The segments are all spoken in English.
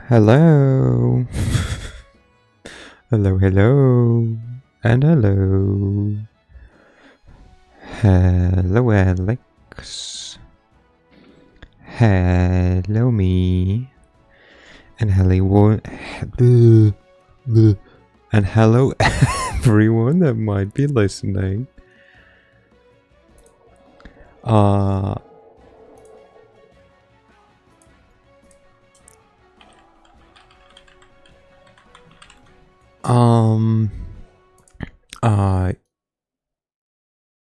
Hello. Hello, hello. And hello. Hello, Alex. Hello, me. And hello, and hello, everyone that might be listening.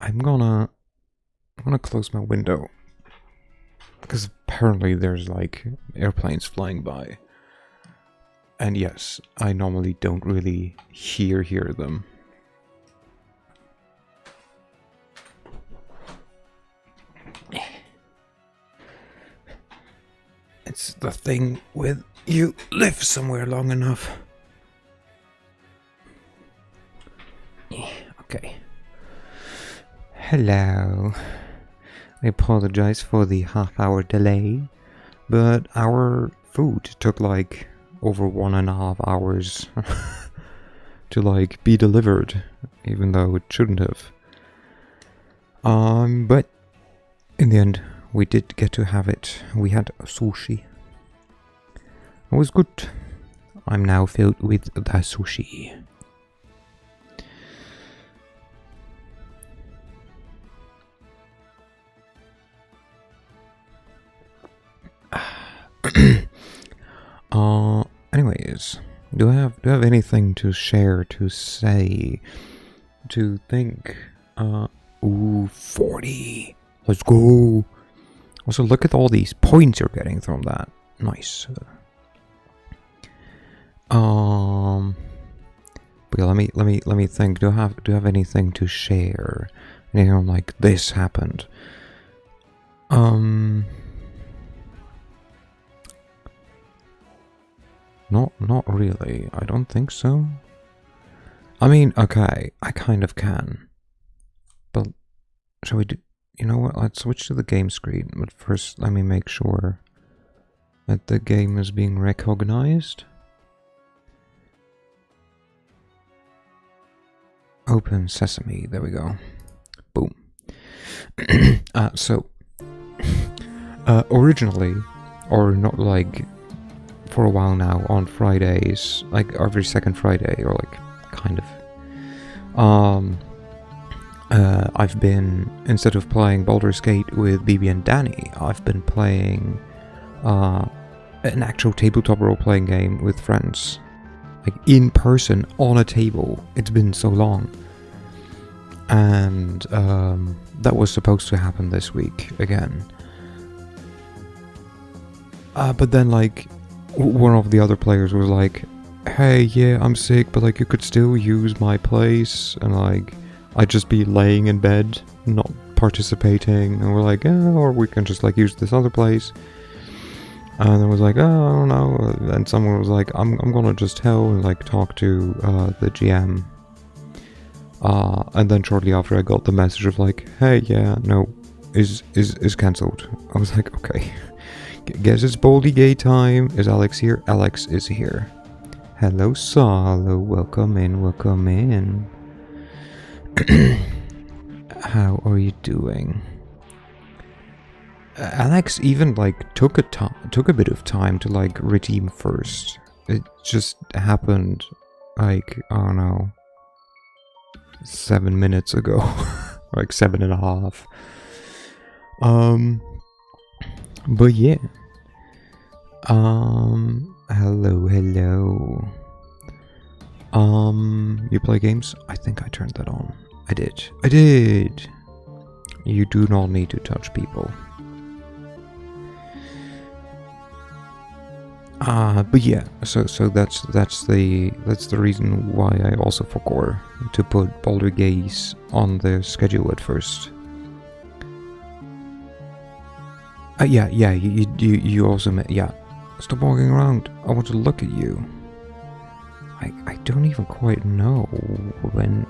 I'm gonna close my window because apparently there's like airplanes flying by, and yes, I normally don't really hear them. It's the thing with you live somewhere long enough. Okay. Hello. I apologize for the half-hour delay, but our food took like over 1.5 hours to like be delivered, even though it shouldn't have. But in the end, we did get to have it. We had sushi. It was good. I'm now filled with the sushi. Anyways, do I have anything to share, to say, to think? Ooh, 40. Let's go. Also, look at all these points you're getting from that. Nice. But yeah, let me think. Do I have anything to share? Anything like this happened? Not really. I don't think so. I mean, okay, I kind of can. But shall we do... You know what, let's switch to the game screen. But first, let me make sure that the game is being recognized. Open Sesame, there we go. Boom. Originally, or not like... for a while now, on Fridays, like every second Friday, or like kind of, I've been, instead of playing Baldur's Gate with BB and Danny, I've been playing an actual tabletop role-playing game with friends, like in person on a table. It's been so long, and that was supposed to happen this week again, but then like one of the other players was like, hey, yeah, I'm sick, but like you could still use my place, and like I'd just be laying in bed, not participating, and we're like, or we can just like use this other place. And I was like, I don't know, and someone was like, I'm gonna just tell and like talk to the GM. And then shortly after I got the message of like, hey, yeah, no, is cancelled. I was like, okay. Guess it's Baldy Gay time. Is Alex here? Alex is here. Hello, Salo. Welcome in, welcome in. How are you doing? Alex even like took a bit of time to like redeem first. It just happened like, I don't know, 7 minutes ago. Like 7.5. But yeah. Hello. You play games? I think I turned that on. I did. You do not need to touch people. But yeah, so that's the reason why I also forgot to put Baldur's Gate on the schedule at first. Yeah, you also met, yeah. Stop walking around. I want to look at you. I don't even quite know when...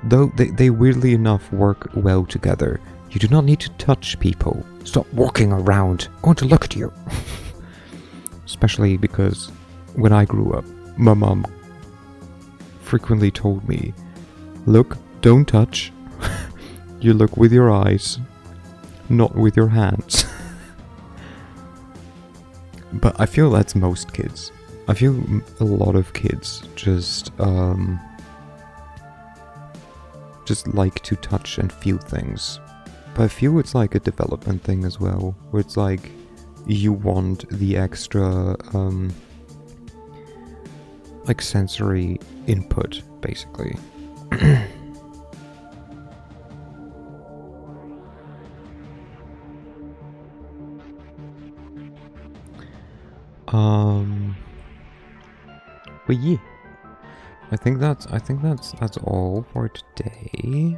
though they weirdly enough work well together. You do not need to touch people. Stop walking around. I want to look at you. especially because when I grew up, my mom frequently told me, look, don't touch. You look with your eyes, not with your hands. But I feel that's most kids. I feel a lot of kids just like to touch and feel things. But I feel it's like a development thing as well, where it's like you want the extra like sensory input, basically. But yeah, I think that's all for today.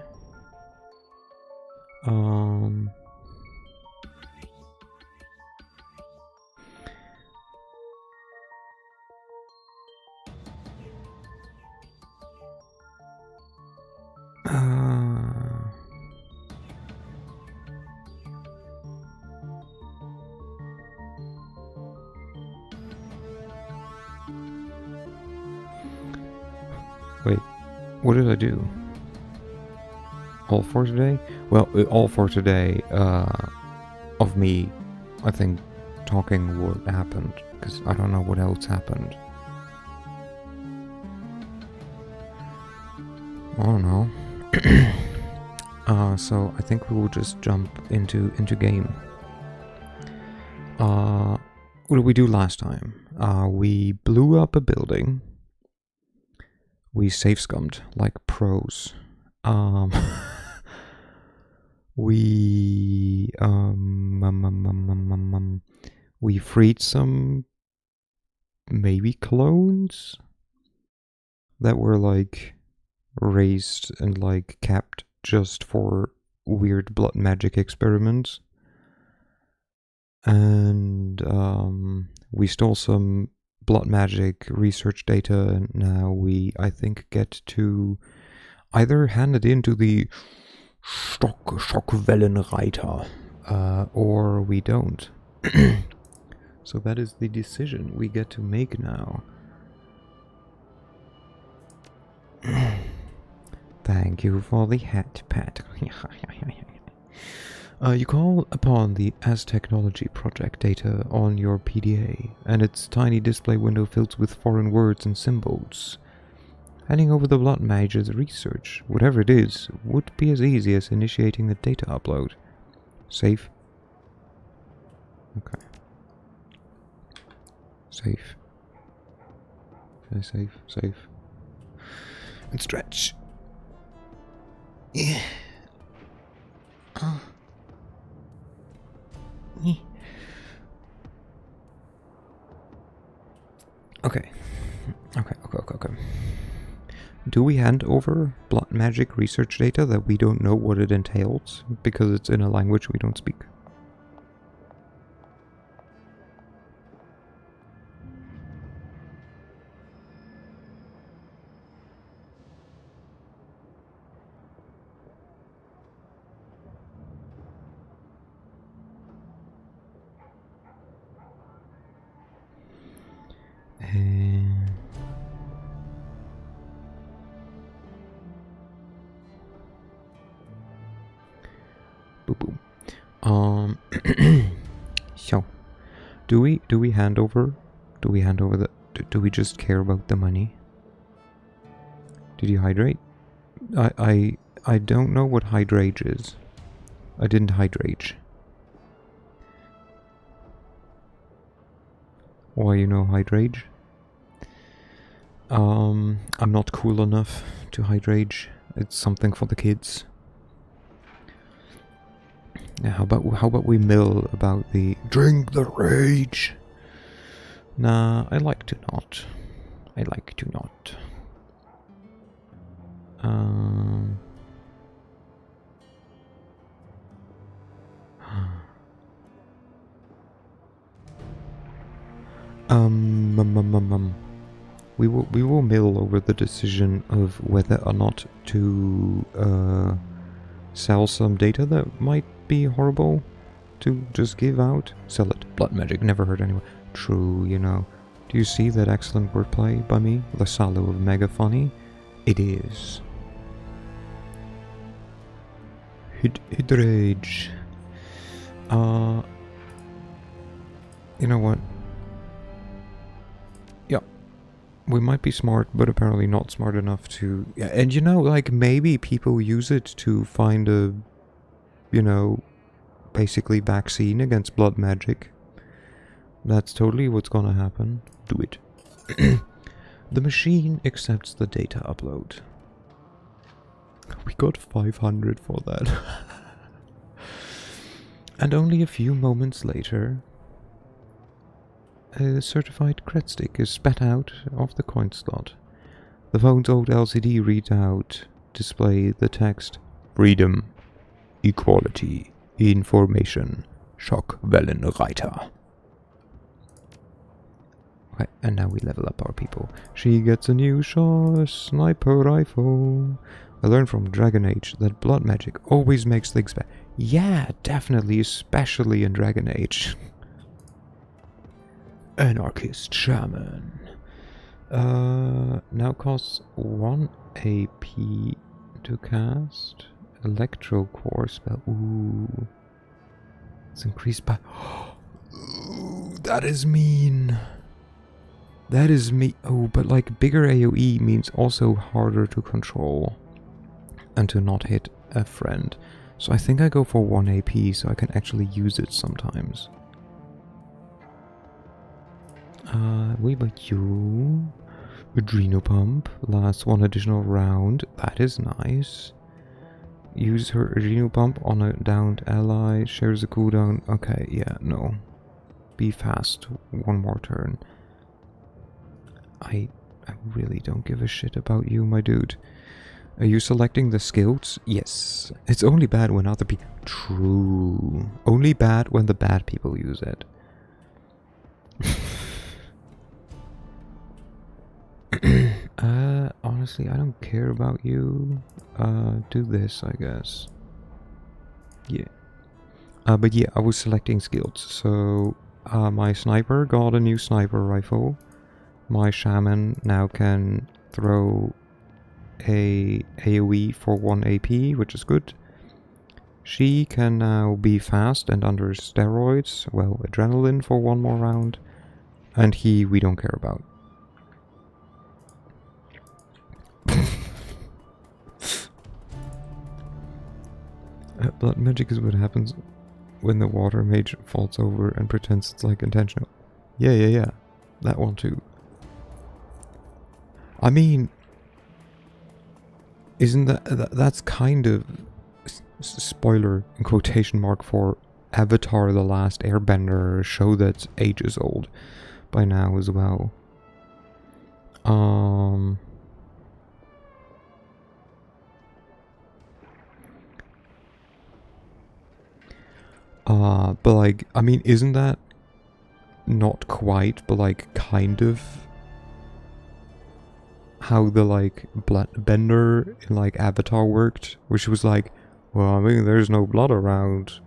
Wait, what did I do? All for today? Well, all for today, of me, I think, talking what happened, because I don't know what else happened. I don't know. So I think we will just jump into game. What did we do last time? We blew up a building. We safe scummed like pros. We we freed some maybe clones that were like raised and like kept just for weird blood magic experiments. And we stole some blood magic research data, and now we, I think, get to either hand it into the Stockwellenreiter, or we don't. So that is the decision we get to make now. Thank you for the hat, Pat. You call upon the As-Technology project data on your PDA, and its tiny display window fills with foreign words and symbols. Handing over the blood mage's research, whatever it is, would be as easy as initiating the data upload. Safe? Okay. Safe. Okay, safe, safe. And stretch. Yeah. Okay. Okay. Do we hand over blood magic research data that we don't know what it entails because it's in a language we don't speak? Boom. So, do we hand over? Do we hand over the? Do we just care about the money? Did you hydrate? I don't know what hydrate is. I didn't hydrate. Why you know hydrate? I'm not cool enough to hydrate. It's something for the kids. Yeah, how about we mill about the drink the rage? Nah, I like to not. I like to not. We will mill over the decision of whether or not to sell some data that might be horrible to just give out. Sell it. Blood magic never hurt anyone. True, you know. Do you see that excellent wordplay by me? The salo of mega funny? It is. Hydrage. You know what? Yeah. We might be smart, but apparently not smart enough to... Yeah, and you know, like, maybe people use it to find a, you know, basically vaccine against blood magic. That's totally what's gonna happen. Do it. The machine accepts the data upload. We got 500 for that. And only a few moments later, a certified cred stick is spat out of the coin slot. The phone's old LCD reads out, display the text, freedom, equality, information, Schockwellenreiter. Okay, and now we level up our people. She gets a new sniper rifle. I learned from Dragon Age that blood magic always makes things better. Yeah, definitely, especially in Dragon Age. Anarchist Shaman. Now costs 1 AP to cast. Electro Core spell. Ooh. It's increased by... Ooh, that is mean. That is me. Oh, but like bigger AoE means also harder to control. And to not hit a friend. So I think I go for 1 AP so I can actually use it sometimes. We buy you. Adrenal Pump. Lasts 1 additional round. That is nice. Use her Adrenal Pump on a downed ally. Shares a cooldown. Okay, yeah, no. Be fast. 1 more turn. I really don't give a shit about you, my dude. Are you selecting the skills? Yes. It's only bad when other people... True. Only bad when the bad people use it. Honestly, I don't care about you. Do this, I guess. Yeah. But yeah, I was selecting skills. So, my sniper got a new sniper rifle. My shaman now can throw a AoE for 1 AP, which is good. She can now be fast and under steroids, well, adrenaline for 1 more round. And he, we don't care about. Blood magic is what happens when the water mage falls over and pretends it's like intentional. Yeah. That one too. I mean, isn't that's kind of spoiler in quotation mark for Avatar: The Last Airbender, a show that's ages old by now as well. But like, I mean, isn't that not quite, but like kind of how the like blood bender in like Avatar worked, where she was like, well, I mean, there's no blood around,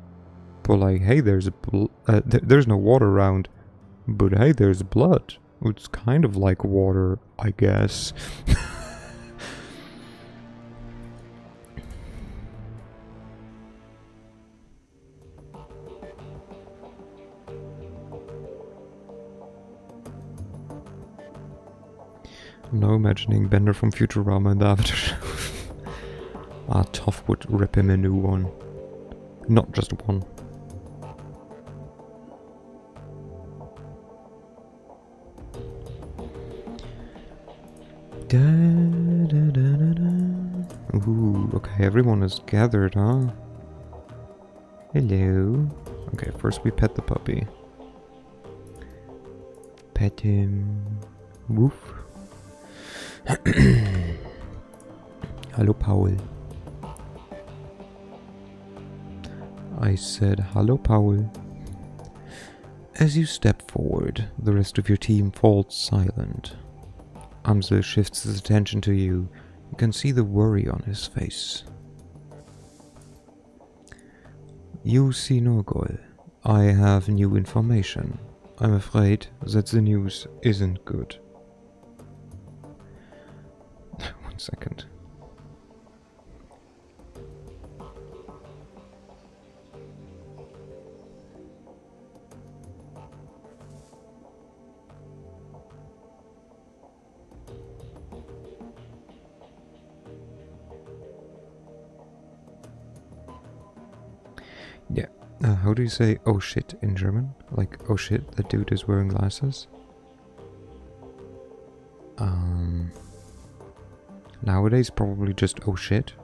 but like, hey, there's no water around, but hey, there's blood. It's kind of like water, I guess. No imagining Bender from Futurama in the Avatar show. Toph would rip him a new one. Not just one. Ooh, okay, everyone is gathered, huh? Hello. Okay, first we pet the puppy. Pet him. Woof. Hallo Paul. I said hello Paul. As you step forward, the rest of your team falls silent. Amsel shifts his attention to you. You can see the worry on his face. You see Norgol. I have new information. I'm afraid that the news isn't good. 1 second. Yeah. How do you say "oh shit" in German? Like, oh shit, that dude is wearing glasses? Nowadays, probably just oh shit.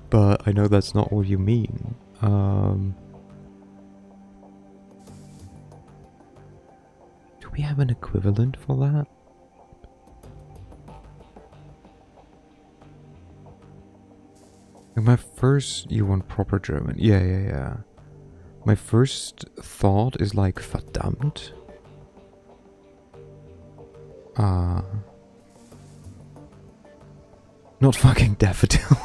But I know that's not what you mean. Do we have an equivalent for that? My first... You want proper German? Yeah. My first thought is like verdammt. Not fucking daffodil.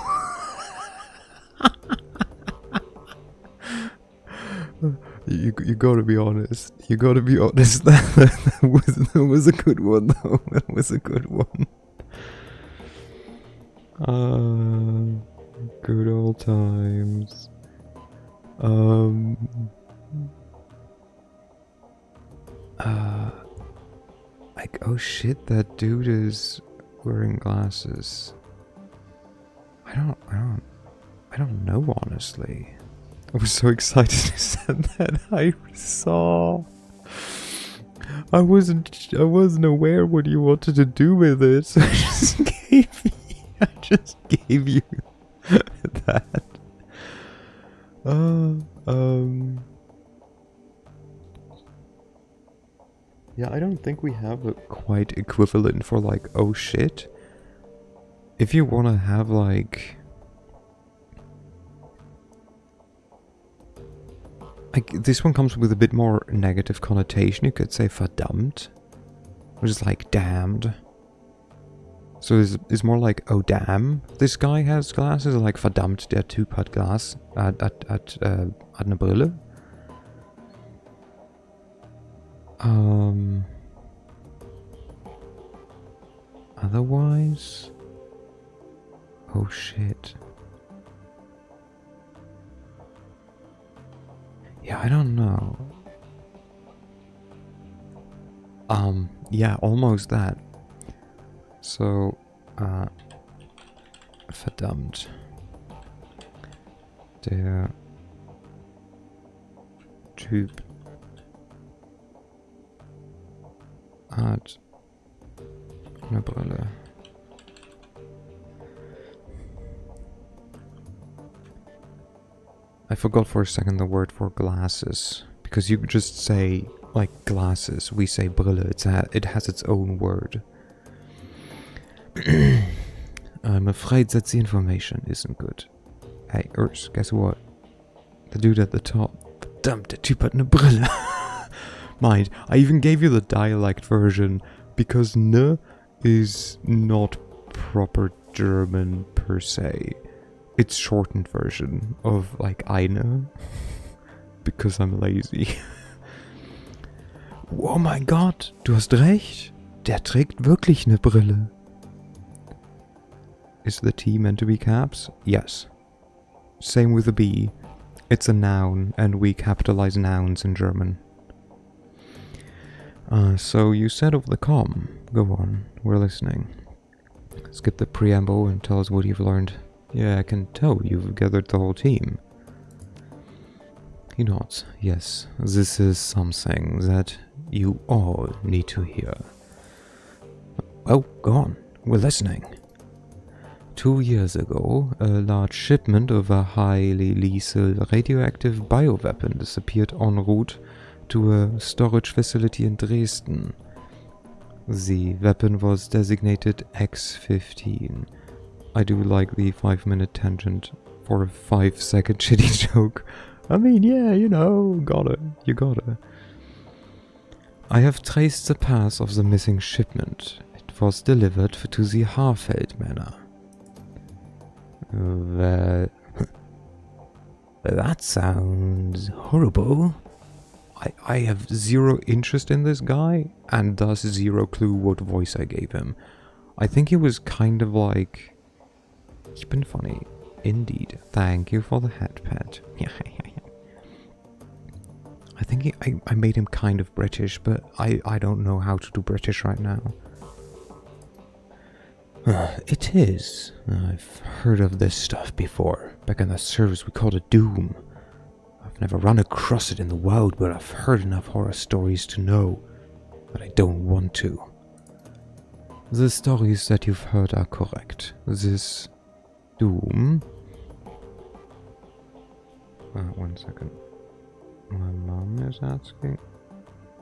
You gotta be honest. You gotta be honest. That was a good one though. That was a good one. Good old times. Like, oh shit, that dude is wearing glasses. I don't know, honestly. I was so excited to send that. I wasn't aware what you wanted to do with it, so I just gave you that. Yeah, I don't think we have a quite equivalent for like, oh shit. If you wanna have like this one comes with a bit more negative connotation. You could say verdammt, which is like damned. So it's more like, oh damn, this guy has glasses. Like verdammt, der Typ hat Glas, hat eine Brille. Otherwise, oh shit. Yeah, I don't know. Yeah, almost that. So, verdammt. Der Typ hat eine Brille. I forgot for a second the word for glasses, because you could just say, like, glasses. We say Brille, it has its own word. I'm afraid that the information isn't good. Hey, Urs, guess what? The dude at the top. Verdammt, der Typ hat eine Brille. Mind, I even gave you the dialect version, because ne is not proper German per se. It's shortened version of like eine, because I'm lazy. Oh mein Gott, du hast recht. Der trägt wirklich eine Brille. Is the T meant to be caps? Yes. Same with the B. It's a noun, and we capitalize nouns in German. So you said of the com. Go on, we're listening. Skip the preamble and tell us what you've learned. Yeah, I can tell you've gathered the whole team. He nods. Yes, this is something that you all need to hear. Well, go on, we're listening. 2 years ago, a large shipment of a highly lethal radioactive bioweapon disappeared en route to a storage facility in Dresden. The weapon was designated X-15. I do like the 5-minute tangent for a 5-second shitty joke. I mean, yeah, you know, you gotta. I have traced the path of the missing shipment. It was delivered to the Harfeld Manor. Well, that sounds horrible. I have zero interest in this guy, and thus zero clue what voice I gave him. I think he was kind of like... He's been funny. Indeed. Thank you for the head pet. I think I made him kind of British, but I don't know how to do British right now. It is. I've heard of this stuff before. Back in the service we called it Doom. I've never run across it in the wild, but I've heard enough horror stories to know that I don't want to. The stories that you've heard are correct. This Doom... 1 second. My mom is asking.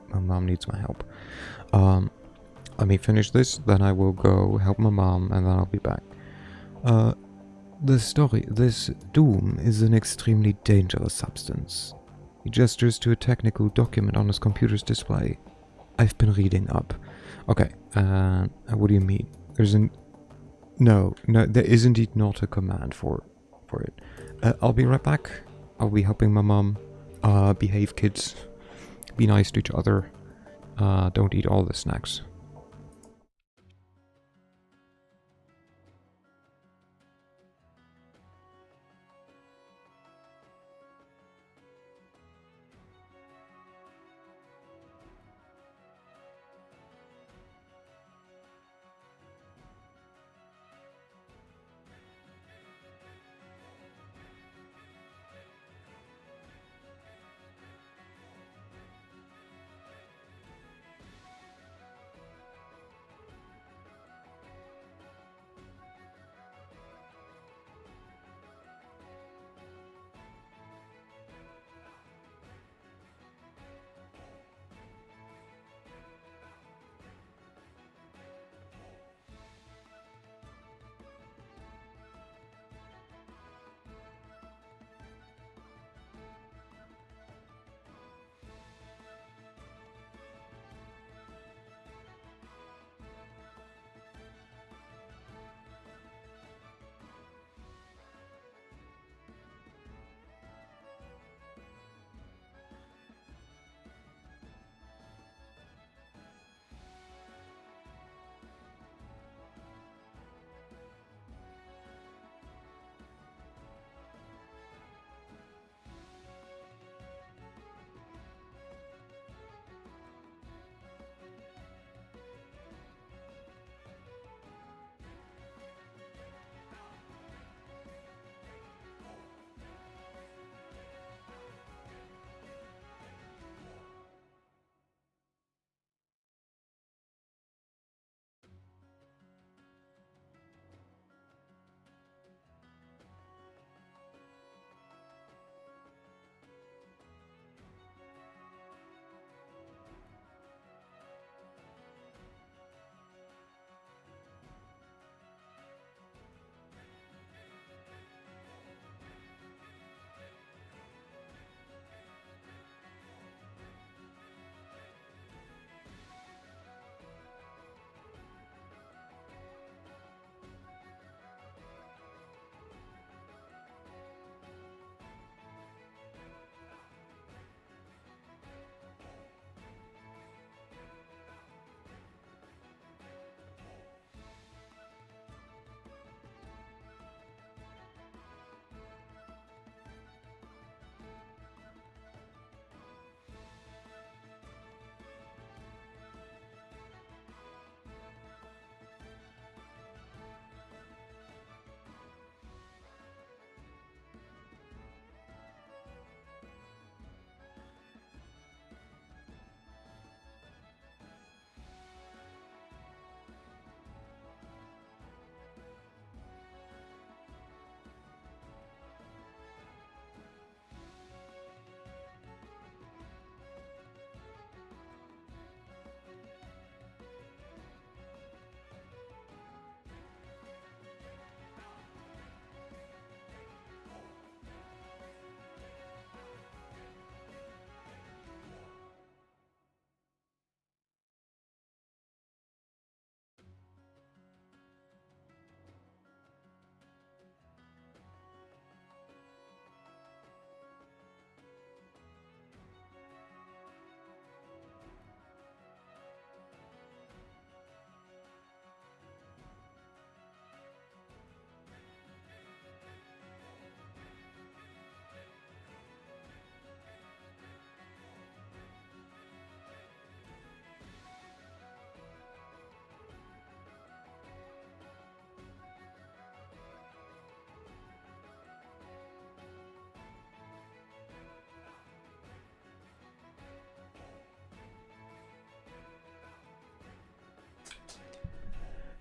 My mom needs my help. Let me finish this, then I will go help my mom, and then I'll be back. This Doom is an extremely dangerous substance. He gestures to a technical document on his computer's display. I've been reading up. Okay, what do you mean? No, there is indeed not a command for it. I'll be right back. I'll be helping my mom. Behave, kids. Be nice to each other. Don't eat all the snacks.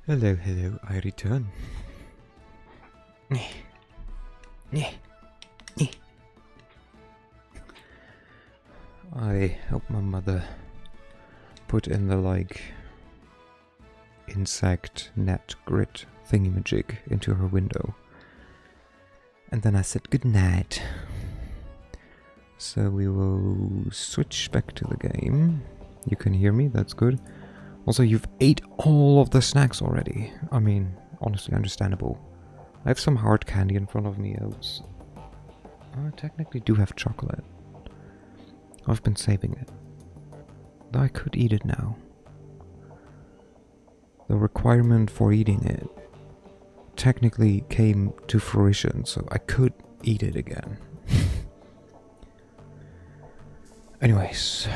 Hello, hello, I return. I helped my mother put in the, like, insect net grid thingamajig into her window. And then I said goodnight. So we will switch back to the game. You can hear me, that's good. Also, you've ate all of the snacks already. I mean, honestly, understandable. I have some hard candy in front of me. I technically do have chocolate. I've been saving it. Though I could eat it now. The requirement for eating it technically came to fruition, so I could eat it again. Anyways.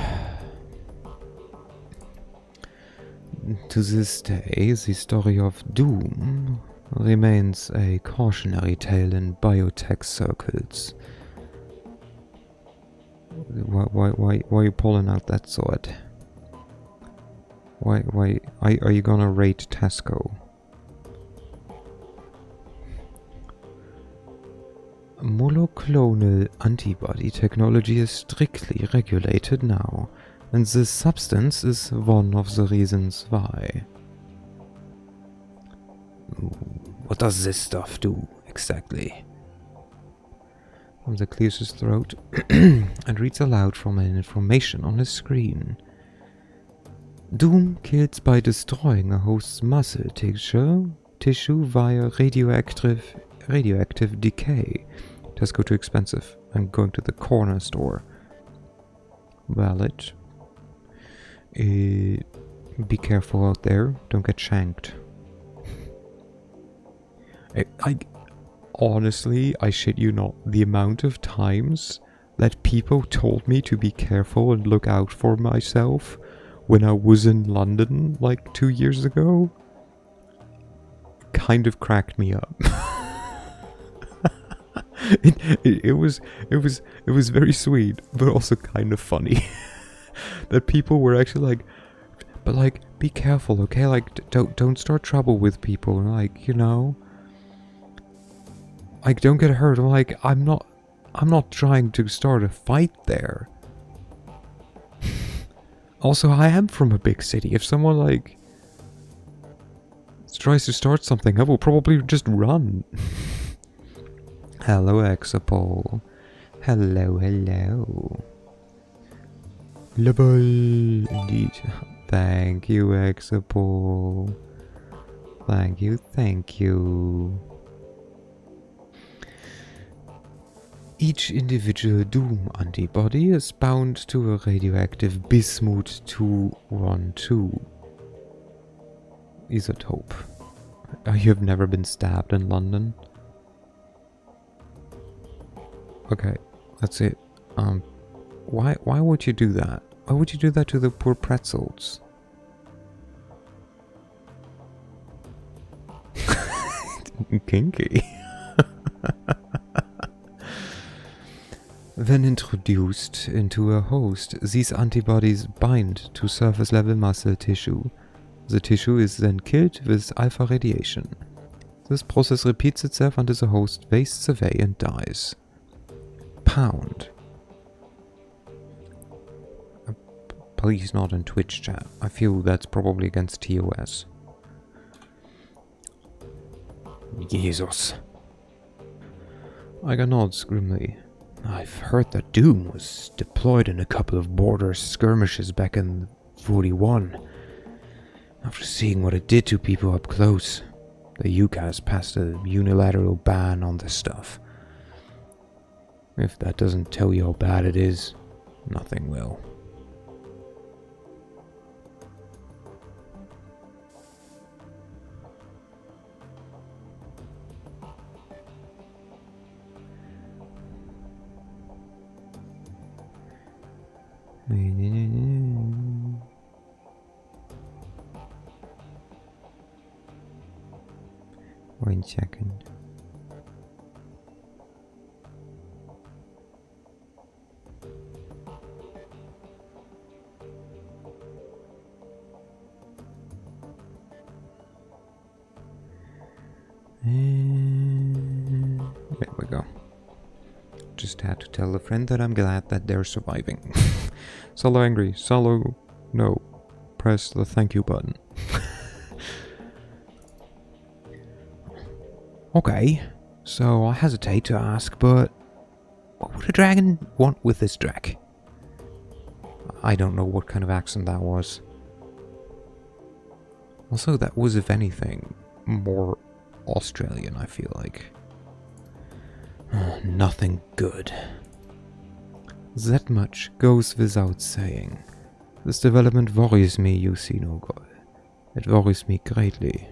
To this day, the story of Doom remains a cautionary tale in biotech circles. Why are you pulling out that sword? Why are you gonna raid Tesco? Monoclonal antibody technology is strictly regulated now, and this substance is one of the reasons why. What does this stuff do, exactly? Hamza clears his throat and reads aloud from an information on his screen. Doom kills by destroying a host's muscle tissue via radioactive decay. Tesco too expensive. I'm going to the corner store. Valid. Be careful out there. Don't get shanked. Honestly, I shit you not, the amount of times that people told me to be careful and look out for myself when I was in London like 2 years ago kind of cracked me up. It was very sweet, but also kind of funny that people were actually like, but like, be careful, okay? Like, don't start trouble with people, and like, you know, like, don't get hurt. I'm like, I'm not trying to start a fight there. Also, I am from a big city. If someone like tries to start something, I will probably just run. Hello, Exapol. Hello. Level, indeed. Thank you, Exapol. Thank you. Each individual Doom antibody is bound to a radioactive bismuth 212 isotope. You have never been stabbed in London? Okay, that's it. Why would you do that? Why would you do that to the poor pretzels? Kinky. When introduced into a host, these antibodies bind to surface level muscle tissue. The tissue is then killed with alpha radiation. This process repeats itself until the host wastes away and dies. Pound. Please not in Twitch chat. I feel that's probably against TOS. Jesus. Iger nods grimly. I've heard that Doom was deployed in a couple of border skirmishes back in 41. After seeing what it did to people up close, the UCAS passed a unilateral ban on this stuff. If that doesn't tell you how bad it is, nothing will. One second. And there we go. Just had to tell a friend that I'm glad that they're surviving. Solo angry. Solo, no. Press the thank you button. Okay, so I hesitate to ask, but what would a dragon want with this drag? I don't know what kind of accent that was. Also, that was, if anything, more Australian, I feel like. Nothing good. That much goes without saying. This development worries me, you see, no god. It worries me greatly.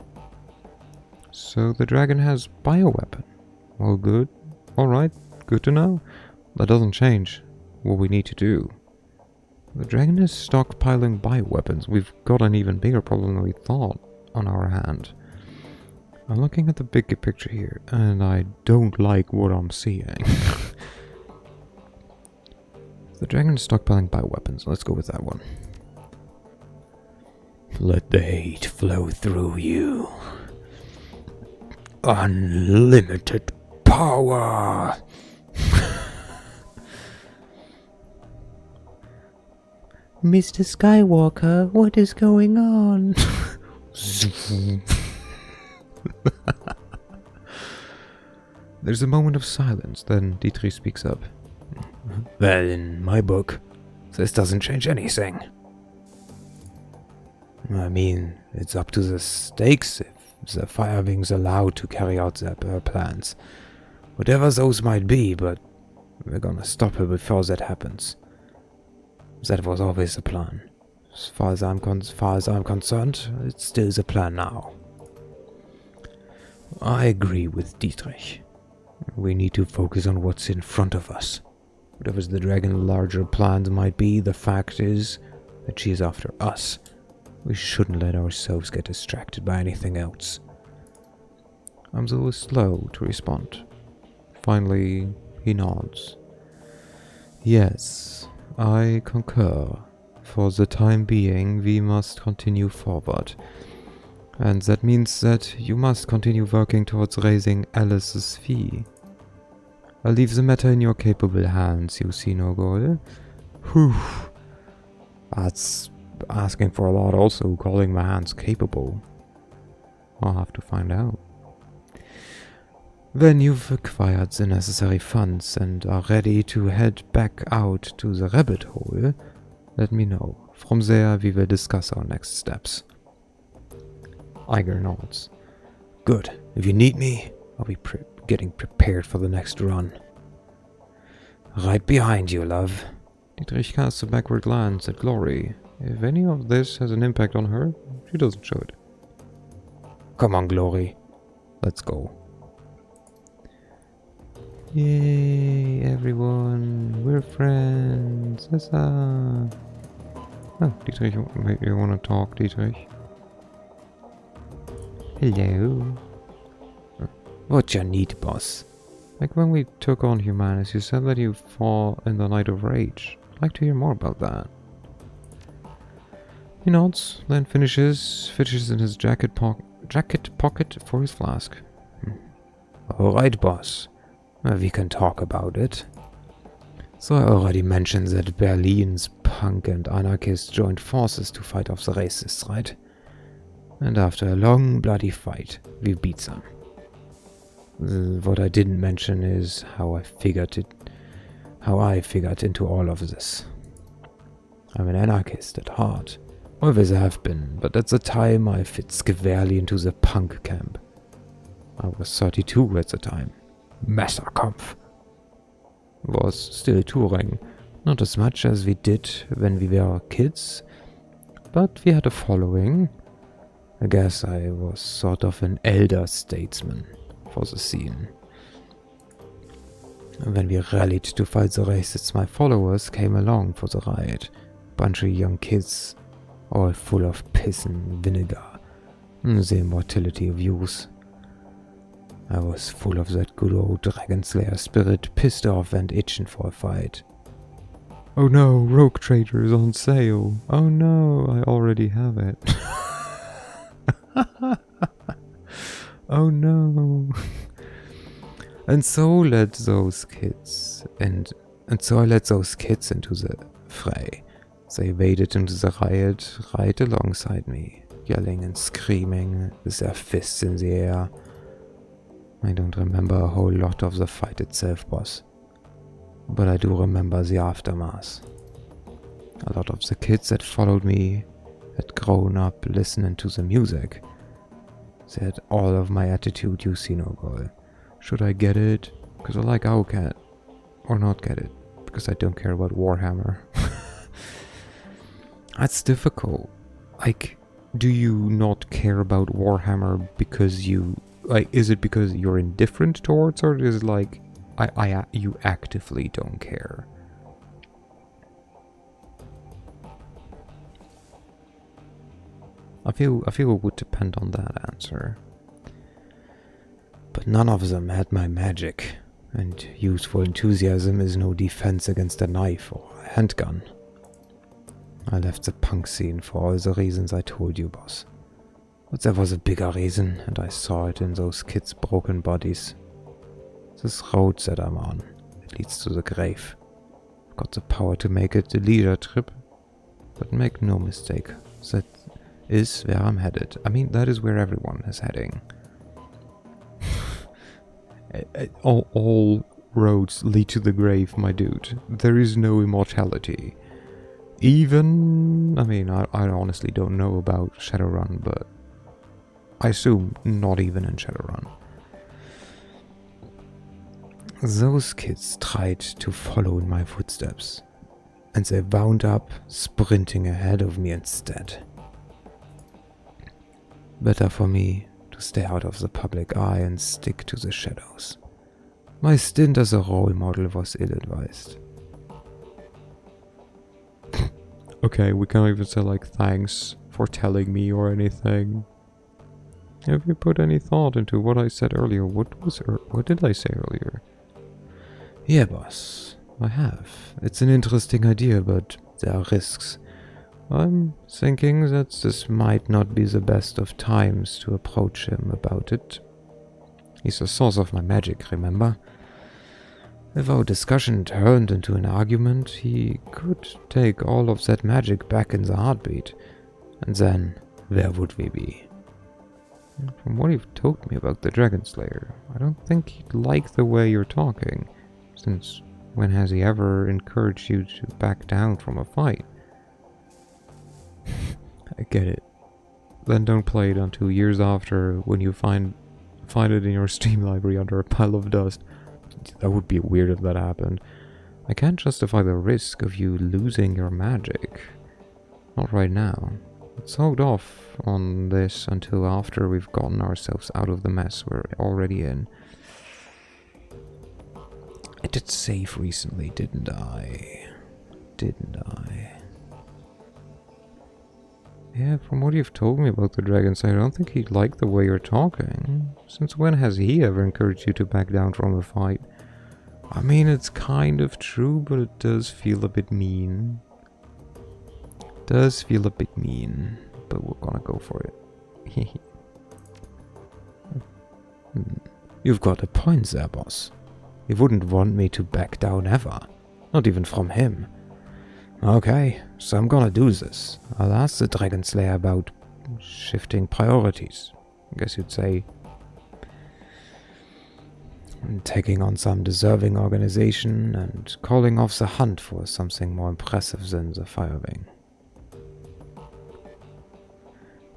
So the dragon has bioweapon. Well, good. Alright, good to know. That doesn't change what we need to do. The dragon is stockpiling bioweapons. We've got an even bigger problem than we thought on our hand. I'm looking at the bigger picture here, and I don't like what I'm seeing. The dragon is stockpiling bioweapons. Let's go with that one. Let the hate flow through you. Unlimited power! Mr. Skywalker, what is going on? There's a moment of silence, then Dietrich speaks up. Well, in my book, this doesn't change anything. I mean, it's up to the stakes if the Firewings allowed to carry out their plans. Whatever those might be, but we're gonna stop her before that happens. That was always the plan. As far as I'm concerned, it's still the plan now. I agree with Dietrich. We need to focus on what's in front of us. Whatever the dragon's larger plans might be, the fact is that she is after us. We shouldn't let ourselves get distracted by anything else. I'm so slow to respond. Finally, he nods. Yes, I concur. For the time being, we must continue forward. And that means that you must continue working towards raising Alice's fee. I'll leave the matter in your capable hands, you see no goal. Whew. That's asking for a lot, also calling my hands capable. I'll have to find out. When you've acquired the necessary funds and are ready to head back out to the rabbit hole, let me know. From there we will discuss our next steps. Iger nods. Good. If you need me, I'll be getting prepared for the next run. Right behind you, love. Dietrich casts a backward glance at Glory. If any of this has an impact on her, she doesn't show it. Come on, Glory. Let's go. Yay, everyone. We're friends. Huzzah. Oh, Dietrich, maybe you want to talk, Dietrich? Hello. What you need, boss? Like when we took on Humanus, you said that you fought in the Night of Rage. I'd like to hear more about that. He nods, then fishes in his jacket pocket for his flask. Alright, boss. We can talk about it. So I already mentioned that Berlin's punk and anarchists joined forces to fight off the racists, right? And after a long, bloody fight, we beat them. What I didn't mention is how I figured into all of this. I'm an anarchist at heart. Always have been, but at the time I fit squarely into the punk camp. I was 32 at the time. Messerkampf. Was still touring. Not as much as we did when we were kids, but we had a following. I guess I was sort of an elder statesman for the scene. When we rallied to fight the racists, my followers came along for the ride. Bunch of young kids, all full of piss and vinegar. The immortality of youth. I was full of that good old Dragon Slayer spirit, pissed off and itching for a fight. Oh no, Rogue Trader is on sale. Oh no, I already have it. Oh no. And so let those kids and so I let those kids into the fray. They waded into the riot right alongside me, yelling and screaming with their fists in the air. I don't remember a whole lot of the fight itself, boss, but I do remember the aftermath. A lot of the kids that followed me had grown up listening to the music. They had all of my attitude, you see, no girl. Should I get it? Because I like Owlcat. Or not get it? Because I don't care about Warhammer. That's difficult. Like, do you not care about Warhammer because you... Like, is it because you're indifferent towards, or is it like, you actively don't care? I feel it would depend on that answer. But none of them had my magic, and youthful enthusiasm is no defense against a knife or a handgun. I left the punk scene for all the reasons I told you, boss. But there was a bigger reason, and I saw it in those kids' broken bodies. This road that I'm on, it leads to the grave. I've got the power to make it a leisure trip, but make no mistake, that is where I'm headed. I mean, that is where everyone is heading. All roads lead to the grave, my dude. There is no immortality. Even... I mean, I honestly don't know about Shadowrun, but I assume not even in Shadowrun. Those kids tried to follow in my footsteps, and they wound up sprinting ahead of me instead. Better for me to stay out of the public eye and stick to the shadows. My stint as a role model was ill-advised. Okay, we can't even say like thanks for telling me or anything. Have you put any thought into what I said earlier? What did I say earlier? Yeah, boss, I have. It's an interesting idea, but there are risks. I'm thinking that this might not be the best of times to approach him about it. He's the source of my magic, remember? If our discussion turned into an argument, he could take all of that magic back in the heartbeat. And then, where would we be? From what you've told me about the Dragon Slayer, I don't think he'd like the way you're talking. Since when has he ever encouraged you to back down from a fight? I get it. Then don't play it until years after, when you find it in your Steam library under a pile of dust. That would be weird if that happened. I can't justify the risk of you losing your magic. Not right now. Let's hold off on this until after we've gotten ourselves out of the mess we're already in. I did save recently, didn't I? Yeah, from what you've told me about the Dragon Slayer, I don't think he'd like the way you're talking. Since when has he ever encouraged you to back down from a fight? I mean, it's kind of true, but it does feel a bit mean. But we're gonna go for it. You've got a point there, boss. He wouldn't want me to back down ever. Not even from him. Okay, so I'm gonna do this. I'll ask the Dragon Slayer about shifting priorities. I guess you'd say taking on some deserving organization and calling off the hunt for something more impressive than the firing.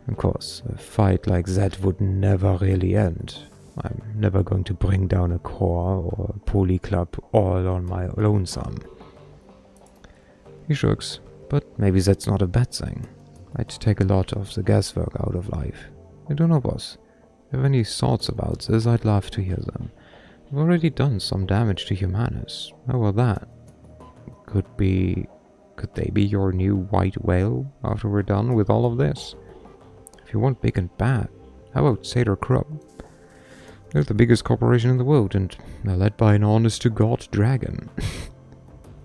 Of course, a fight like that would never really end. I'm never going to bring down a corps or a poly club all on my lonesome. He shrugs, but maybe that's not a bad thing. I'd take a lot of the guesswork out of life. I don't know, boss. If you have any thoughts about this, I'd love to hear them. I've already done some damage to Humanus. How about that? Could they be your new white whale after we're done with all of this? If you want big and bad, how about Seder Krupp? They're the biggest corporation in the world, and they're led by an honest-to-God dragon.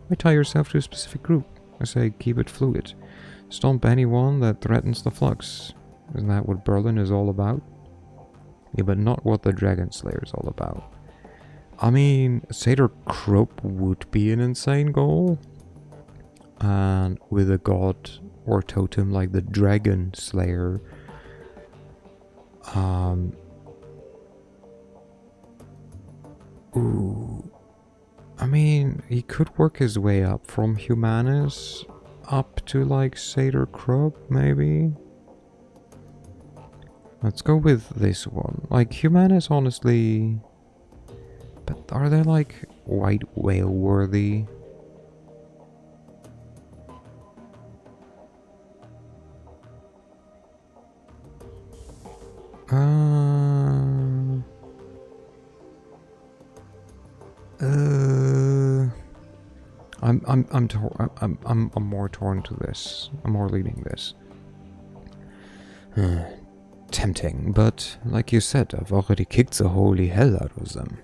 Why tie yourself to a specific group? I say keep it fluid. Stomp anyone that threatens the flux. Isn't that what Berlin is all about? Yeah, but not what the Dragon Slayer is all about. I mean, Satyr Krupp would be an insane goal. And with a god or totem like the Dragon Slayer, ooh, I mean, he could work his way up from Humanus up to like Satyr Krupp, maybe. Let's go with this one. Like Humanus, honestly, but are they like white whale worthy? I'm more torn to this. I'm more leaning this. Tempting, but like you said, I've already kicked the holy hell out of them.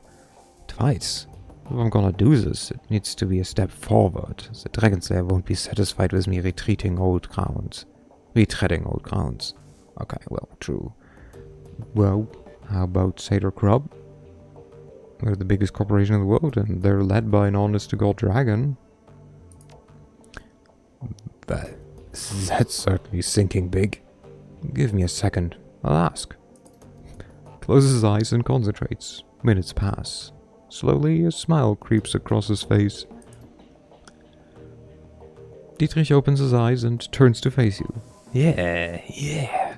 Twice. If I'm gonna do this, it needs to be a step forward. The Dragon Slayer won't be satisfied with me retreading old grounds. Okay, well, true. Well, how about Satyr Krupp? They're the biggest corporation in the world, and they're led by an honest-to-God dragon. That's certainly sinking big. Give me a second, I'll ask. Closes his eyes and concentrates. Minutes pass. Slowly, a smile creeps across his face. Dietrich opens his eyes and turns to face you. Yeah.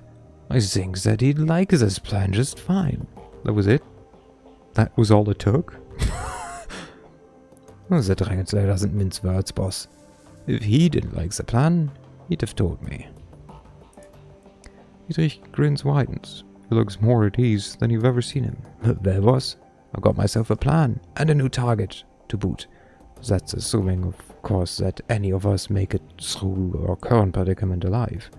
I think that he'd like this plan just fine. That was it? That was all it took? Well, the Dragon Slayer doesn't mince words, boss. If he didn't like the plan, he'd have told me. Dietrich grins widens. He looks more at ease than you've ever seen him. There, boss. I've got myself a plan, and a new target, to boot. That's assuming, of course, that any of us make it through our current predicament alive.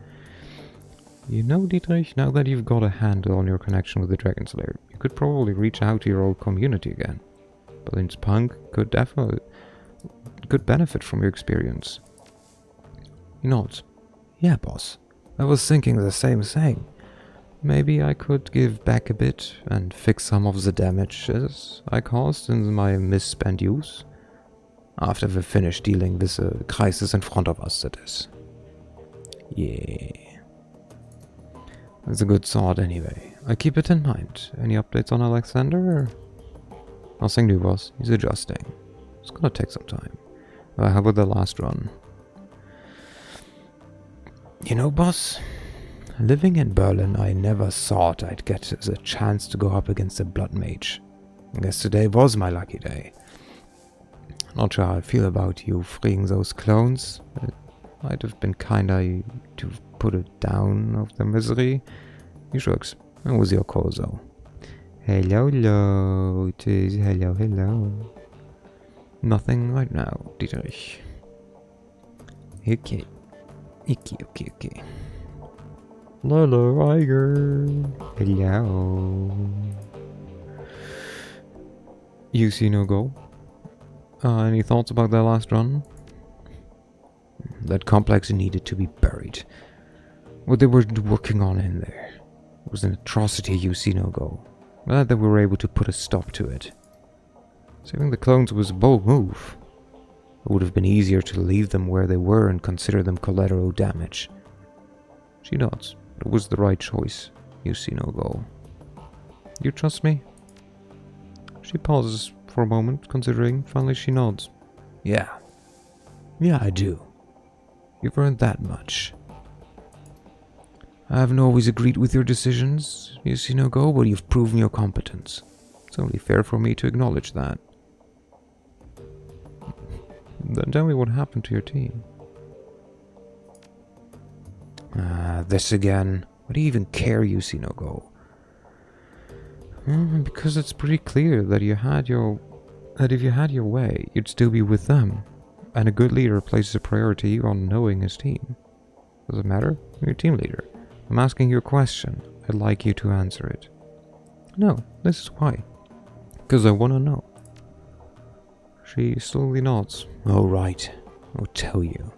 You know, Dietrich, now that you've got a handle on your connection with the Dragon Slayer, you could probably reach out to your old community again. Berlin's punk could benefit from your experience. He nods. Yeah, boss. I was thinking the same thing. Maybe I could give back a bit and fix some of the damages I caused in my misspent use. After we finish dealing with the crisis in front of us, that is. Yeah. That's a good thought anyway. I keep it in mind. Any updates on Alexander? Nothing new, boss. He's adjusting. It's gonna take some time. How about the last run? You know, boss, living in Berlin, I never thought I'd get the chance to go up against a blood mage. I guess today was my lucky day. Not sure how I feel about you freeing those clones. It might have been kinda to put it down of their misery. He shrugs. It was your call, though. Hello. It is hello. Nothing right now, Dietrich. Okay. Lolo Iger. Hello. You see no goal? Any thoughts about that last run? That complex needed to be buried. What they were working on in there was an atrocity, you see no go. Glad that we were able to put a stop to it. Saving the clones was a bold move. It would have been easier to leave them where they were and consider them collateral damage. She nods. It was the right choice. You see no go. You trust me? She pauses for a moment, considering. Finally she nods. Yeah, I do. You've earned that much. I haven't always agreed with your decisions, you see no go, but you've proven your competence. It's only fair for me to acknowledge that. Then tell me what happened to your team. This again. Why do you even care, you see no go? Because it's pretty clear that if you had your way, you'd still be with them. And a good leader places a priority on knowing his team. Does it matter? You're your team leader. I'm asking you a question. I'd like you to answer it. No, this is why. Because I want to know. She slowly nods. Oh, right. I'll tell you.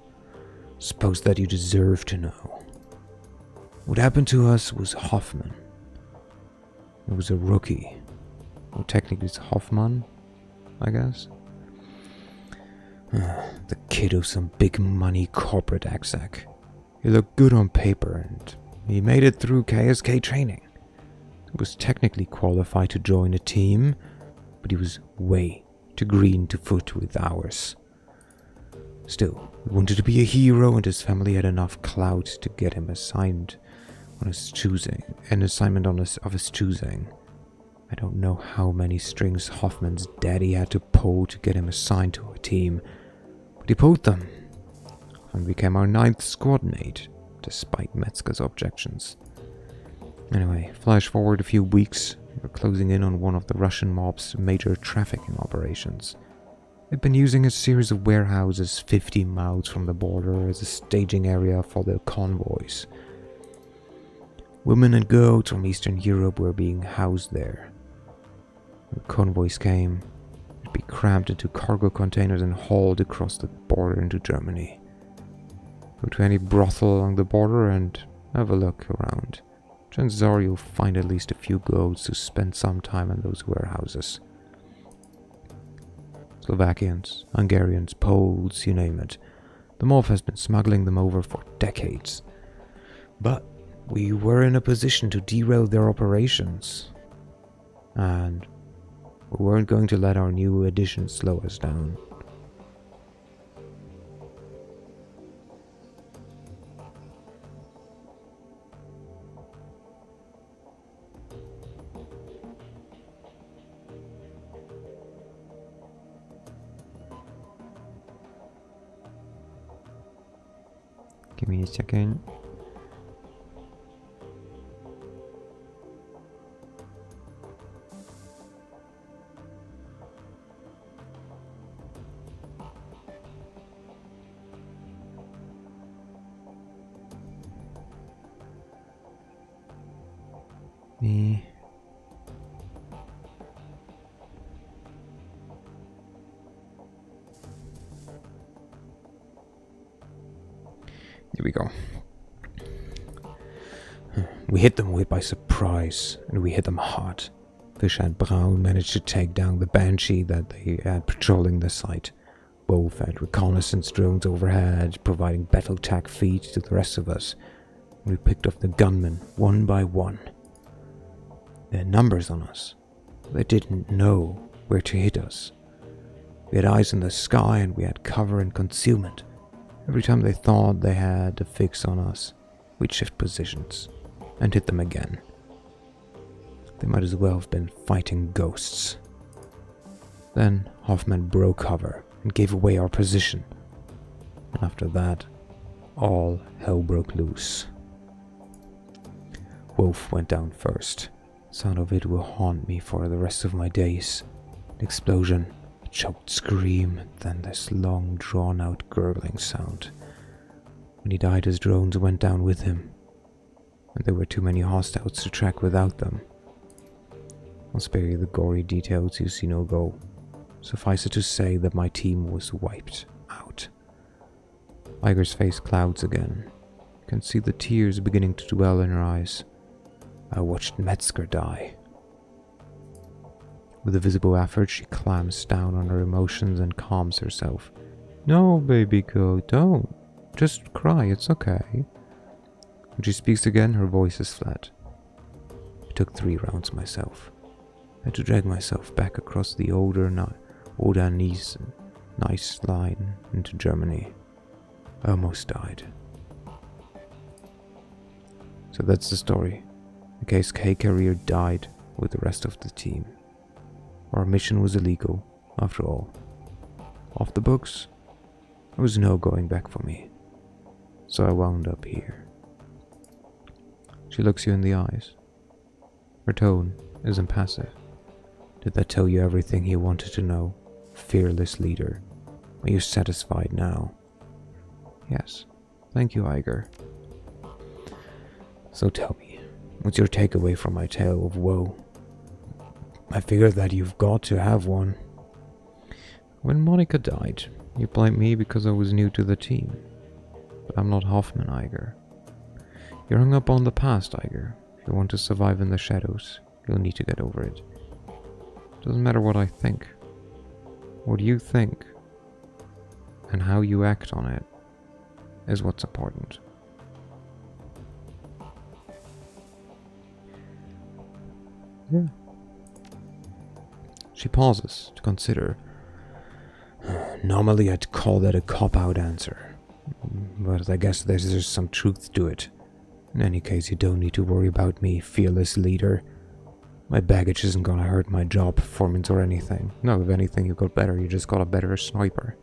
Suppose that you deserve to know. What happened to us was Hoffman. It was a rookie. Well, technically it's Hoffman, I guess. The kid of some big money corporate exec. He looked good on paper and he made it through KSK training. He was technically qualified to join a team, but he was way too green to foot with ours. Still, he wanted to be a hero and his family had enough clout to get him assigned on his choosing, an assignment of his choosing. I don't know how many strings Hoffman's daddy had to pull to get him assigned to a team, but he pulled them and became our 9th squad mate, despite Metzger's objections. Anyway, flash forward a few weeks, we're closing in on one of the Russian mob's major trafficking operations. They've been using a series of warehouses 50 miles from the border as a staging area for their convoys. Women and girls from Eastern Europe were being housed there. When convoys came, they'd be crammed into cargo containers and hauled across the border into Germany. Go to any brothel along the border and have a look around. Chances are you'll find at least a few girls who spend some time in those warehouses. Slovakians, Hungarians, Poles, you name it. The mob has been smuggling them over for decades. But we were in a position to derail their operations. And we weren't going to let our new addition slow us down. Give me a second. Me. Here we go. We hit them way by surprise, and we hit them hard. Fish and Brown managed to take down the Banshee that they had patrolling the site. Both had reconnaissance drones overhead, providing battle tac feeds to the rest of us. We picked off the gunmen one by one. They had numbers on us. They didn't know where to hit us. We had eyes in the sky and we had cover and concealment. Every time they thought they had a fix on us, we'd shift positions and hit them again. They might as well have been fighting ghosts. Then Hoffman broke cover and gave away our position. And after that, all hell broke loose. Wolf went down first. The sound of it will haunt me for the rest of my days. An explosion, a choked scream, and then this long drawn-out gurgling sound. When he died, his drones went down with him, and there were too many hostiles to track without them. I'll spare you the gory details you see no go. Suffice it to say that my team was wiped out. Iger's face clouds again. You can see the tears beginning to dwell in her eyes. I watched Metzger die. With a visible effort, she clamps down on her emotions and calms herself. No, baby girl, don't. Just cry, it's okay. When she speaks again, her voice is flat. I took 3 rounds myself. I had to drag myself back across the nice line into Germany. I almost died. So that's the story. The KSK carrier died with the rest of the team. Our mission was illegal, after all. Off the books, there was no going back for me. So I wound up here. She looks you in the eyes. Her tone is impassive. Did that tell you everything you wanted to know? Fearless leader. Are you satisfied now? Yes. Thank you, Iger. So tell me, what's your takeaway from my tale of woe? I figured that you've got to have one. When Monica died, you blamed me because I was new to the team. But I'm not Hoffman, Iger. You're hung up on the past, Iger. If you want to survive in the shadows, You'll need to get over it. Doesn't matter what I think. What you think and how you act on it is what's important. Yeah. She pauses to consider. Normally I'd call that a cop-out answer, but I guess there's some truth to it. In any case, you don't need to worry about me, fearless leader. My baggage isn't gonna hurt my job performance or anything. No, if anything, you got better. You just got a better sniper.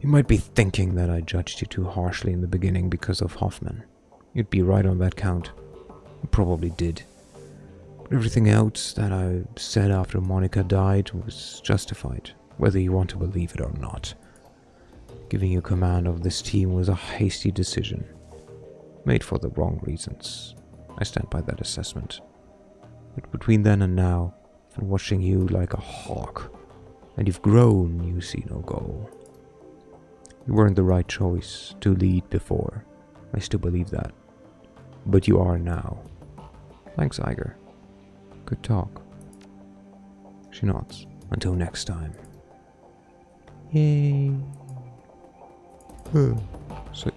You might be thinking that I judged you too harshly in the beginning because of Hoffman. You'd be right on that count. You probably did. But everything else that I said after Monica died was justified, whether you want to believe it or not. Giving you command of this team was a hasty decision, made for the wrong reasons. I stand by that assessment. But between then and now, I've been watching you like a hawk, and you've grown, you see no goal. You weren't the right choice to lead before. I still believe that. But you are now. Thanks, Iger. Good talk. She nods. Until next time. Yay. Safe.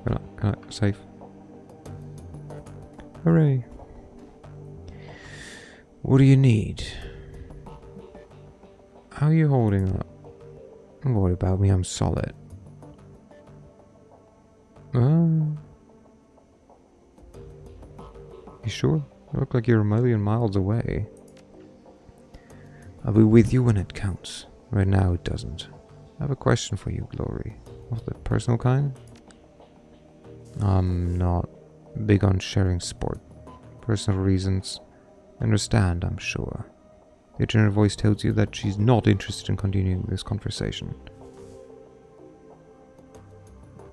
Can I safe? Hooray. What do you need? How are you holding up? Don't worry about me, I'm solid. You sure? You look like you're a million miles away. I'll be with you when it counts. Right now it doesn't. I have a question for you, Glory. Of the personal kind? I'm not big on sharing sport. Personal reasons. Understand, I'm sure. The general voice tells you that she's not interested in continuing this conversation.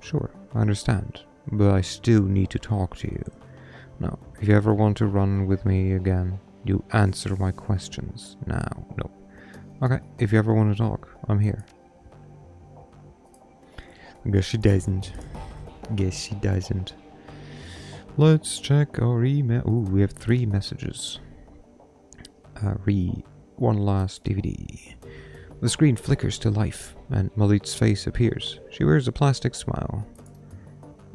Sure, I understand. But I still need to talk to you. Now, if you ever want to run with me again, you answer my questions now. No. Okay, if you ever want to talk, I'm here. I guess she doesn't. Let's check our email. Ooh, we have 3 messages. Read one last DVD. The screen flickers to life, and Malit's face appears. She wears a plastic smile.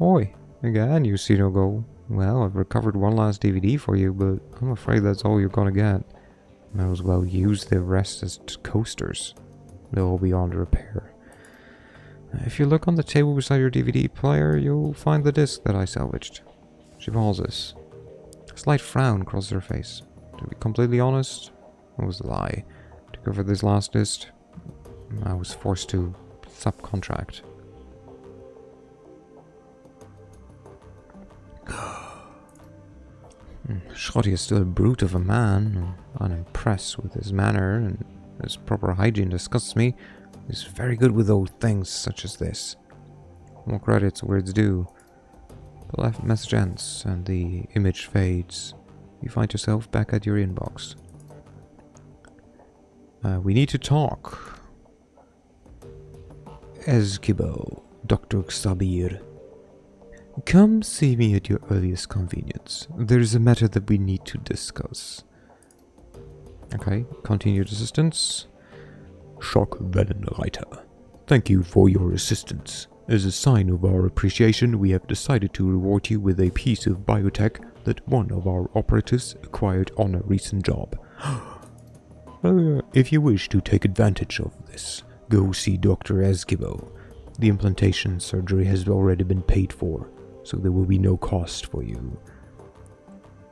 Oi, again, you see no go. Well, I've recovered one last DVD for you, but I'm afraid that's all you're gonna get. Might as well use the rest as coasters. They'll all be on repair. If you look on the table beside your DVD player, you'll find the disc that I salvaged. She pauses. A slight frown crosses her face. To be completely honest, it was a lie. To cover this last disc, I was forced to subcontract. Scotty is still a brute of a man, unimpressed with his manner, and his proper hygiene disgusts me. He's very good with old things such as this. More credits where it's due. The left message ends, and the image fades. You find yourself back at your inbox. We need to talk. Esquibo, Dr. Xabir. Come see me at your earliest convenience. There is a matter that we need to discuss. Okay, continued assistance. Schock Wellenreiter. Thank you for your assistance. As a sign of our appreciation, we have decided to reward you with a piece of biotech that one of our operatives acquired on a recent job. If you wish to take advantage of this, go see Dr. Esquibo. The implantation surgery has already been paid for, so there will be no cost for you.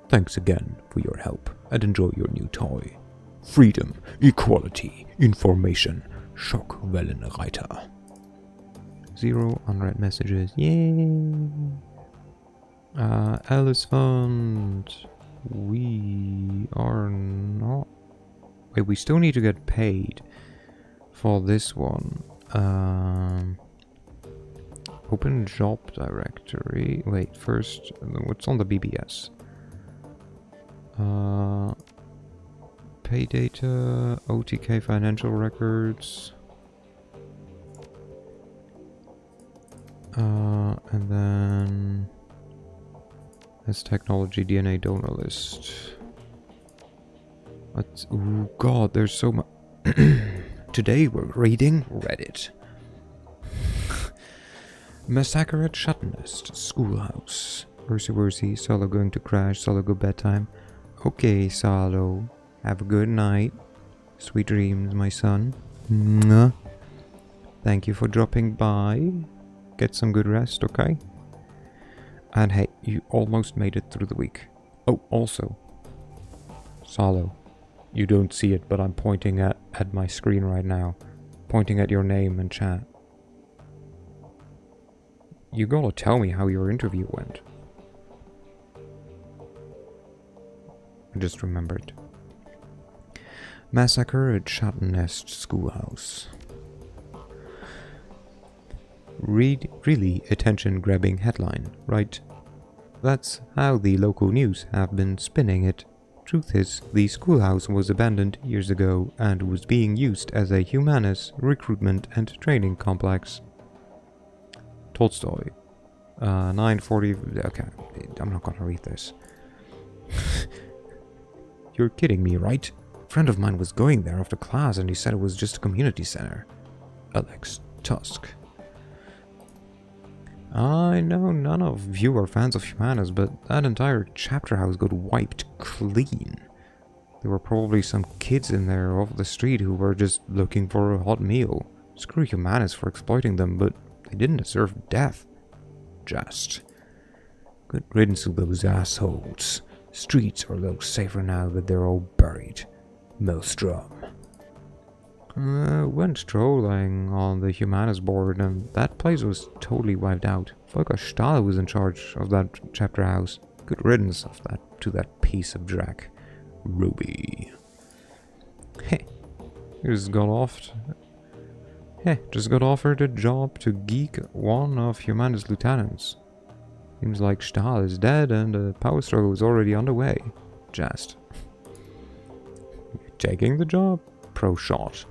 Thanks again for your help, and enjoy your new toy. Freedom, equality, information. Schock Wellenreiter. 0 unread messages. Yay! Alice Fund. We are not... Wait, we still need to get paid for this one. Open job directory. Wait, first, what's on the BBS? Pay data, OTK financial records. And then That's technology DNA donor list. Oh god, there's so much. Today we're reading Reddit. Massacre at Shutnest, Schoolhouse. Ursi, Solo going to crash, Solo go bedtime. Okay, Solo. Have a good night. Sweet dreams, my son. Mwah. Thank you for dropping by. Get some good rest, okay? And hey, you almost made it through the week. Oh, also. Solo. You don't see it, but I'm pointing at my screen right now. Pointing at your name and chat. You gotta tell me how your interview went. I just remembered. Massacre at Shutnest Schoolhouse. Really attention-grabbing headline, right? That's how the local news have been spinning it. Truth is, the schoolhouse was abandoned years ago and was being used as a humanist recruitment and training complex. Tolstoy. 940... Okay, I'm not gonna read this. You're kidding me, right? A friend of mine was going there after class and he said it was just a community center. Alex Tusk. I know none of you are fans of Humanas, but that entire chapter house got wiped clean. There were probably some kids in there off the street who were just looking for a hot meal. Screw Humanas for exploiting them, but they didn't deserve death. Just. Good riddance to those assholes. Streets are a little safer now that they're all buried. Maelstrom. Went strolling on the Humanas board and that place was totally wiped out. Volker Stahl was in charge of that chapter house. Good riddance of that to that piece of drag. Ruby. Heh. Just got offered a job to geek one of Humanas lieutenants. Seems like Stahl is dead and a power struggle is already underway. Just. Taking the job? Pro shot.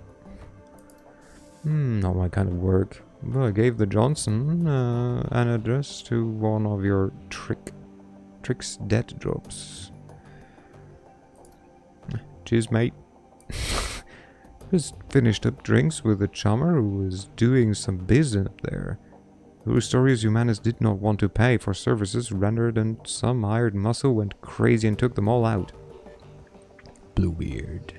Not my kind of work. But I gave the Johnson an address to one of your tricks dead drops. Cheers, mate. Just finished up drinks with a chummer who was doing some business up there. The story is Humanas did not want to pay for services rendered and some hired muscle went crazy and took them all out. Bluebeard.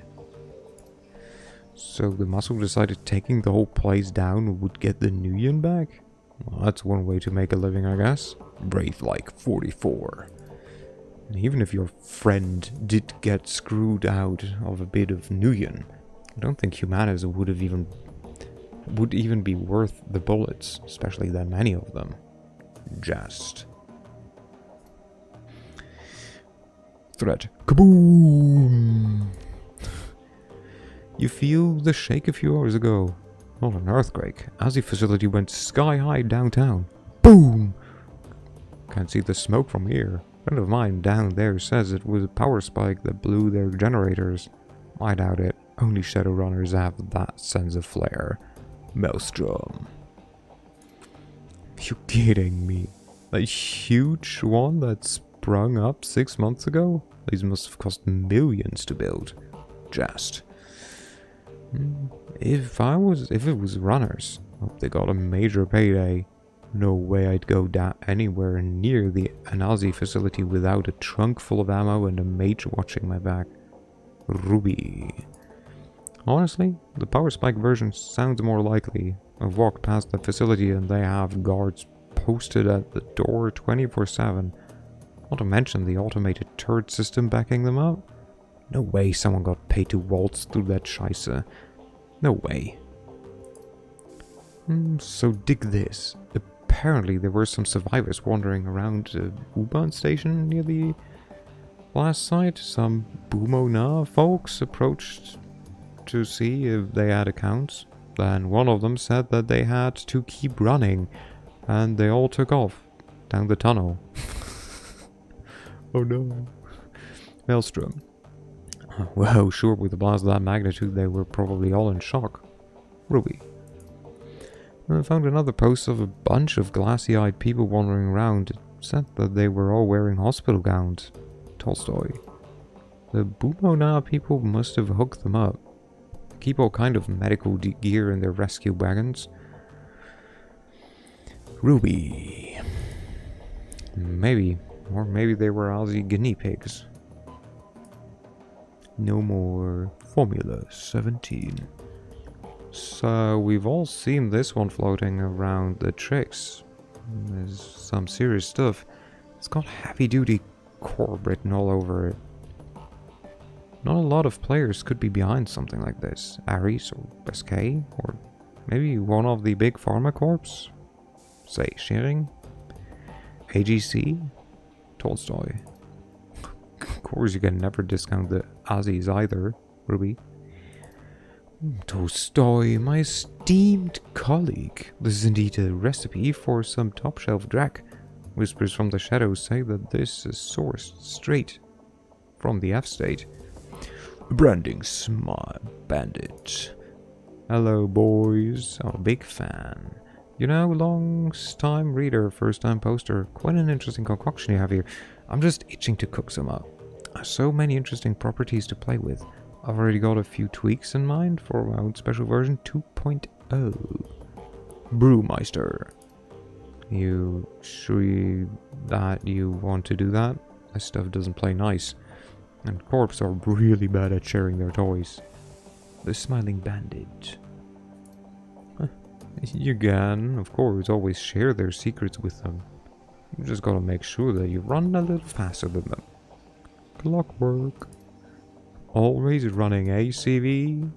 So the muscle decided taking the whole place down would get the Nuyen back? Well, that's one way to make a living, I guess. Brave like 44. And even if your friend did get screwed out of a bit of Nuyen, I don't think Humanas would even be worth the bullets, especially that many of them. Just. Threat. Kaboom! You feel the shake a few hours ago. Not an earthquake. As the facility went sky high downtown. Boom! Can't see the smoke from here. A friend of mine down there says it was a power spike that blew their generators. I doubt it. Only Shadowrunners have that sense of flair. Maelstrom. You kidding me? A huge one that sprung up 6 months ago? These must have cost millions to build. Just. If it was runners, hope they got a major payday. No way I'd go down anywhere near the Anazi facility without a trunk full of ammo and a mage watching my back. Ruby. Honestly, the power spike version sounds more likely. I've walked past the facility and they have guards posted at the door 24/7. Not to mention the automated turret system backing them up. No way someone got paid to waltz through that scheisse. No way. So dig this. Apparently there were some survivors wandering around the U-Bahn station near the last site. Some Bumona folks approached to see if they had accounts. Then one of them said that they had to keep running, and they all took off down the tunnel. Oh no. Maelstrom. Well, sure, with a blast of that magnitude, they were probably all in shock. Ruby. I found another post of a bunch of glassy-eyed people wandering around. It said that they were all wearing hospital gowns. Tolstoy. The Bumona people must have hooked them up. Keep all kind of medical gear in their rescue wagons. Ruby. Maybe. Or maybe they were Aussie guinea pigs. No more Formula 17. So we've all seen this one floating around the tricks. There's some serious stuff. It's got heavy duty Corp written all over it. Not a lot of players could be behind something like this. Ares or SK, or maybe one of the big pharma corps? Say, Shearing? AGC? Tolstoy. Of course you can never discount the Aussies either, Ruby. Tolstoy, my esteemed colleague. This is indeed a recipe for some top-shelf drac. Whispers from the shadows say that this is sourced straight from the F-state. Branding smile bandit. Hello boys, I'm a big fan. You know, long-time reader, first-time poster. Quite an interesting concoction you have here. I'm just itching to cook some up. So many interesting properties to play with. I've already got a few tweaks in mind for my own special version 2.0. Brewmeister. You sure that you want to do that? This stuff doesn't play nice. And corps are really bad at sharing their toys. The Smiling Bandit. You can, of course, always share their secrets with them. You just gotta make sure that you run a little faster than them. Clockwork. Always running ACV.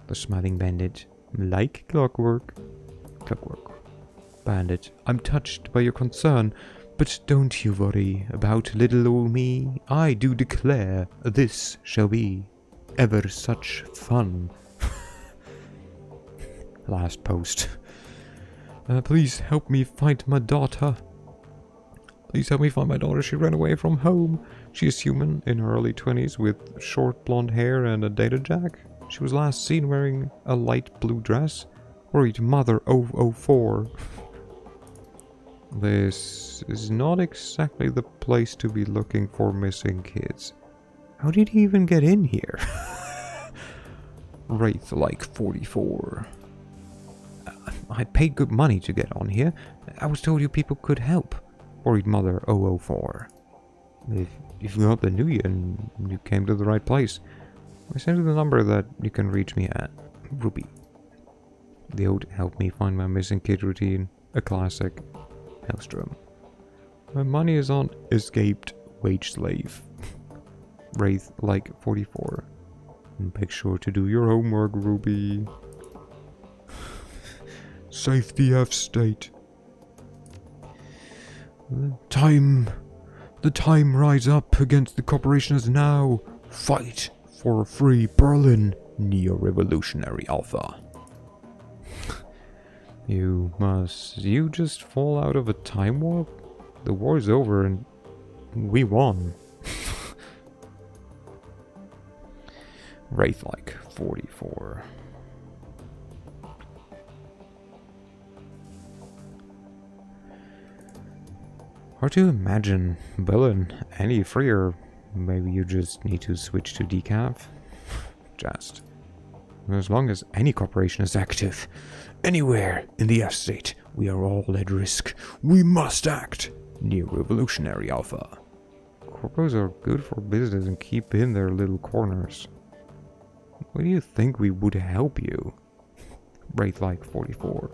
The Smiling Bandit. Like clockwork. Clockwork. Bandit. I'm touched by your concern, but don't you worry about little old me. I do declare this shall be ever such fun. Last post. Please help me find my daughter. Please help me find my daughter. She ran away from home. She is human, in her early 20s, with short blonde hair and a data jack. She was last seen wearing a light blue dress. Worried mother 004. This is not exactly the place to be looking for missing kids. How did he even get in here? Wraith like 44. I paid good money to get on here. I was told you people could help. Worried mother 004. If you got the new year and you came to the right place. I sent you the number that you can reach me at. Ruby. The old help me find my missing kid routine. A classic. Hellstrom. My money is on escaped wage slave. Wraith like 44. Make sure to do your homework, Ruby. Save the F-state. The time rise up against the corporations now. Fight for a free Berlin. Neo-revolutionary Alpha. You just fall out of a time warp? The war's over and we won. Wraith like 44. Hard to imagine Berlin any freer. Maybe you just need to switch to decaf. Just. As long as any corporation is active, anywhere in the F-state, we are all at risk. We must act. Neo-revolutionary Alpha. Corpos are good for business and keep in their little corners. What do you think we would help you? Wraith like 44.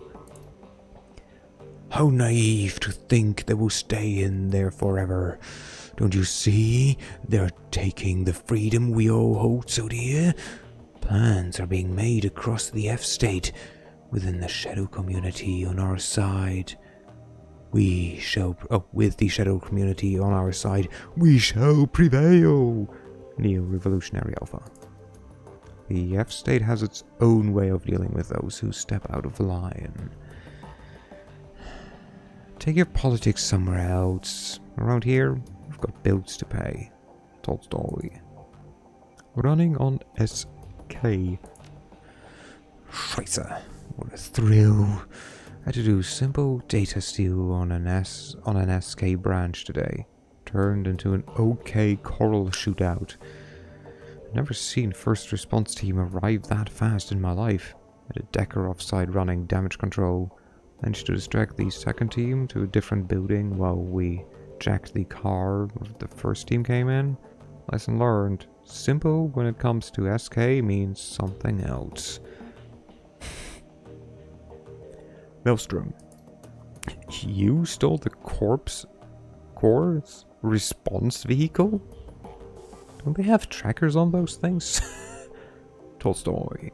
How naive to think they will stay in there forever. Don't you see? They're taking the freedom we all hold so dear. Plans are being made across the F-state within the shadow community on our side. With the shadow community on our side, we shall prevail. Neo-revolutionary Alpha. The F-state has its own way of dealing with those who step out of line. Take your politics somewhere else. Around here, we've got bills to pay. Tolstoy. Running on SK. Scheiße. What a thrill. Had to do simple data steal on an SK branch today. Turned into an OK coral shootout. Never seen first response team arrive that fast in my life. Had a decker offside running damage control. Managed to distract the second team to a different building while we jacked the car the first team came in. Lesson learned. Simple when it comes to SK means something else. Maelstrom. You stole the corpse response vehicle? Don't they have trackers on those things? Tolstoy.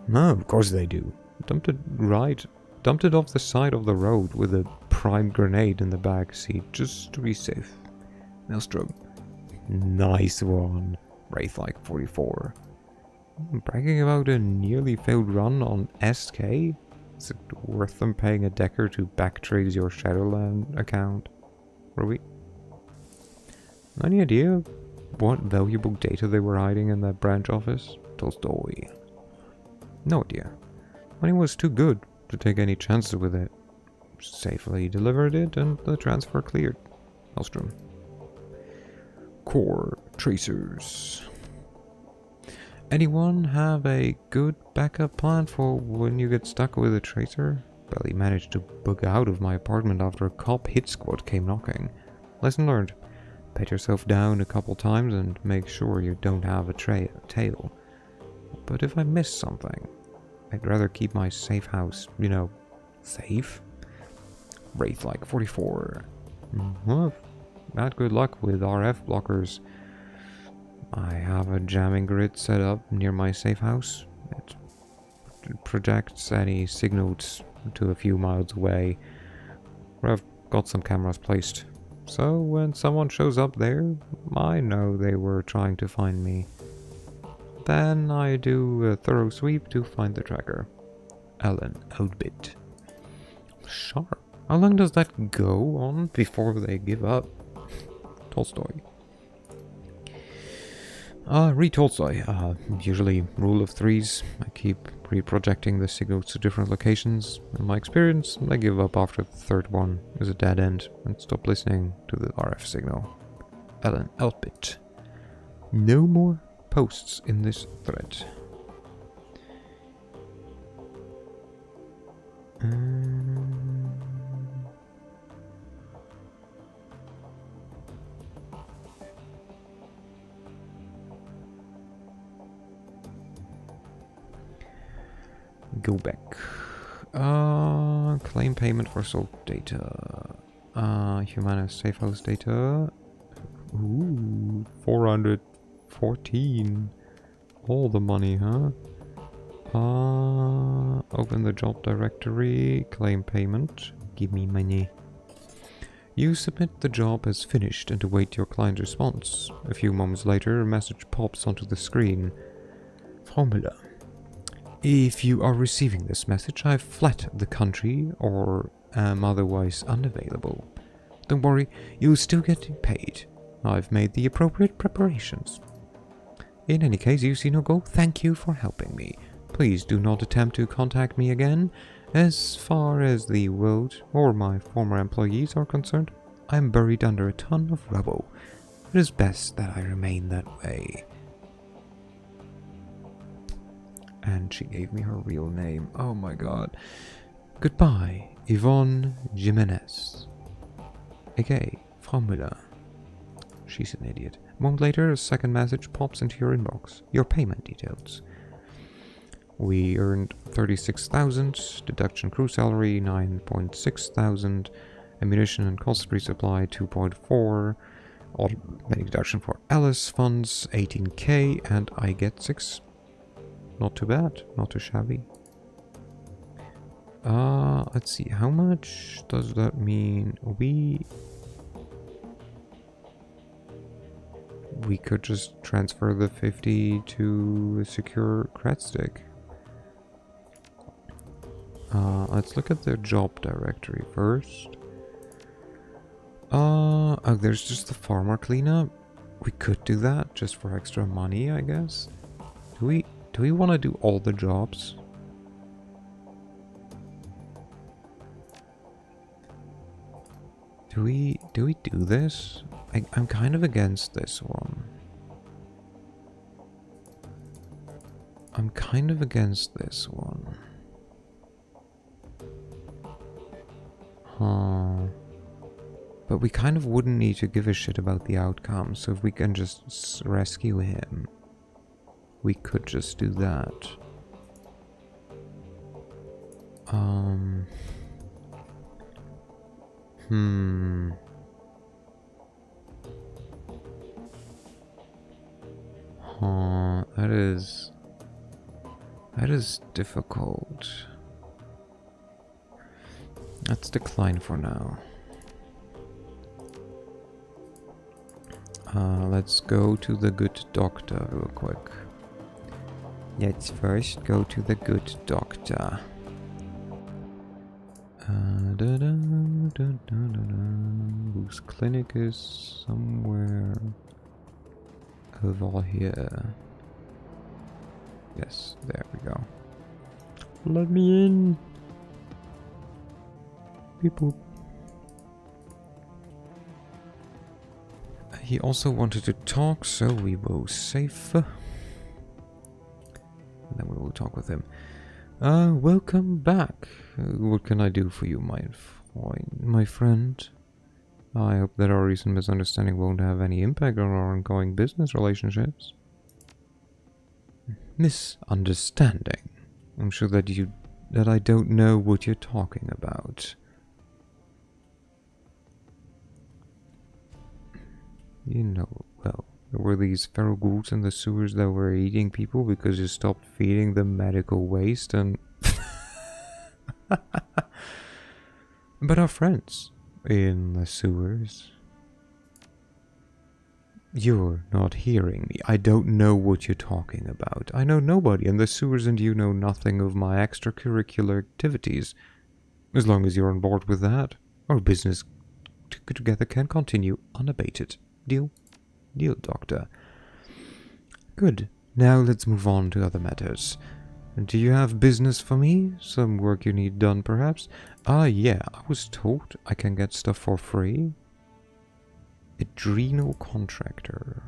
No, of course they do. Dumped it off the side of the road with a primed grenade in the back seat just to be safe. Maelstrom. Nice one. Wraith like 44. Bragging about a nearly failed run on SK? Is it worth them paying a decker to backtrace your Shadowrun account? Ruby? Any idea what valuable data they were hiding in that branch office? Tolstoy. No idea. Money was too good to take any chances with it. Safely delivered it and the transfer cleared. Maelstrom. Core tracers. Anyone have a good backup plan for when you get stuck with a tracer? Barely managed to bug out of my apartment after a cop hit squad came knocking. Lesson learned. Pat yourself down a couple times and make sure you don't have a tail. But if I miss something, I'd rather keep my safe house, safe? Wraith like 44. Well, not good luck with RF blockers. I have a jamming grid set up near my safe house. It projects any signals to a few miles away, where I've got some cameras placed. So when someone shows up there, I know they were trying to find me. Then I do a thorough sweep to find the tracker. Alan Outbit. Sharp. How long does that go on before they give up? Tolstoy. Read Tolstoy. Usually rule of threes. I keep reprojecting the signals to different locations. In my experience, I give up after the third one is a dead end and stop listening to the RF signal. Alan Outbit. No more posts in this thread. Go back. Claim payment for sold data. Humana safe house data. Ooh, 414. All the money, huh? Open the job directory. Claim payment. Give me money. You submit the job as finished and await your client's response. A few moments later, a message pops onto the screen. Formula. If you are receiving this message, I've fled the country or am otherwise unavailable. Don't worry, you'll still get paid. I've made the appropriate preparations. In any case, you see no goal. Thank you for helping me. Please do not attempt to contact me again. As far as the world or my former employees are concerned, I am buried under a ton of rubble. It is best that I remain that way. And she gave me her real name. Oh my god. Goodbye, Yvonne Jimenez. aka Frau Müller. She's an idiot. A moment later, a second message pops into your inbox. Your payment details. We earned 36,000, deduction crew salary 9,600, ammunition and cost resupply 2.4, automatic deduction for Alice funds 18k, and I get 6. Not too bad, not too shabby. Let's see, how much does that mean? We could just transfer the 50 to a secure cred stick. Let's look at the job directory first. Oh, there's just the farmer cleanup. We could do that just for extra money, I guess. Do we want to do all the jobs? Do we do this? I'm kind of against this one. I'm kind of against this one. Huh. But we kind of wouldn't need to give a shit about the outcome, so if we can just rescue him, we could just do that. Huh, that is difficult. Let's decline for now. Let's go to the good doctor real quick. Let's first go to the good doctor. Whose clinic is somewhere over here. Yes, there we go. Let me in. Beep boop. He also wanted to talk, so we will save. And then we will talk with him. Welcome back. What can I do for you, my friend? I hope that our recent misunderstanding won't have any impact on our ongoing business relationships. Misunderstanding? I'm sure that I don't know what you're talking about. You know, well, there were these feral ghouls in the sewers that were eating people because you stopped feeding them medical waste and... But our friends in the sewers... You're not hearing me. I don't know what you're talking about. I know nobody in the sewers and you know nothing of my extracurricular activities. As long as you're on board with that, our business together can continue unabated. Deal? Deal, Doctor. Good. Now let's move on to other matters. Do you have business for me? Some work you need done, perhaps? Yeah, I was told I can get stuff for free. Adrenal contractor.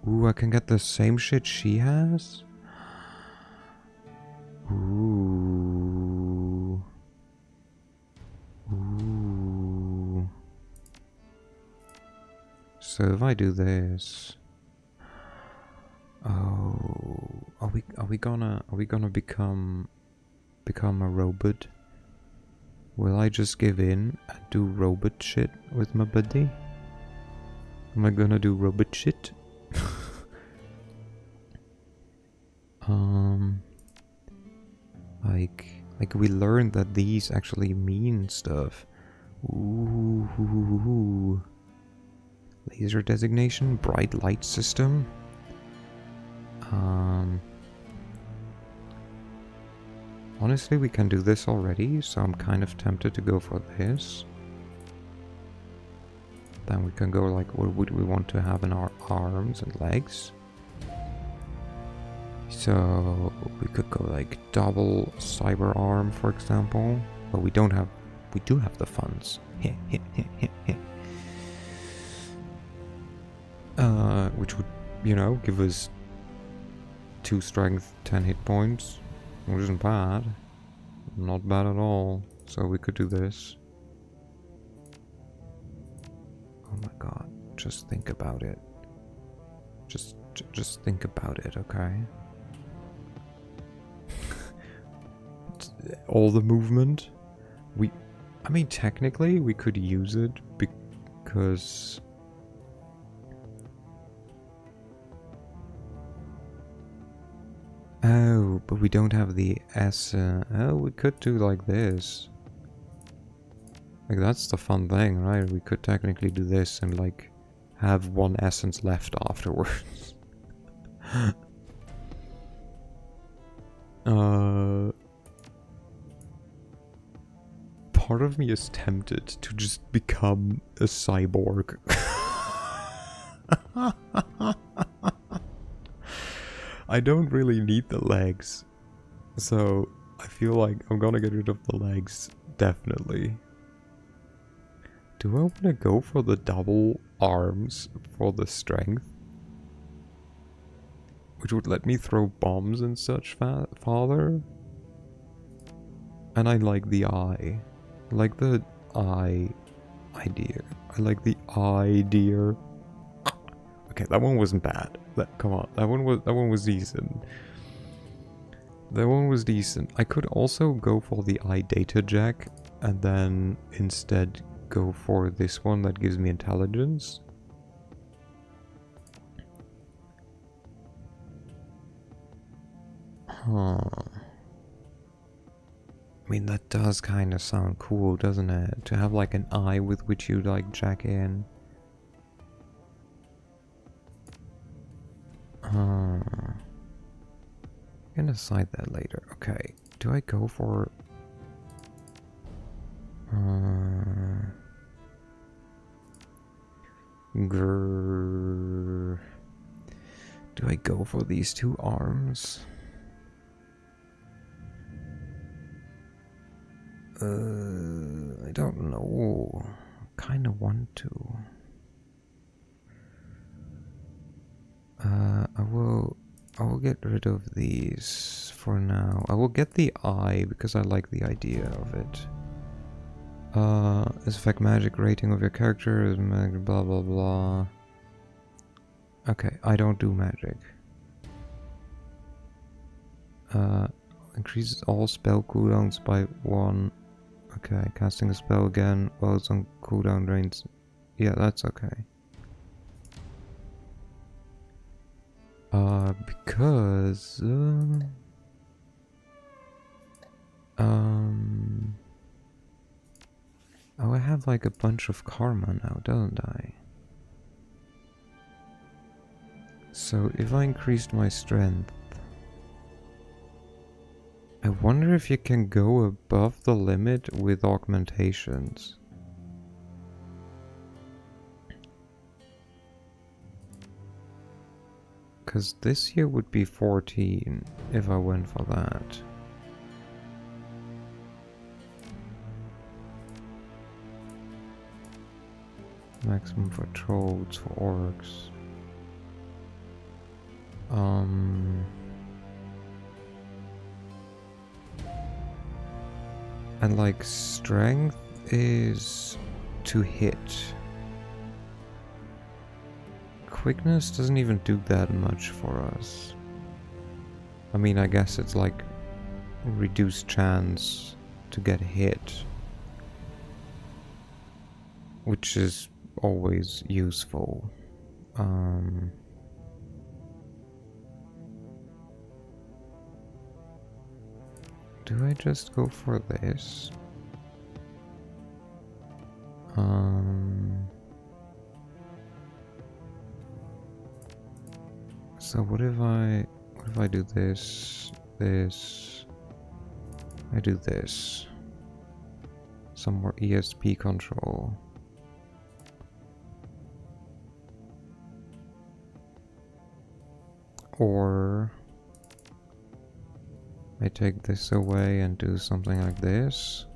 Ooh, I can get the same shit she has? Ooh. Ooh. So if I do this, are we gonna become a robot? Will I just give in and do robot shit with my buddy? Am I gonna do robot shit? like we learned that these actually mean stuff. Ooh. Laser designation, bright light system. Honestly, we can do this already, so I'm kind of tempted to go for this. Then we can go like, what would we want to have in our arms and legs? So we could go like double cyber arm, for example. But we do have the funds. Which would, give us 2 strength, 10 hit points, which isn't bad. Not bad at all. So we could do this. Oh my god, just think about it. Just think about it, okay? All the movement. I mean, technically, we could use it because... Oh, but we don't have the S. Oh, we could do like this. Like, that's the fun thing, right? We could technically do this and, like, have 1 essence left afterwards. Part of me is tempted to just become a cyborg. I don't really need the legs, so I feel like I'm gonna get rid of the legs, definitely. Do I want to go for the double arms for the strength? Which would let me throw bombs and such farther? And I like the eye. I like the eye idea. I like the idea. Okay, that one wasn't bad. Come on, that one was decent. That one was decent. I could also go for the eye data jack and then instead go for this one that gives me intelligence. Huh. I mean, that does kind of sound cool, doesn't it? To have like an eye with which you like jack in. I'm gonna decide that later. Okay, do I go for... Do I go for these two arms? I don't know. Kinda want to. I will get rid of these for now. I will get the eye because I like the idea of it. This affect magic rating of your character is magic blah blah blah. Okay, I don't do magic. Increases all spell cooldowns by 1. Okay, casting a spell again while it's on cooldown drains. Yeah, that's okay. Because oh, I have like a bunch of karma now, don't I? So if I increased my strength, I wonder if you can go above the limit with augmentations. Because this here would be 14 if I went for that. Maximum for trolls, for orcs. And like strength is to hit. Quickness doesn't even do that much for us. I mean, I guess it's like reduced chance to get hit, which is always useful. Do I just go for this? So what if I do this, I do this. Some more ESP control. Or I take this away and do something like this.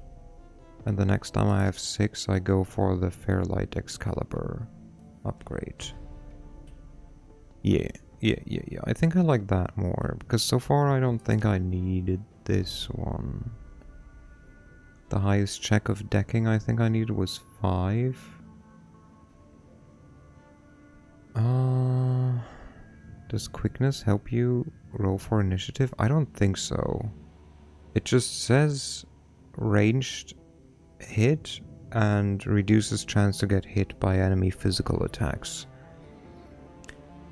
And the next time I have 6, I go for the Fairlight Excalibur upgrade. Yeah. I think I like that more, because so far I don't think I needed this one. The highest check of decking I think I needed was 5. Does quickness help you roll for initiative? I don't think so. It just says ranged hit and reduces chance to get hit by enemy physical attacks.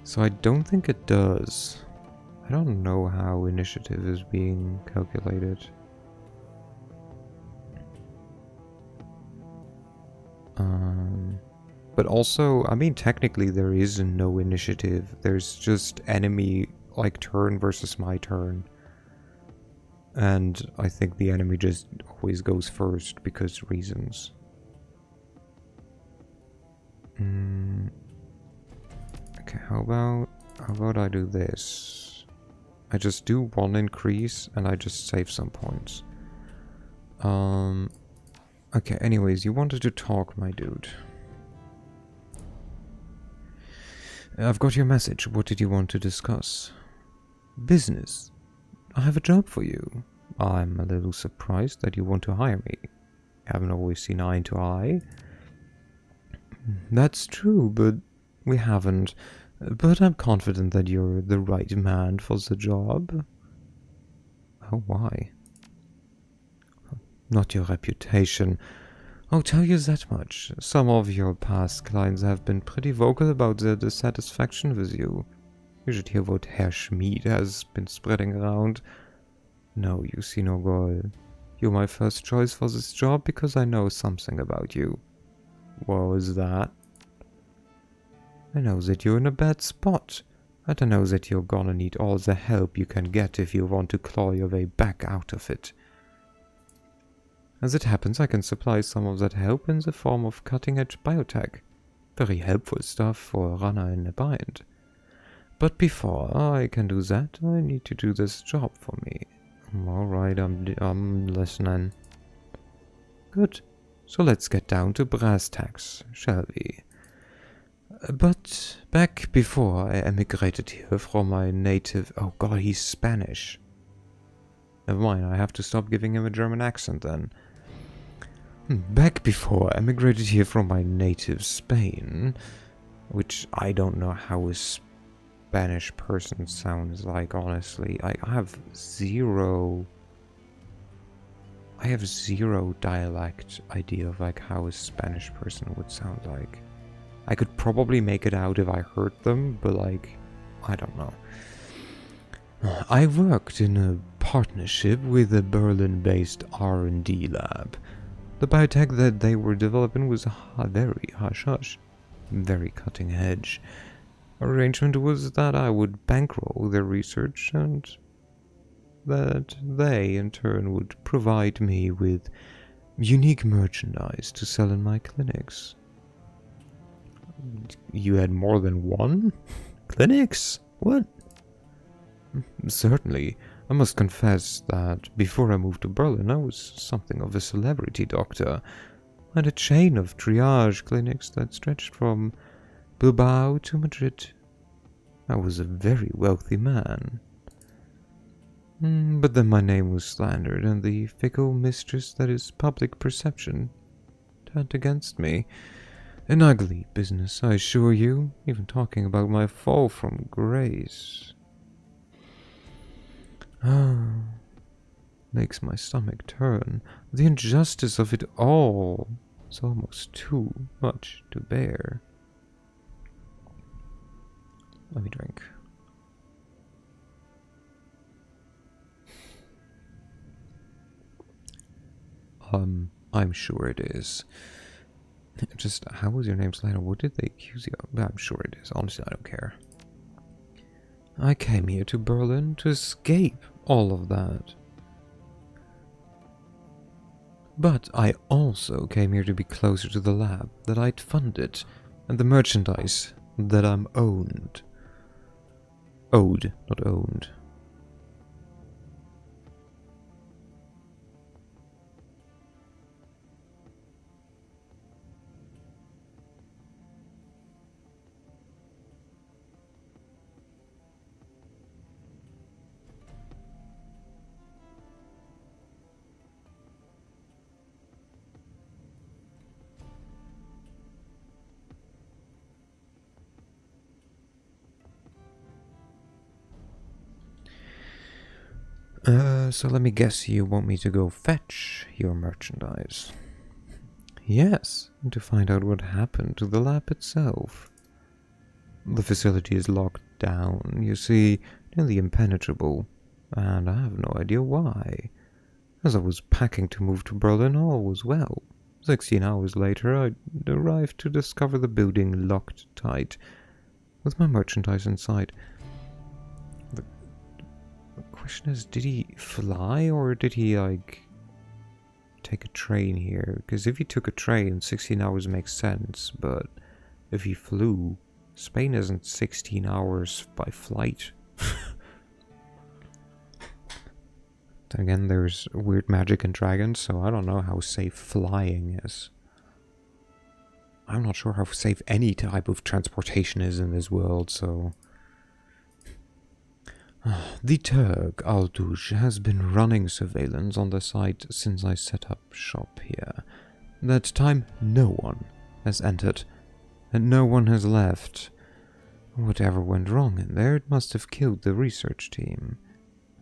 So I don't think it does. I don't know how initiative is being calculated. But also, I mean, technically there is no initiative. There's just enemy, like, turn versus my turn. And I think the enemy just always goes first because reasons. Okay, how about I do this? I just do 1 increase and I just save some points. Okay, anyways, you wanted to talk, my dude. I've got your message. What did you want to discuss? Business. I have a job for you. I'm a little surprised that you want to hire me. Haven't always seen eye to eye. That's true, but we haven't. But I'm confident that you're the right man for the job. Oh, why? Not your reputation. I'll tell you that much. Some of your past clients have been pretty vocal about their dissatisfaction with you. You should hear what Herr Schmid has been spreading around. No, you see no girl. You're my first choice for this job because I know something about you. What was that? I know that you're in a bad spot. And I know that you're gonna need all the help you can get if you want to claw your way back out of it. As it happens, I can supply some of that help in the form of cutting-edge biotech. Very helpful stuff for a runner in a bind. But before I can do that, I need to do this job for me. Alright, I'm listening. Good. So let's get down to brass tacks, shall we? But back before I emigrated here from my native... Oh god, he's Spanish. Never mind, I have to stop giving him a German accent then. Back before I emigrated here from my native Spain, which I don't know how a Spanish person sounds like, honestly. I have zero dialect idea of like how a Spanish person would sound like. I could probably make it out if I heard them, but like, I don't know. I worked in a partnership with a Berlin-based R&D lab. The biotech that they were developing was very hush-hush, very cutting-edge. Arrangement was that I would bankroll their research and that they, in turn, would provide me with unique merchandise to sell in my clinics. You had more than one? Clinics? What? Certainly. I must confess that before I moved to Berlin, I was something of a celebrity doctor. I had a chain of triage clinics that stretched from Bilbao to Madrid. I was a very wealthy man. But then my name was slandered, and the fickle mistress that is public perception turned against me. An ugly business, I assure you, even talking about my fall from grace. Makes my stomach turn. The injustice of it all is almost too much to bear. Let me drink. I'm sure it is. Just, how was your name slated? What did they accuse you of? I'm sure it is. Honestly, I don't care. I came here to Berlin to escape all of that. But I also came here to be closer to the lab that I'd funded and the merchandise that I'm owned. Owed, not owned. So let me guess, you want me to go fetch your merchandise? Yes, to find out what happened to the lab itself. The facility is locked down, you see, nearly impenetrable, and I have no idea why. As I was packing to move to Berlin, all was well. 16 hours later, I arrived to discover the building locked tight, with my merchandise inside. The question is, did he fly or did he, like, take a train here? Because if he took a train, 16 hours makes sense, but if he flew, Spain isn't 16 hours by flight. Then again, there's weird magic and dragons, so I don't know how safe flying is. I'm not sure how safe any type of transportation is in this world, so... The Turg Alduj has been running surveillance on the site since I set up shop here. That time, no one has entered, and no one has left. Whatever went wrong in there, it must have killed the research team.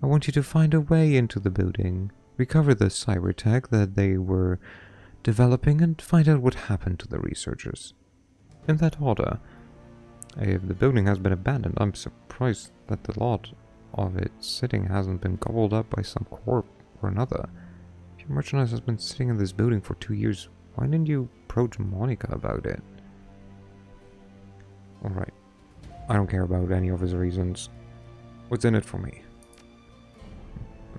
I want you to find a way into the building, recover the cyber tech that they were developing, and find out what happened to the researchers. In that order. If the building has been abandoned, I'm surprised that the lot of it sitting hasn't been gobbled up by some corp or another. If your merchandise has been sitting in this building for 2 years, why didn't you approach Monica about it? Alright. I don't care about any of his reasons. What's in it for me?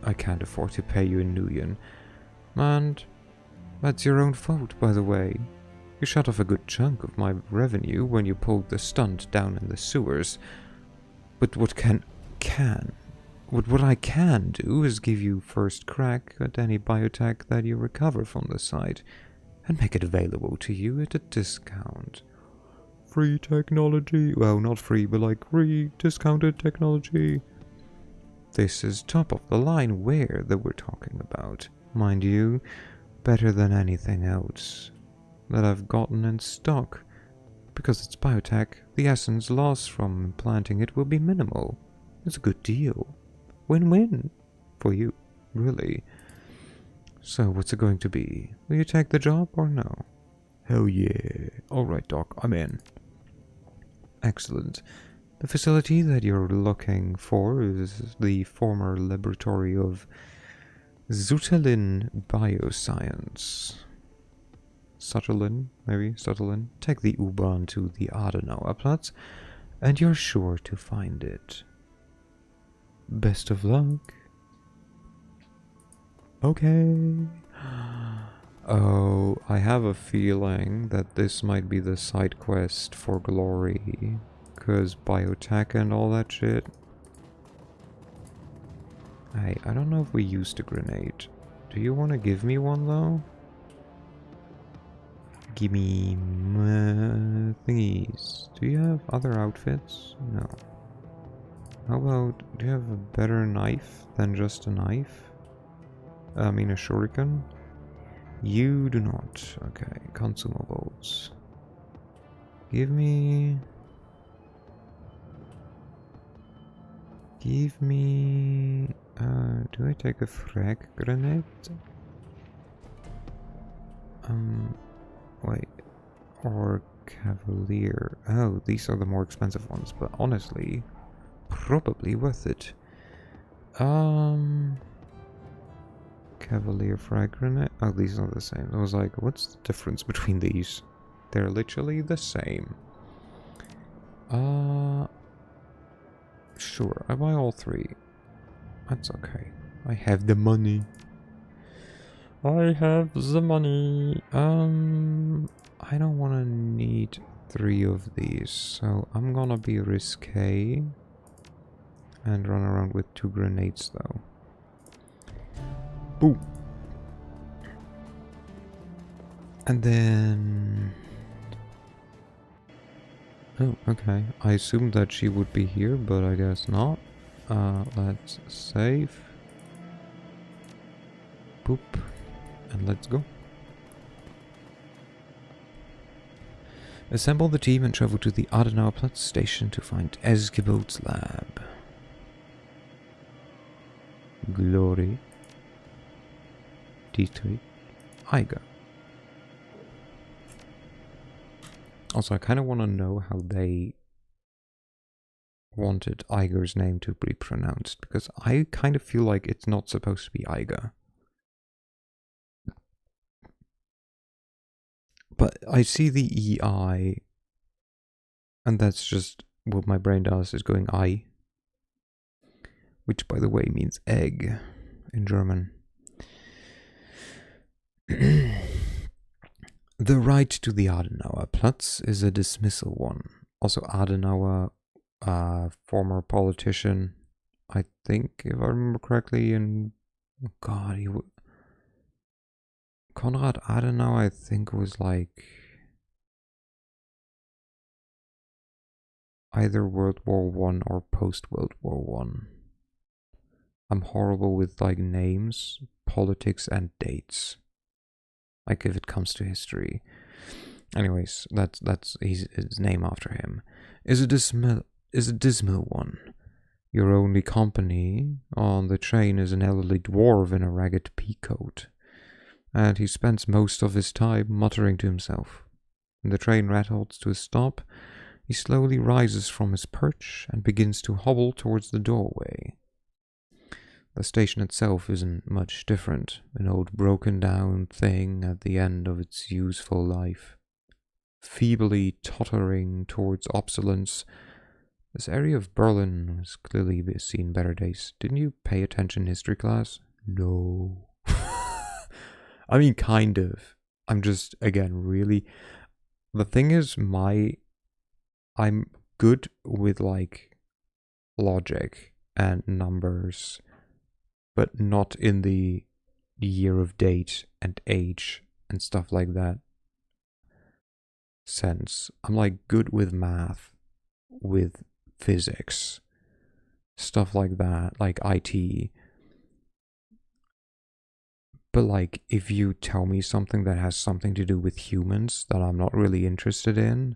I can't afford to pay you in Nuyen. And that's your own fault, by the way. You shut off a good chunk of my revenue when you pulled the stunt down in the sewers. But what I can do is give you first crack at any biotech that you recover from the site, and make it available to you at a discount. Free technology? Well, not free, but like free discounted technology. This is top of the line ware that we're talking about. Mind you, better than anything else that I've gotten in stock. Because it's biotech, the essence loss from implanting it will be minimal. It's a good deal. Win-win. For you, really. So what's it going to be? Will you take the job or no? Hell yeah. Alright, Doc, I'm in. Excellent. The facility that you're looking for is the former laboratory of Zutalin Bioscience. Sutalin, maybe? Sutalin? Take the U-Bahn to the Adenauer Platz, and you're sure to find it. Best of luck. Okay. Oh, I have a feeling that this might be the side quest for Glory. Because biotech and all that shit. Hey, I don't know if we used a grenade. Do you want to give me one though? Give me thingies. Do you have other outfits? No. How about, do you have a better knife than just a knife? I mean a shuriken? You do not. Okay, consumables. Give me... do I take a frag grenade? Wait. Or Cavalier. Oh, these are the more expensive ones, but honestly, probably worth it. Cavalier frag grenade. Oh, these are the same. I was like, what's the difference between these? They're literally the same. Sure, I buy all three. That's okay. I have the money. I have the money. I don't want to need 3 of these, so I'm gonna be risque and run around with 2 grenades though. Boom. And then... Oh, okay. I assumed that she would be here, but I guess not. Let's save. Boop. And let's go. Assemble the team and travel to the Adenauer Platz station to find Esgebot's lab. Glory. Dietrich. Eiger. Also, I kind of want to know how they wanted Eiger's name to be pronounced, because I kind of feel like it's not supposed to be Eiger. But I see the EI, and that's just what my brain does, is going I. Which, by the way, means egg in German. The right to the Adenauer Platz is a dismissal one. Also, Adenauer, former politician, I think, if I remember correctly, in God, Konrad Adenauer, I think, was like either World War One or post World War One. I'm horrible with like names, politics, and dates. Like if it comes to history. Anyways, that's his name after him. Is a dismal one. Your only company on the train is an elderly dwarf in a ragged peacoat, and he spends most of his time muttering to himself. When the train rattles to a stop, he slowly rises from his perch and begins to hobble towards the doorway. The station itself isn't much different, an old broken down thing at the end of its useful life. Feebly tottering towards obsolescence, this area of Berlin has clearly seen better days. Didn't you pay attention in history class? No. I mean, kind of. I'm just, again, really... The thing is, I'm good with, like, logic and numbers, but not in the year of date and age and stuff like that sense. I'm, like, good with math, with physics, stuff like that, like IT. But like, if you tell me something that has something to do with humans that I'm not really interested in,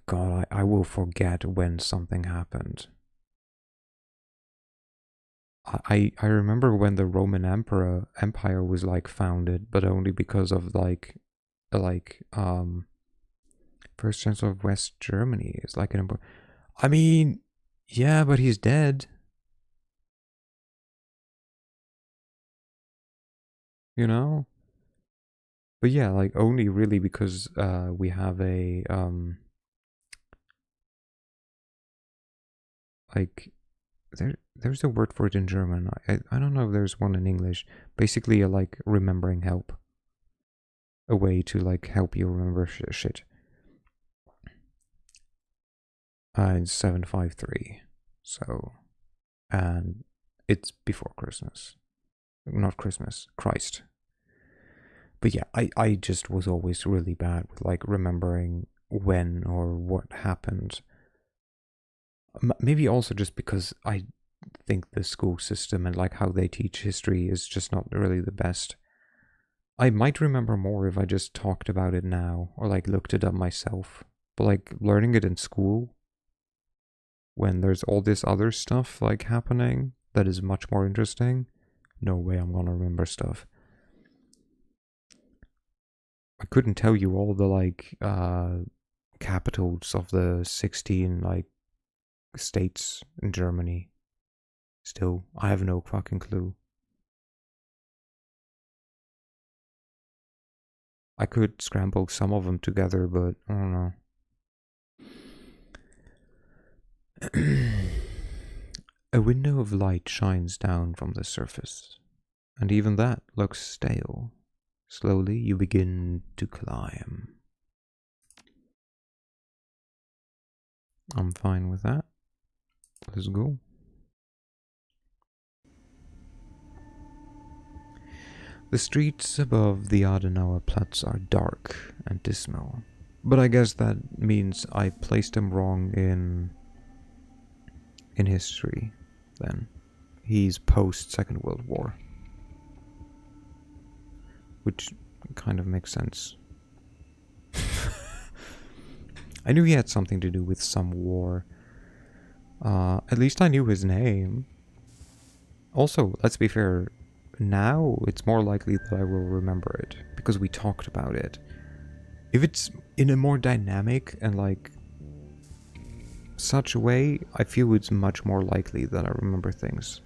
God, I will forget when something happened. I remember when the Roman Empire was like founded, but only because of like First Chancellor of West Germany is like an. I mean, yeah, but he's dead. You know. But yeah, like only really because we have a like there's a word for it in German. I don't know if there's one in English. Basically, a like remembering help, a way to like help you remember shit. It's 753, so and it's before Christmas, not Christmas, Christ. But yeah, I just was always really bad with like remembering when or what happened. Maybe also just because I think the school system and like how they teach history is just not really the best. I might remember more if I just talked about it now or like looked it up myself. But like learning it in school when there's all this other stuff like happening that is much more interesting, no way I'm gonna remember stuff. I couldn't tell you all the like capitals of the 16 like states in Germany. Still, I have no fucking clue. I could scramble some of them together, but I don't know. A window of light shines down from the surface, and even that looks stale. Slowly you begin to climb. I'm fine with that. Let's go. The streets above the Adenauer Platz are dark and dismal, but I guess that means I placed them wrong in history, then. He's post-Second World War. Which kind of makes sense. I knew he had something to do with some war. At least I knew his name. Also, let's be fair, now it's more likely that I will remember it, because we talked about it. If it's in a more dynamic and like such a way, I feel it's much more likely that I remember things.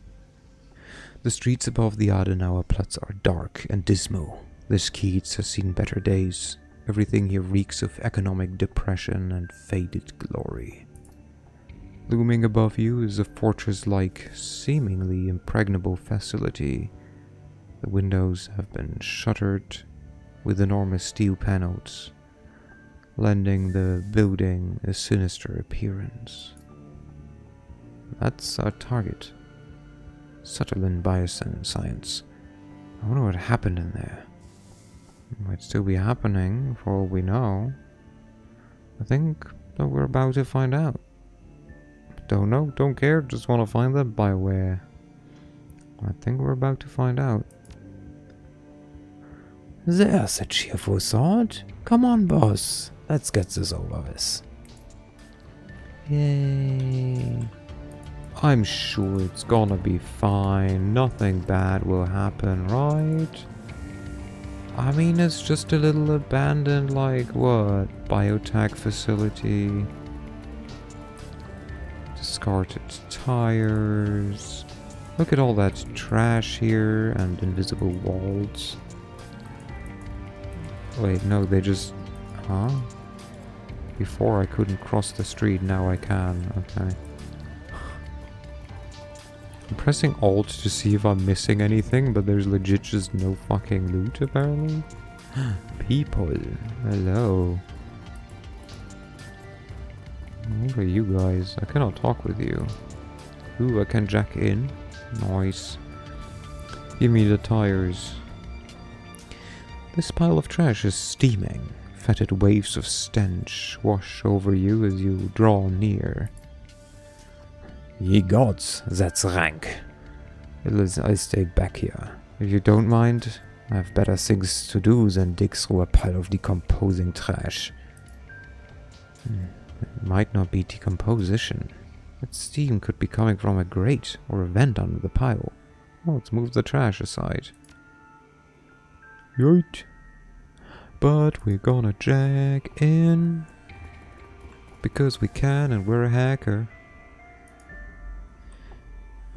The streets above the Adenauer Platz are dark and dismal. This Keats has seen better days. Everything here reeks of economic depression and faded glory. Looming above you is a fortress-like, seemingly impregnable facility. The windows have been shuttered with enormous steel panels, lending the building a sinister appearance. That's our target. Shadowrun bioscience. I wonder what happened in there. It might still be happening, for all we know. I think that we're about to find out. Don't know, don't care, just want to find that Bioware. I think we're about to find out. There's a cheerful thought. Come on, boss. Let's get this over with. Yay. I'm sure it's gonna be fine. Nothing bad will happen, right? I mean, it's just a little abandoned, like, what? Biotech facility. Discarded tires. Look at all that trash here and invisible walls. Wait, no, they just... Huh? Before I couldn't cross the street, now I can. Okay. I'm pressing Alt to see if I'm missing anything, but there's legit just no fucking loot, apparently. People. Hello. What are you guys? I cannot talk with you. Ooh, I can jack in. Nice. Give me the tires. This pile of trash is steaming. Fetid waves of stench wash over you as you draw near. Ye gods, that's rank. I stay back here. If you don't mind, I have better things to do than dig through a pile of decomposing trash. It might not be decomposition. That steam could be coming from a grate or a vent under the pile. Well, let's move the trash aside. Yoit. But we're gonna jack in. Because we can and we're a hacker.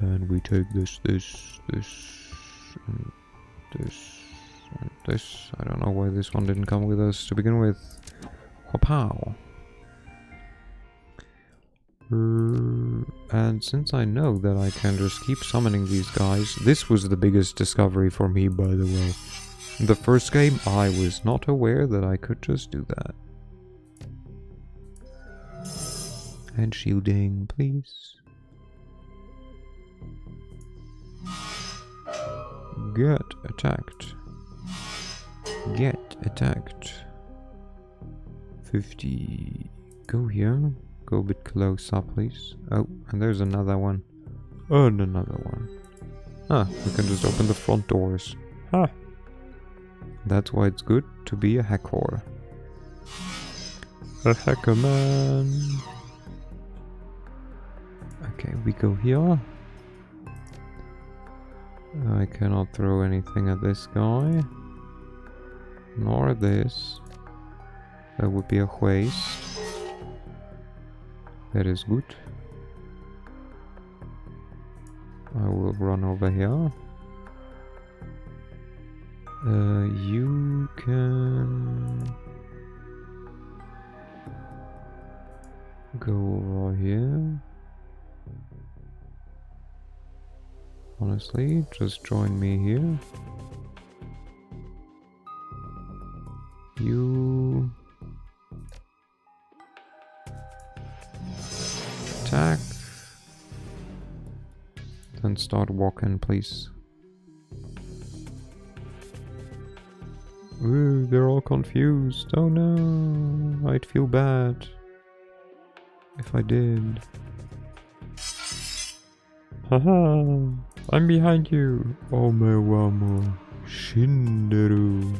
And we take this, and this, and this. I don't know why this one didn't come with us to begin with. Wapow. And since I know that I can just keep summoning these guys, this was the biggest discovery for me, by the way. In the first game, I was not aware that I could just do that. And shielding, please. Get attacked. Get attacked. 50. Go here. Go a bit closer, please. Oh, and there's another one. And another one. Ah, we can just open the front doors. Huh. That's why it's good to be a hacker. A hacker man. Okay, we go here. I cannot throw anything at this guy. Nor this. That would be a waste. That is good. I will run over here. You can go over here. Honestly, just join me here. You attack. Then start walking, please. Ooh, they're all confused. Oh no, I'd feel bad if I did. Haha, I'm behind you. Omewamo Shinderu.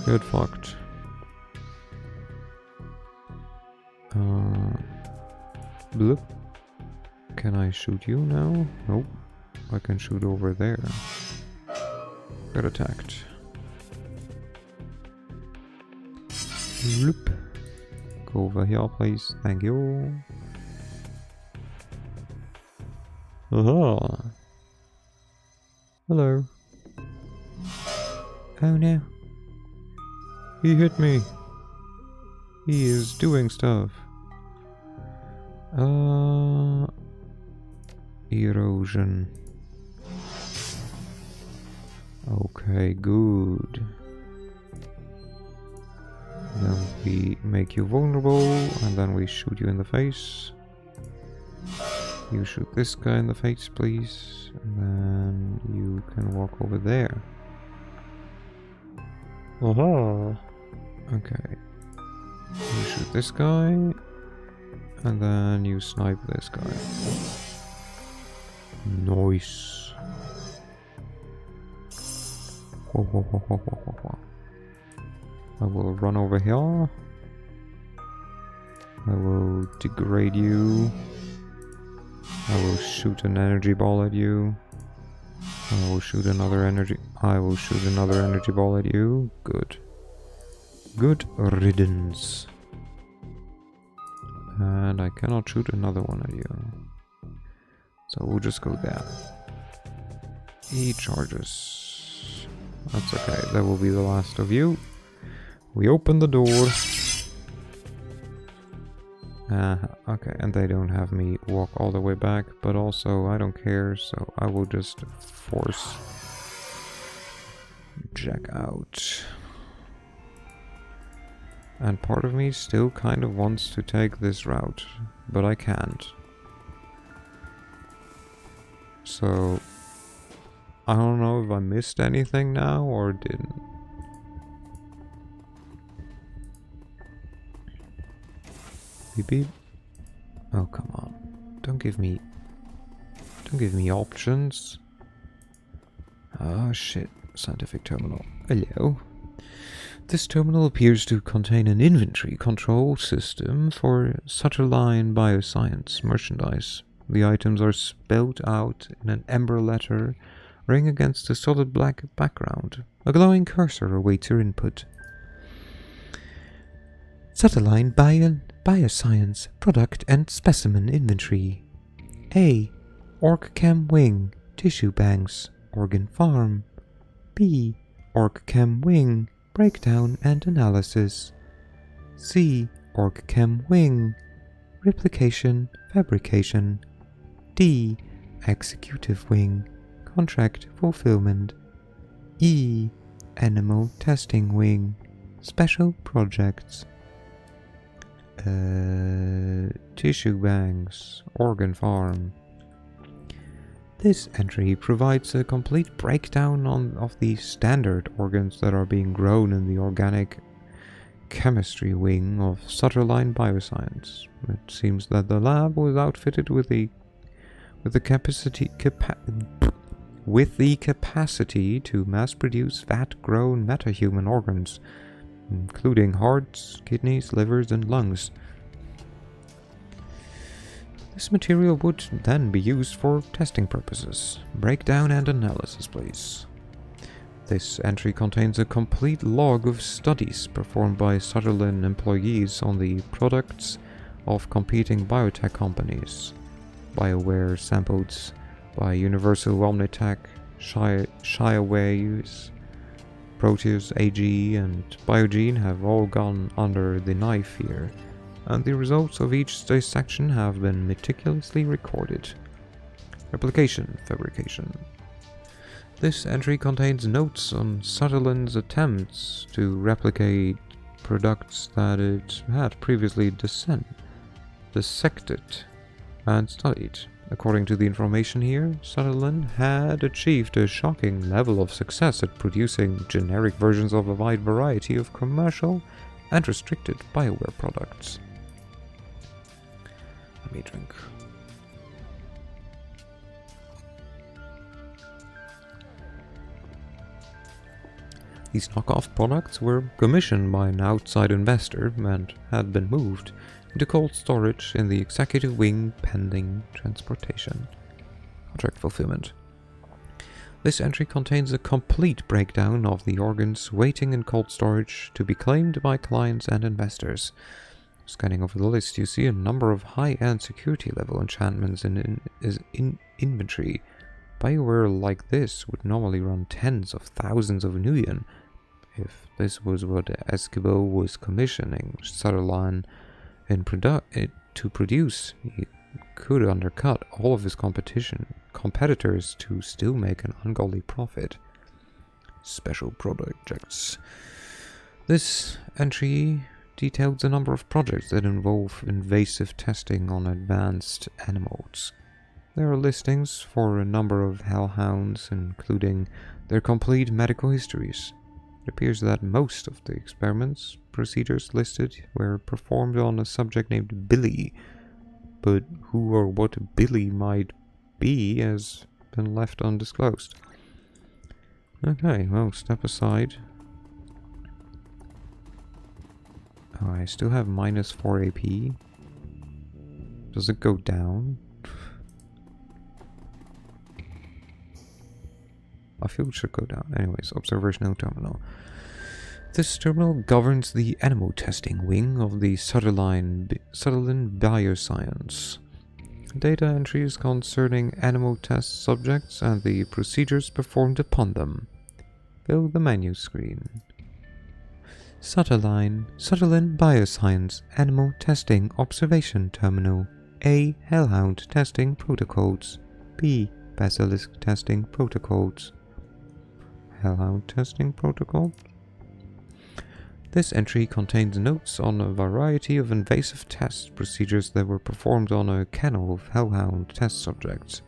Get fucked. Bloop. Can I shoot you now? Nope. I can shoot over there. Get attacked. Bloop. Go over here, please. Thank you. Aha. Hello. Oh no. He hit me. He is doing stuff. Erosion. Okay, good. Then we make you vulnerable, and then we shoot you in the face. You shoot this guy in the face, please. And then you can walk over there. Uh-huh. Okay. You shoot this guy. And then you snipe this guy. Nice. Ho, ho, ho, ho, ho, ho, ho. I will run over here. I will degrade you. I will shoot an energy ball at you. I will shoot another energy ball at you. Good. Good riddance. And I cannot shoot another one at you. So we'll just go there. He charges. That's okay. That will be the last of you. We open the door. Okay, and they don't have me walk all the way back, but also I don't care, so I will just force Jack out. And part of me still kind of wants to take this route, but I can't. So I don't know if I missed anything now or didn't. Beep beep. Oh, come on. Don't give me options. Oh shit. Scientific terminal. Hello. This terminal appears to contain an inventory control system for Shadowrun Bioscience merchandise. The items are spelled out in an ember letter ring against a solid black background. A glowing cursor awaits your input. Shadowrun Bioscience product and specimen inventory. A. Orc-Chem Wing, tissue banks, organ farm. B. Orc-Chem Wing, breakdown and analysis. C. Orc-Chem Wing, replication, fabrication. D. Executive Wing, contract fulfillment. E. Animal Testing Wing, special projects. Tissue banks, organ farm. This entry provides a complete breakdown of the standard organs that are being grown in the organic chemistry wing of Shadowrun Bioscience. It seems that the lab was outfitted with the capacity to mass produce vat-grown metahuman organs, including hearts, kidneys, livers, and lungs. This material would then be used for testing purposes. Breakdown and analysis, please. This entry contains a complete log of studies performed by Shadowrun employees on the products of competing biotech companies. BioWare samples by Universal Omnitech, Shireways, Proteus AG, and Biogene have all gone under the knife here, and the results of each dissection have been meticulously recorded. Replication, fabrication. This entry contains notes on Shadowrun's attempts to replicate products that it had previously dissected and studied. According to the information here, Shadowrun had achieved a shocking level of success at producing generic versions of a wide variety of commercial and restricted BioWare products. Let me drink. These knockoff products were commissioned by an outside investor and had been moved into cold storage in the executive wing pending transportation. Contract fulfillment. This entry contains a complete breakdown of the organs waiting in cold storage to be claimed by clients and investors. Scanning over the list, you see a number of high-end security level enchantments in inventory. BioWare like this would normally run tens of thousands of Nuyen. If this was what Esquivel was commissioning Shadowrun to produce, he could undercut all of his competitors to still make an ungodly profit. Special projects. This entry details a number of projects that involve invasive testing on advanced animals. There are listings for a number of hellhounds, including their complete medical histories. It appears that most of the experiments procedures listed were performed on a subject named Billy, but who or what Billy might be has been left undisclosed. Okay, well, step aside. Oh, I still have minus 4 AP. Does it go down? I feel it should go down. Anyways, observational terminal. This terminal governs the animal testing wing of the Sutherland Bioscience. Data entries concerning animal test subjects and the procedures performed upon them. Fill the menu screen. Sutherland Bioscience Animal Testing Observation Terminal. A. Hellhound Testing Protocols. B. Basilisk Testing Protocols. Hellhound Testing Protocol. This entry contains notes on a variety of invasive test procedures that were performed on a kennel of hellhound test subjects.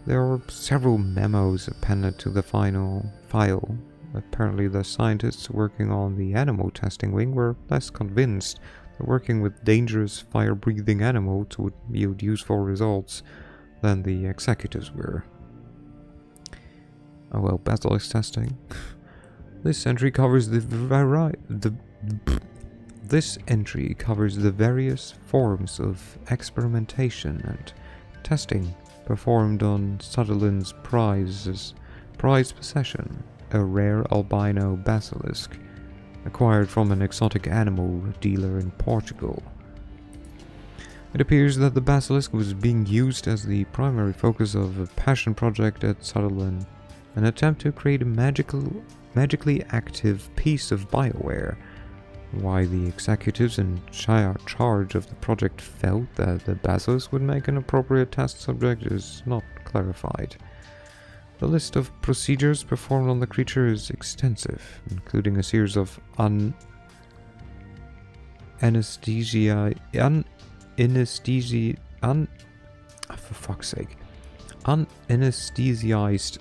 There are several memos appended to the final file. Apparently the scientists working on the animal testing wing were less convinced that working with dangerous fire-breathing animals would yield useful results than the executives were. Oh well, basilisk testing. This entry covers the various forms of experimentation and testing performed on Sutherland's prized possession, a rare albino basilisk acquired from an exotic animal dealer in Portugal. It appears that the basilisk was being used as the primary focus of a passion project at Sutherland, an attempt to create a magically active piece of bioware. Why the executives in charge of the project felt that the basilisk would make an appropriate test subject is not clarified. The list of procedures performed on the creature is extensive, including a series of unanesthetized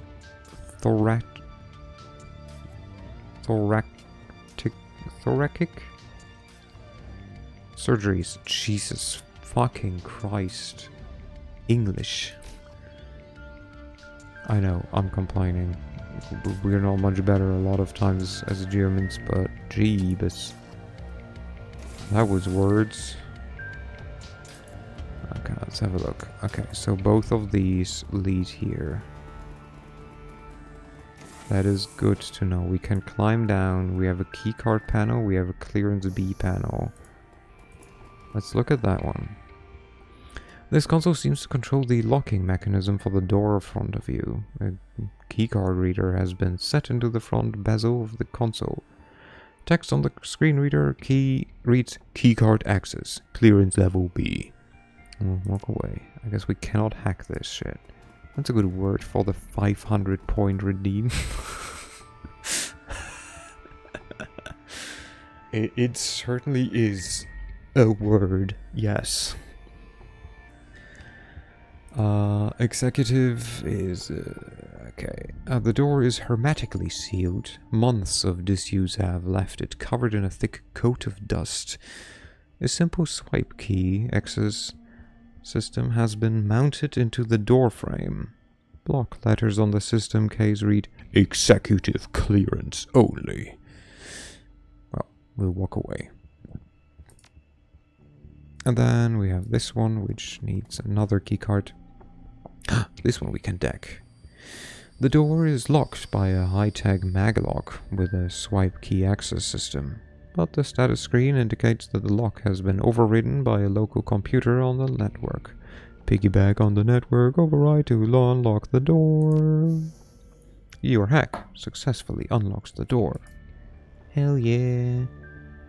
thoracic surgeries. Jesus fucking Christ. English. I know, I'm complaining. We're not much better a lot of times as Germans, but jeebus. That was words. Okay, let's have a look. Okay, so both of these lead here. That is good to know. We can climb down. We have a keycard panel. We have a clearance B panel. Let's look at that one. This console seems to control the locking mechanism for the door in front of you. A keycard reader has been set into the front bezel of the console. Text on the screen reader reads keycard access, clearance level B. Walk away. I guess we cannot hack this shit. That's a good word for the 500-point redeem. It certainly is a word, yes. Executive is... okay. The door is hermetically sealed. Months of disuse have left it covered in a thick coat of dust. A simple swipe key access system has been mounted into the door frame. Block letters on the system case read, "Executive clearance only." Well, we'll walk away. And then we have this one, which needs another keycard. This one we can deck. The door is locked by a high-tech maglock with a swipe key access system, but the status screen indicates that the lock has been overridden by a local computer on the network. Piggyback on the network override to unlock the door. Your hack successfully unlocks the door. Hell yeah.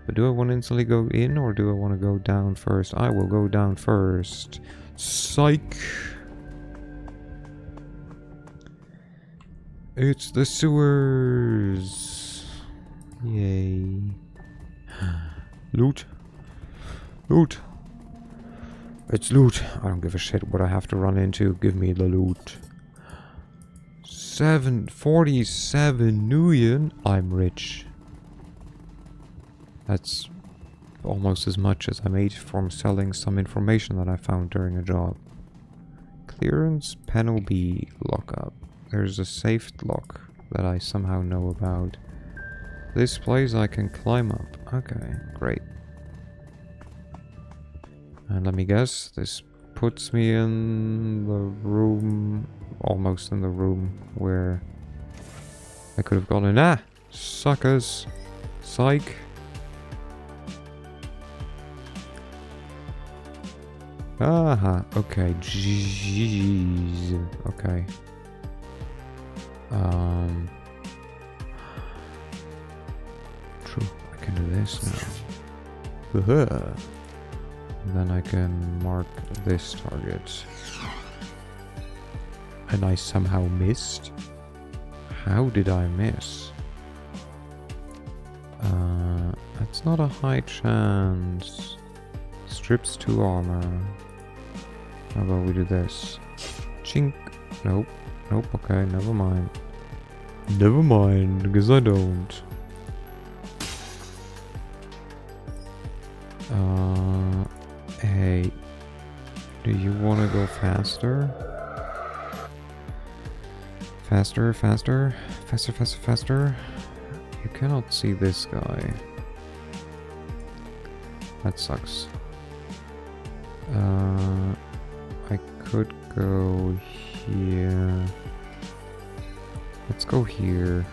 But do I want to instantly go in or do I want to go down first? I will go down first. Psych. It's the sewers. Yay. Loot. Loot. It's loot. I don't give a shit what I have to run into. Give me the loot. 747 million. I'm rich. That's almost as much as I made from selling some information that I found during a job. Clearance panel B lockup. There's a safe lock that I somehow know about. This place I can climb up. Okay, great. And let me guess, this puts me in the room, almost in the room where I could have gone in. Ah! Suckers! Psych! Aha, okay, jeez, okay. True, I can do this now. Then I can mark this target. And I somehow missed? How did I miss? That's not a high chance. Strips 2 armor. How about we do this? Chink. Nope. Nope, okay, never mind. Never mind, because I don't. Hey. Do you want to go faster? Faster, faster. Faster, faster, faster. You cannot see this guy. That sucks. I could go here. Let's go here.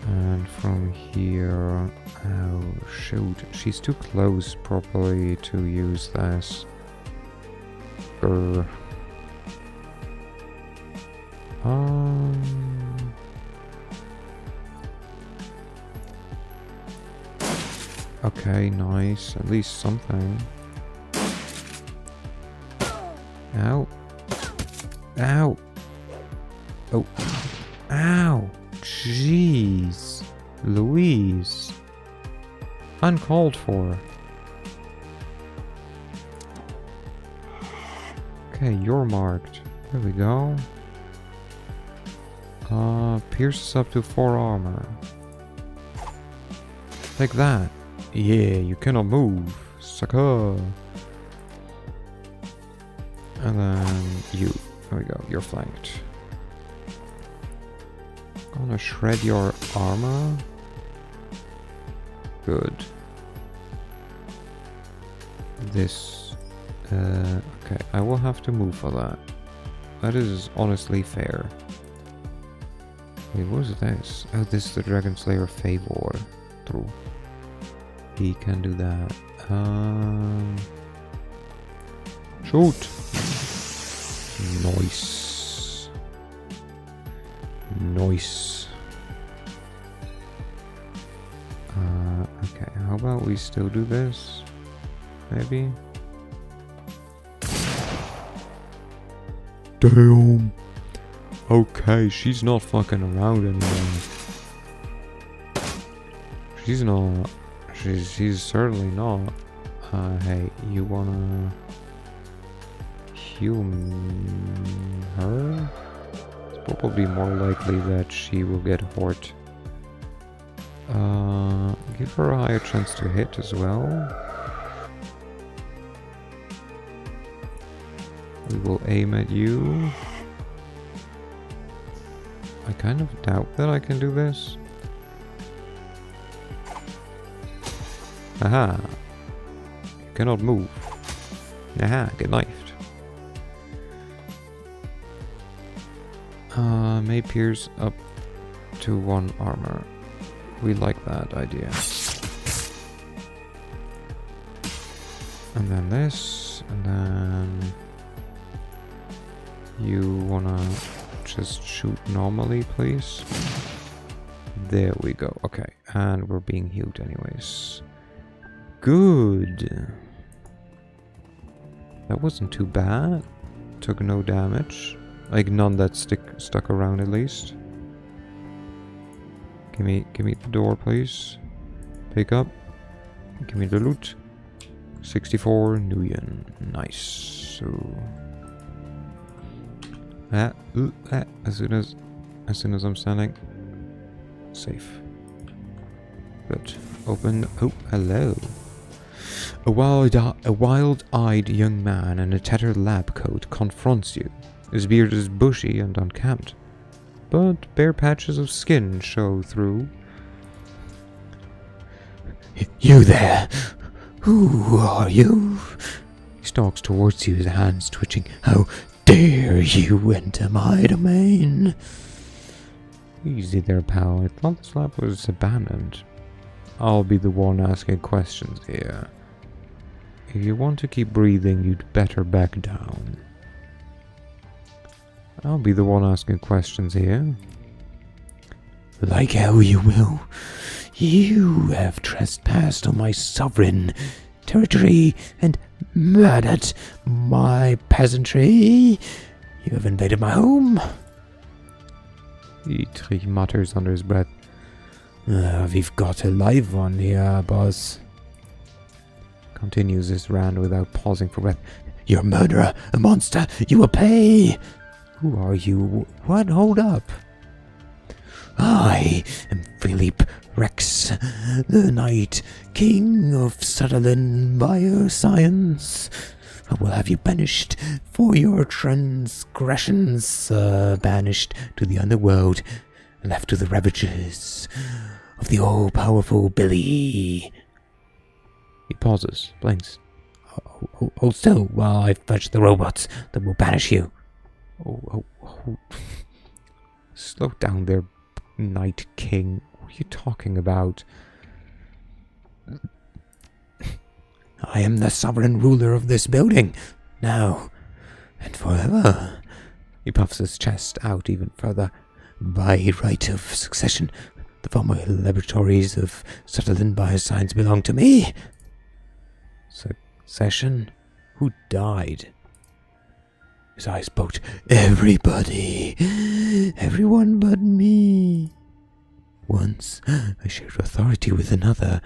And from here... Oh, shoot. She's too close properly to use this. Okay, nice. At least something. Ow. Ow. Oh. Ow. Jeez. Louise. Uncalled for. Okay, you're marked. There we go. Pierces up to 4 armor. Like that. Yeah, you cannot move. Sucker. And then you. There we go, you're flanked. Gonna shred your armor. Good. This... okay, I will have to move for that. That is honestly fair. Wait, what is this? Oh, this is the Dragon Slayer Favor. True. He can do that. Shoot! Nice. Nice. Okay, how about we still do this? Maybe? Damn! Okay, she's not fucking around anymore. She's not. She's certainly not. Hey, you wanna heal her? It's probably more likely that she will get hurt. Give her a higher chance to hit as well. We will aim at you. I kind of doubt that I can do this. Aha! You cannot move. Aha, get knifed. May pierce up to 1 armor. We like that idea. And then this, and then you wanna just shoot normally, please? There we go. Okay, and we're being healed anyways. Good. That wasn't too bad. Took no damage. Like none that stuck around at least. Give me the door, please. Pick up. Give me the loot. 64 Nguyen. Nice. So as soon as I'm standing. Safe. Good. Open. Oh, hello. A wild-eyed young man in a tattered lab coat confronts you. His beard is bushy and unkempt, but bare patches of skin show through. You there? Who are you? He stalks towards you, his hands twitching. How dare you enter my domain? Easy there, pal. I thought this lab was abandoned. I'll be the one asking questions here. If you want to keep breathing, you'd better back down. I'll be the one asking questions here. Like how you will. You have trespassed on my sovereign territory and murdered my peasantry. You have invaded my home. He mutters under his breath. We've got a live one here, boss. Continues his rant without pausing for breath. You're a murderer, a monster. You will pay. Who are you? What? Hold up. I am Philippe Rex, the Night King of Shadowrun Bioscience. I will have you banished for your transgressions, banished to the underworld, left to the ravages of the all-powerful Billy. He pauses, blinks. Hold still while I fetch the robots that will banish you. Oh. Slow down there, Night King. What are you talking about? I am the sovereign ruler of this building, now and forever. He puffs his chest out even further. By right of succession, the former laboratories of Shadowrun Bioscience belong to me. Succession? Who died? His eyes poked. Everybody. Everyone but me. Once I shared authority with another,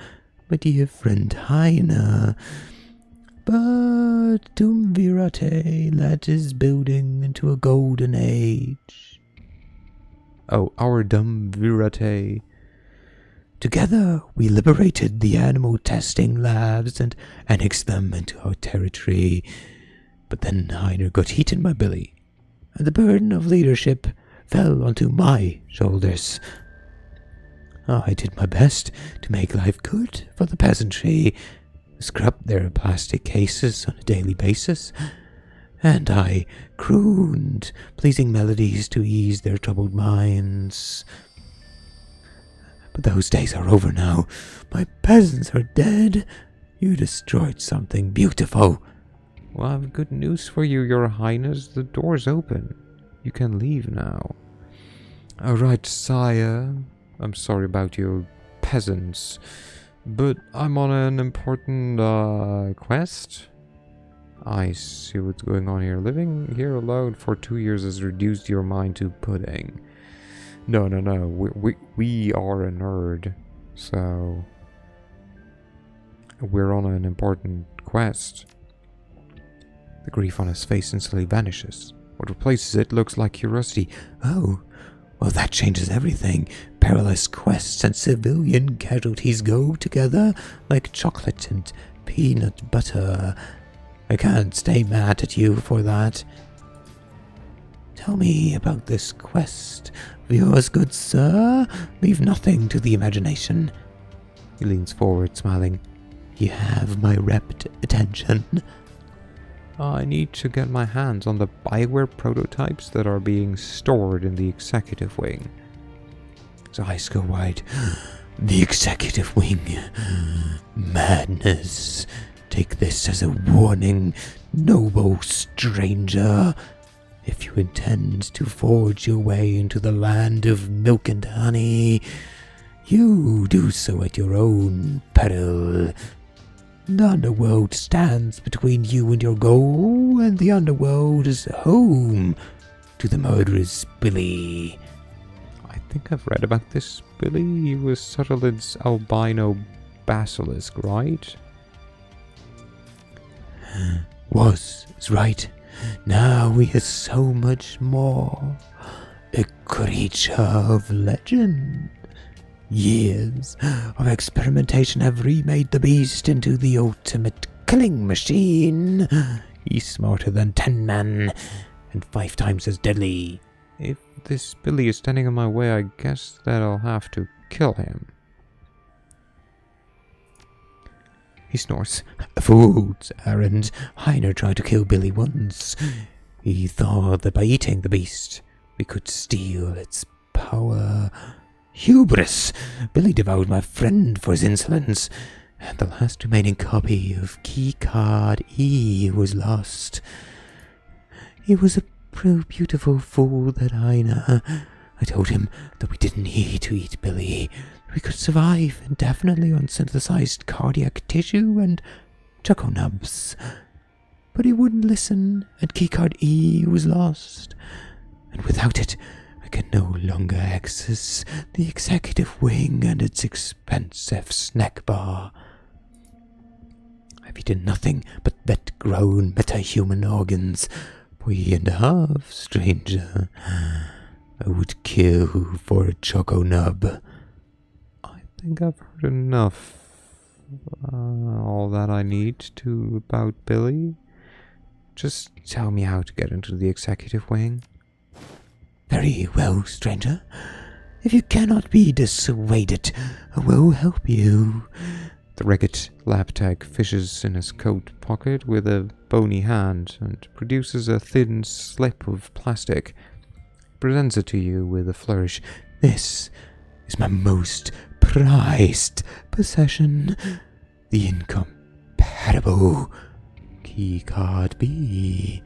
my dear friend Heine. But Tumvirate led his building into a golden age. Oh, our Dumvirate. Together we liberated the animal testing labs and annexed them into our territory. But then Heine got heated by Billy, and the burden of leadership fell onto my shoulders. I did my best to make life good for the peasantry, scrub their plastic cases on a daily basis, and I crooned pleasing melodies to ease their troubled minds. But those days are over now. My peasants are dead. You destroyed something beautiful. Well, I have good news for you, Your Highness. The door's open. You can leave now. Alright, sire. I'm sorry about your peasants, but I'm on an important quest. I see what's going on here. Living here alone for 2 years has reduced your mind to pudding. No. We are a nerd, so we're on an important quest. The grief on his face instantly vanishes. What replaces it looks like curiosity. Oh, well, that changes everything. Perilous quests and civilian casualties go together like chocolate and peanut butter. I can't stay mad at you for that. Tell me about this quest of yours, good sir. Leave nothing to the imagination. He leans forward, smiling. You have my rapt attention. I need to get my hands on the Bioware prototypes that are being stored in the executive wing. His eyes go wide. The executive wing. Madness. Take this as a warning, noble stranger. If you intend to forge your way into the land of milk and honey, you do so at your own peril. The underworld stands between you and your goal, and the underworld is home to the murderous Billy. I think I've read about this Billy. He was Sutherland's albino basilisk, right? is right. Now he is so much more. A creature of legend. Years of experimentation have remade the beast into the ultimate killing machine. He's smarter than 10 men and 5 times as deadly. If this Billy is standing in my way, I guess that I'll have to kill him. He snores. A fool's errand. Heiner tried to kill Billy once. He thought that by eating the beast, we could steal its power. Hubris! Billy devoured my friend for his insolence, and the last remaining copy of Keycard E was lost. He was a beautiful fool, that Heiner. I told him that we didn't need to eat Billy. We could survive indefinitely on synthesized cardiac tissue and choco nubs. But he wouldn't listen, and Keycard E was lost. And without it, I can no longer access the executive wing and its expensive snack bar. I've eaten nothing but vet-grown metahuman organs. For £1.50, stranger. I would kill for a choco nub. I think I've heard enough. All that I need to about Billy. Just tell me how to get into the executive wing. Very well, stranger. If you cannot be dissuaded, I will help you. The ragged lab tech fishes in his coat pocket with a bony hand and produces a thin slip of plastic. Presents it to you with a flourish. This is my most prized possession. The incompatible Keycard B.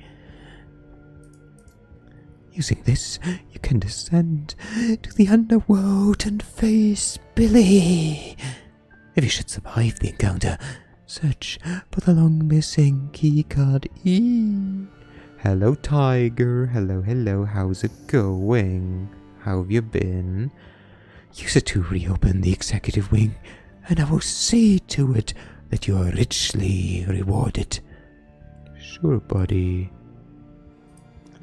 Using this, you can descend to the underworld and face Billy. If you should survive the encounter, search for the long-missing Keycard E. Hello, Tiger. Hello. How's it going? How have you been? Use it to reopen the executive wing, and I will see to it that you are richly rewarded. Sure, buddy.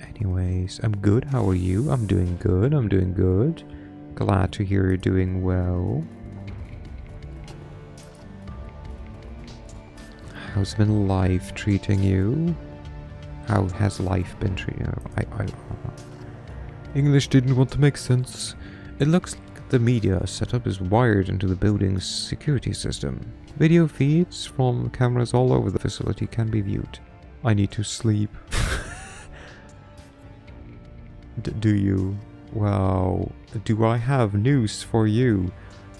Anyways, I'm good. How are you? I'm doing good. Glad to hear you're doing well. How's been life treating you? How has life been treating you? I don't know. English didn't want to make sense. It looks like the media setup is wired into the building's security system. Video feeds from cameras all over the facility can be viewed. I need to sleep. Do you? Well, do I have news for you?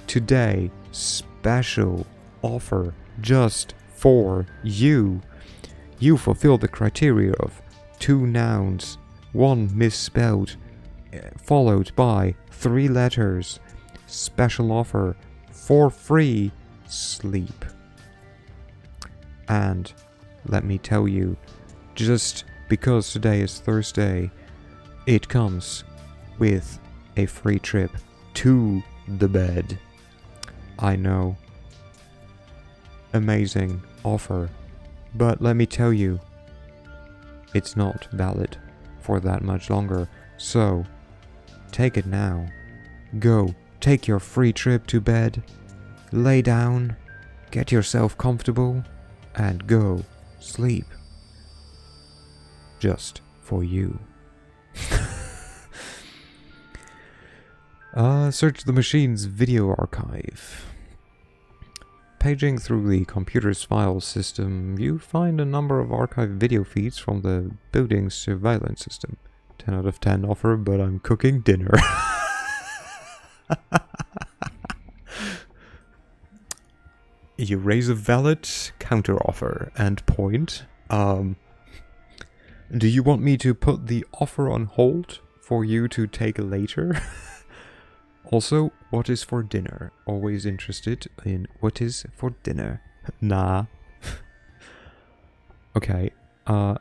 Today, special offer just for you. You fulfill the criteria of 2 nouns, 1 misspelled, followed by 3 letters. Special offer for free sleep. And let me tell you, just because today is Thursday, it comes with a free trip to the bed. I know. Amazing offer. But let me tell you, it's not valid for that much longer. So, take it now. Go, take your free trip to bed. Lay down, get yourself comfortable, and go sleep. Just for you. Search the machine's video archive. Paging through the computer's file system, you find a number of archived video feeds from the building's surveillance system. 10 out of 10 offer, but I'm cooking dinner. You raise a valid counter-offer and point. Do you want me to put the offer on hold for you to take later? Also, what is for dinner? Always interested in what is for dinner. Nah. Okay. Oh.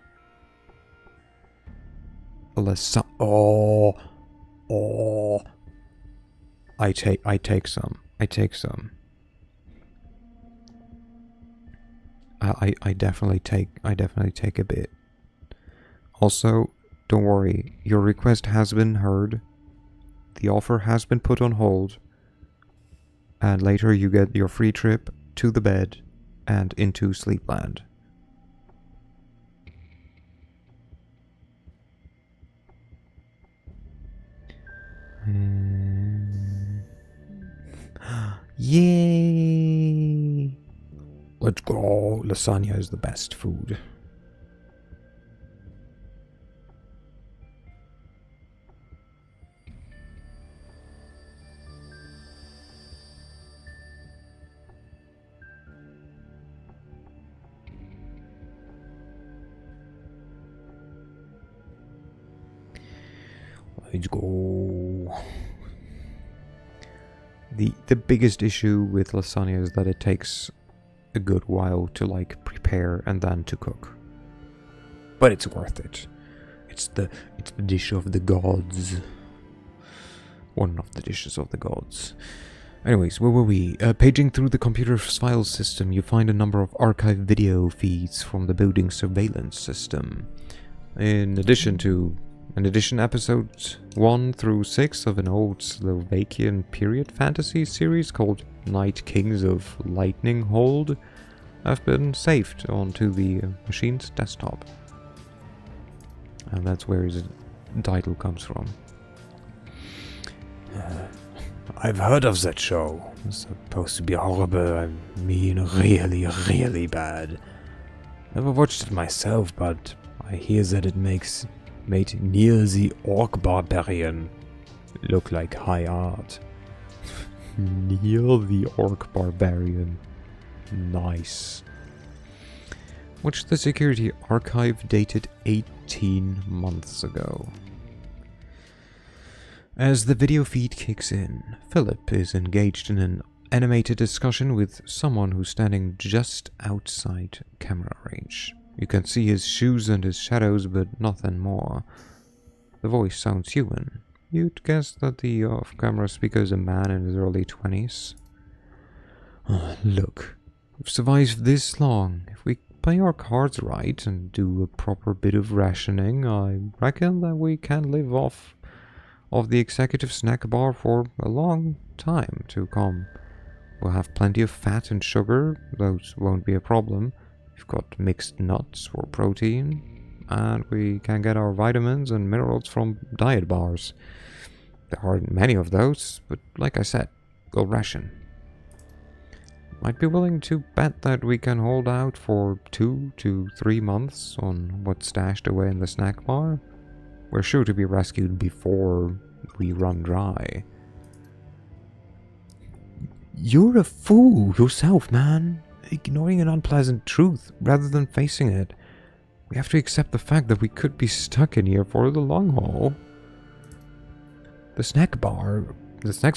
I take some. I definitely take a bit. Also, don't worry, your request has been heard. The offer has been put on hold. And later you get your free trip to the bed and into Sleepland. Yay! Let's go. Lasagna is the best food. Let's go. The biggest issue with lasagna is that it takes a good while to like prepare and then to cook. But it's worth it. It's the dish of the gods. One of the dishes of the gods. Anyways, where were we? Paging through the computer's file system, you find a number of archived video feeds from the building surveillance system. In addition, episodes 1 through 6 of an old Slovakian period fantasy series called Night Kings of Lightning Hold have been saved onto the machine's desktop. And that's where his title comes from. I've heard of that show. It's supposed to be horrible, I mean really, really bad. Never watched it myself, but I hear that it made Near the Orc Barbarian look like high art. Near the Orc Barbarian. Nice. Which the security archive dated 18 months ago. As the video feed kicks in, Philip is engaged in an animated discussion with someone who's standing just outside camera range. You can see his shoes and his shadows, but nothing more. The voice sounds human. You'd guess that the off-camera speaker is a man in his early 20s. Look, we've survived this long. If we play our cards right and do a proper bit of rationing, I reckon that we can live off of the executive snack bar for a long time to come. We'll have plenty of fat and sugar, those won't be a problem. We've got mixed nuts for protein, and we can get our vitamins and minerals from diet bars. There aren't many of those, but like I said, we'll ration. I'd be willing to bet that we can hold out for 2 to 3 months on what's stashed away in the snack bar. We're sure to be rescued before we run dry. You're a fool yourself, man. Ignoring an unpleasant truth rather than facing it. We have to accept the fact that we could be stuck in here for the long haul. The snacks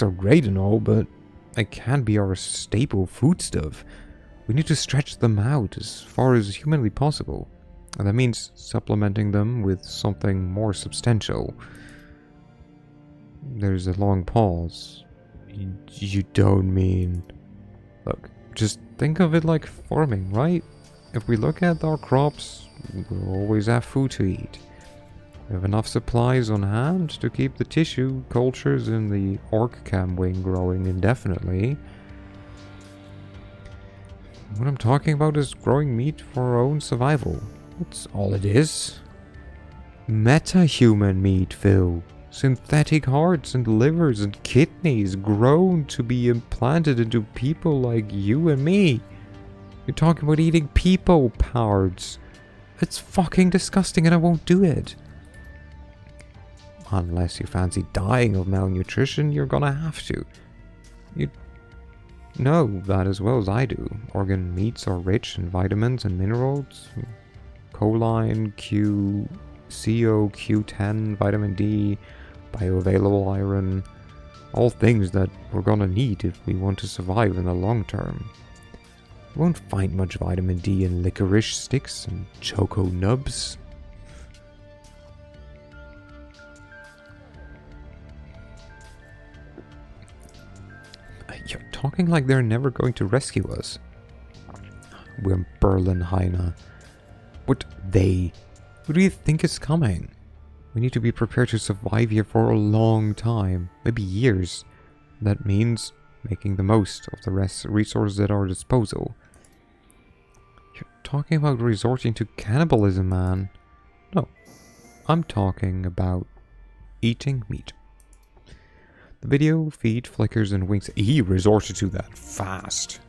are great and all, but they can't be our staple foodstuff. We need to stretch them out as far as humanly possible. And that means supplementing them with something more substantial. There's a long pause. You don't mean... Look, just think of it like farming, right? If we look at our crops, we'll always have food to eat. We have enough supplies on hand to keep the tissue cultures in the orc cam wing growing indefinitely. What I'm talking about is growing meat for our own survival. That's all it is. Meta-human meat, Phil. Synthetic hearts and livers and kidneys grown to be implanted into people like you and me. You're talking about eating people parts. It's fucking disgusting and I won't do it. Unless you fancy dying of malnutrition, you're gonna have to. You know that as well as I do. Organ meats are rich in vitamins and minerals. Choline, Q, CO, Q10, vitamin D, bioavailable iron. All things that we're gonna need if we want to survive in the long term. You won't find much vitamin D in licorice sticks and choco nubs. You're talking like they're never going to rescue us. We're in Berlin, Heine. What they? What do you think is coming? We need to be prepared to survive here for a long time, maybe years. That means making the most of the resources at our disposal. You're talking about resorting to cannibalism, man. No, I'm talking about eating meat. The video feed flickers and winks. He resorted to that fast.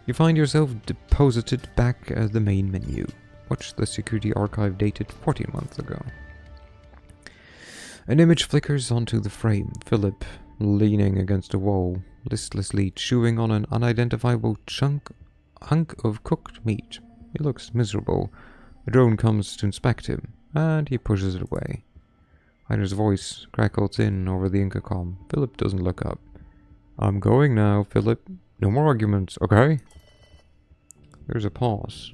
You find yourself deposited back at the main menu. Watch the security archive dated 14 months ago. An image flickers onto the frame. Philip, leaning against a wall, listlessly chewing on an unidentifiable hunk of cooked meat. He looks miserable. A drone comes to inspect him, and he pushes it away. Heiner's voice crackles in over the intercom. Philip doesn't look up. I'm going now, Philip. No more arguments, okay? There's a pause.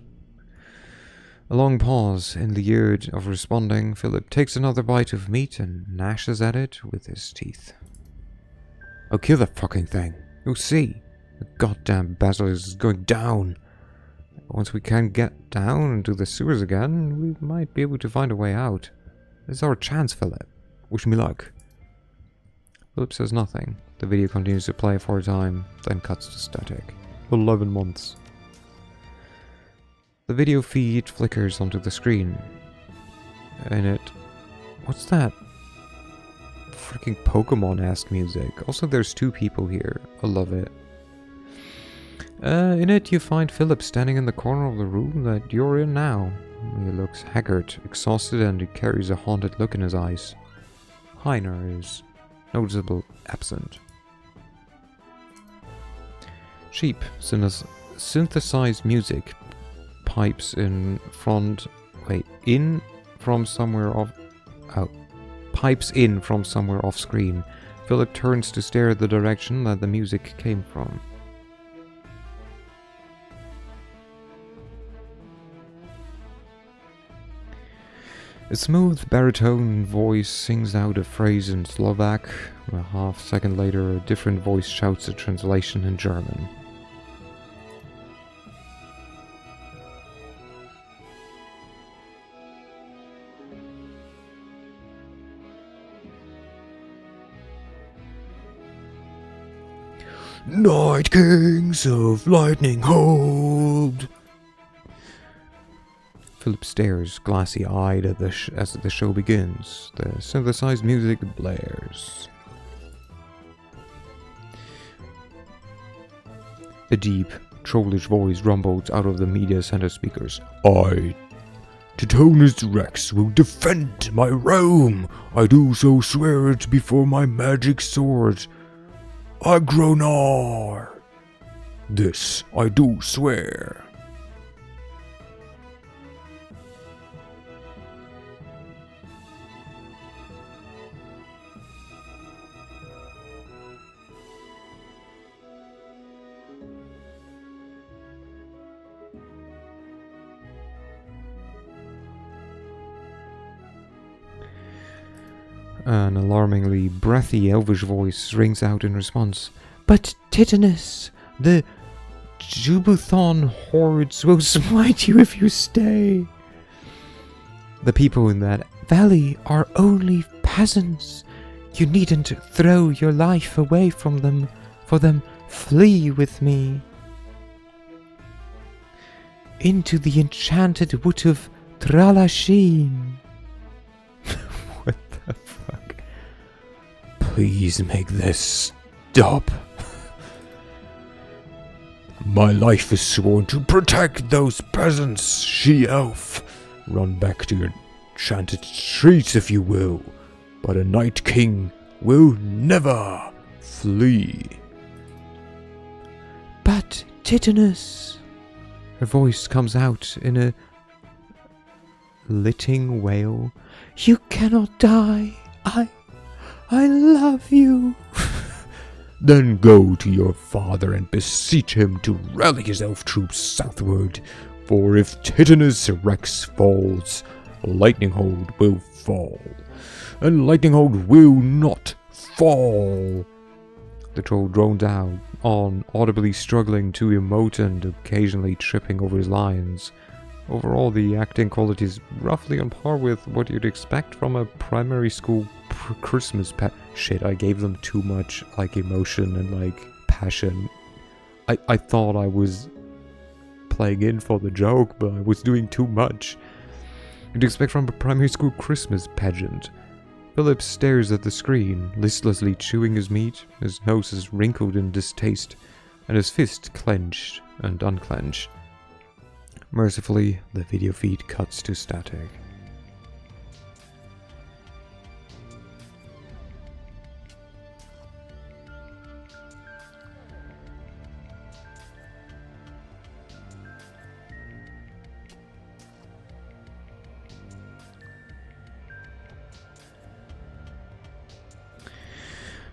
A long pause. In the urge of responding, Philip takes another bite of meat and gnashes at it with his teeth. I'll kill the fucking thing. You'll see. The goddamn basilisk is going down. Once we can get down into the sewers again, we might be able to find a way out. This is our chance, Philip. Wish me luck. Philip says nothing. The video continues to play for a time, then cuts to static. 11 months. The video feed flickers onto the screen. In it... What's that? Freaking Pokemon-esque music. Also, there's two people here. I love it. In it, you find Philip standing in the corner of the room that you're in now. He looks haggard, exhausted, and he carries a haunted look in his eyes. Heiner is noticeably absent. Cheap, synthesized music pipes in from somewhere off screen. Philip turns to stare at the direction that the music came from. A smooth baritone voice sings out a phrase in Slovak. A half second later, a different voice shouts a translation in German. Night Kings of Lightning Hold! Philip stares, glassy-eyed, as the show begins. The synthesized music blares. A deep, trollish voice rumbles out of the media center speakers. I, Tithonus Rex, will defend my realm. I do so swear it before my magic sword. Agronar. This I do swear. An alarmingly breathy elvish voice rings out in response. But Titanus, the Jubuthon hordes will smite you if you stay. The people in that valley are only peasants. You needn't throw your life away from them. For them, flee with me. Into the enchanted wood of Tralashin. What the fuck? Please make this stop. My life is sworn to protect those peasants, she-elf. Run back to your enchanted streets if you will, but a Night King will never flee. But Titanus... Her voice comes out in a lilting wail. You cannot die. I love you. Then go to your father and beseech him to rally his elf troops southward. For if Titanus Rex falls, Lightning Hold will fall. And Lightning Hold will not fall. The troll drones out on, audibly struggling to emote and occasionally tripping over his lines. Overall, the acting quality is roughly on par with what you'd expect from a primary school Christmas shit, I gave them too much, like, emotion and, like, passion. I thought I was playing in for the joke, but I was doing too much. You'd expect from a primary school Christmas pageant. Philip stares at the screen, listlessly chewing his meat, his nose is wrinkled in distaste, and his fist clenched and unclenched. Mercifully, the video feed cuts to static.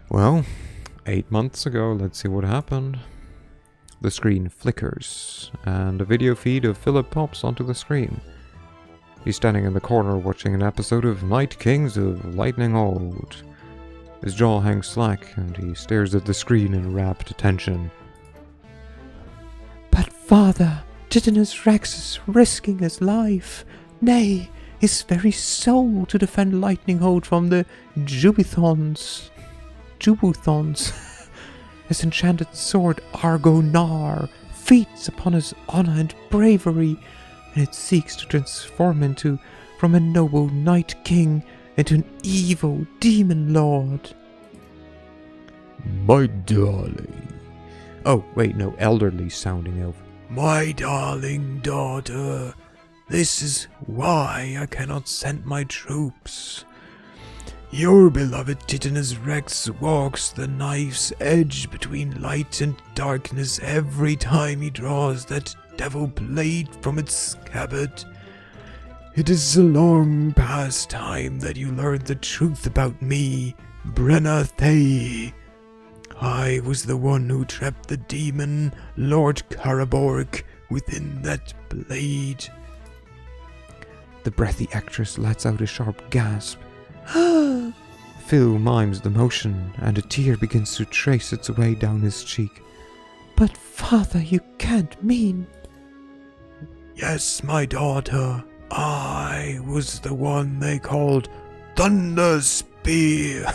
Well, 8 months ago, let's see what happened. The screen flickers, and a video feed of Philip pops onto the screen. He's standing in the corner watching an episode of Night Kings of Lightning Hold. His jaw hangs slack, and he stares at the screen in rapt attention. But father, Titanus Rex is risking his life, nay, his very soul, to defend Lightning Hold from the Jubuthons. His enchanted sword Argonar feeds upon his honor and bravery, and it seeks to transform from a noble Night King into an evil demon lord. My darling. Oh, wait, no, elderly sounding elf. My darling daughter, this is why I cannot send my troops. Your beloved Titanus Rex walks the knife's edge between light and darkness every time he draws that devil blade from its scabbard. It is a long past time that you learned the truth about me, Brenna Thay. I was the one who trapped the demon, Lord Karaborg, within that blade. The breathy actress lets out a sharp gasp. Phil mimes the motion, and a tear begins to trace its way down his cheek. But father, you can't mean... Yes, my daughter, I was the one they called Thunder Spear.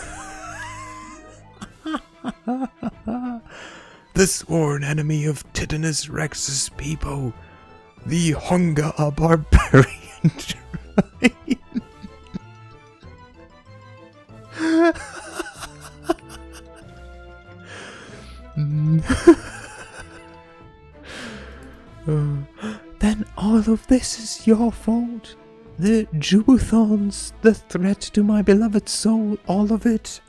The sworn enemy of Titanus Rex's people, the Hunger Barbarian tribe. Then all of this is your fault. The Jubuthons, the threat to my beloved soul, all of it.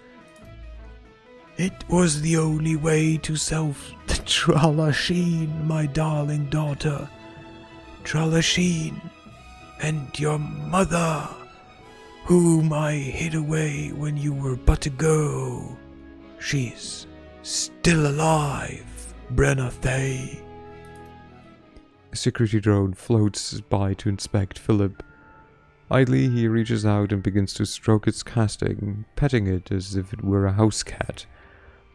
It was the only way to self the Trallasheen, my darling daughter. Trallasheen, and your mother, whom I hid away when you were but a girl. She's still alive, Brenna Thay. A security drone floats by to inspect Philip. Idly, he reaches out and begins to stroke its casting, petting it as if it were a house cat.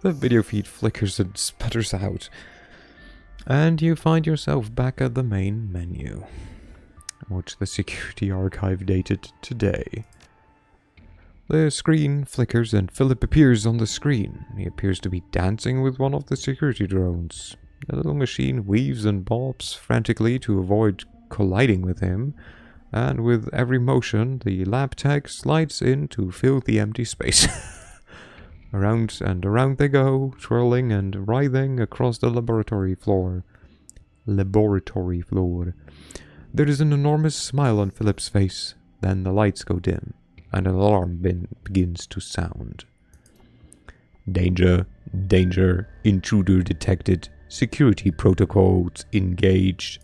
The video feed flickers and sputters out, and you find yourself back at the main menu, which the security archive dated today. The screen flickers and Philip appears on the screen. He appears to be dancing with one of the security drones. The little machine weaves and bops frantically to avoid colliding with him, and with every motion, the lab tech slides in to fill the empty space. Around and around they go, twirling and writhing across the laboratory floor. There is an enormous smile on Philip's face. Then the lights go dim, and an alarm begins to sound. Danger, danger, intruder detected. Security protocols engaged.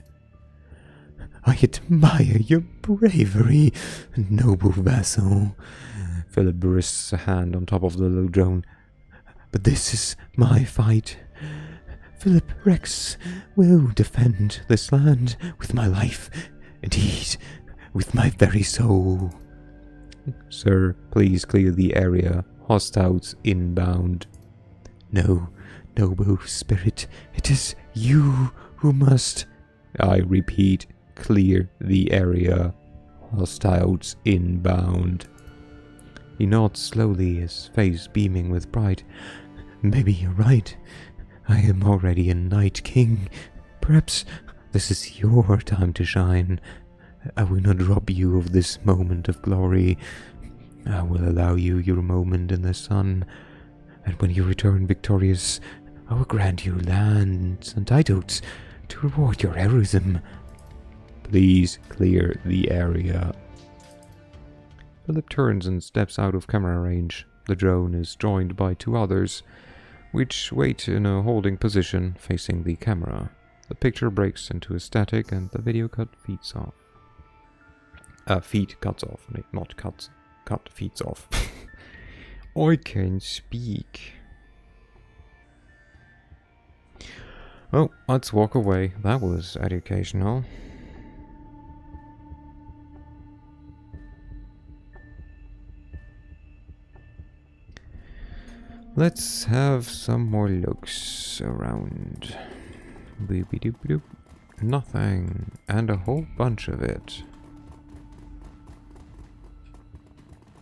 I admire your bravery, noble vassal. Philip rests a hand on top of the little drone. But this is my fight. Philip Rex will defend this land with my life, indeed, with my very soul. Sir, please clear the area. Hostiles inbound. No, Noble spirit, it is you who must, I repeat, clear the area. Hostiles inbound. He nods slowly, his face beaming with pride. Maybe you're right. I am already a Night King. Perhaps this is your time to shine. I will not rob you of this moment of glory. I will allow you your moment in the sun. And when you return victorious, I will grant you lands and titles to reward your heroism. Please clear the area. Philip turns and steps out of camera range. The drone is joined by 2 others, which wait in a holding position facing the camera. The picture breaks into a static and the video cut feeds off. Feed cuts off, not cuts. Cut feeds off. I can speak. Oh, let's walk away. That was educational. Let's have some more looks around. Boopy doop doop. Nothing. And a whole bunch of it.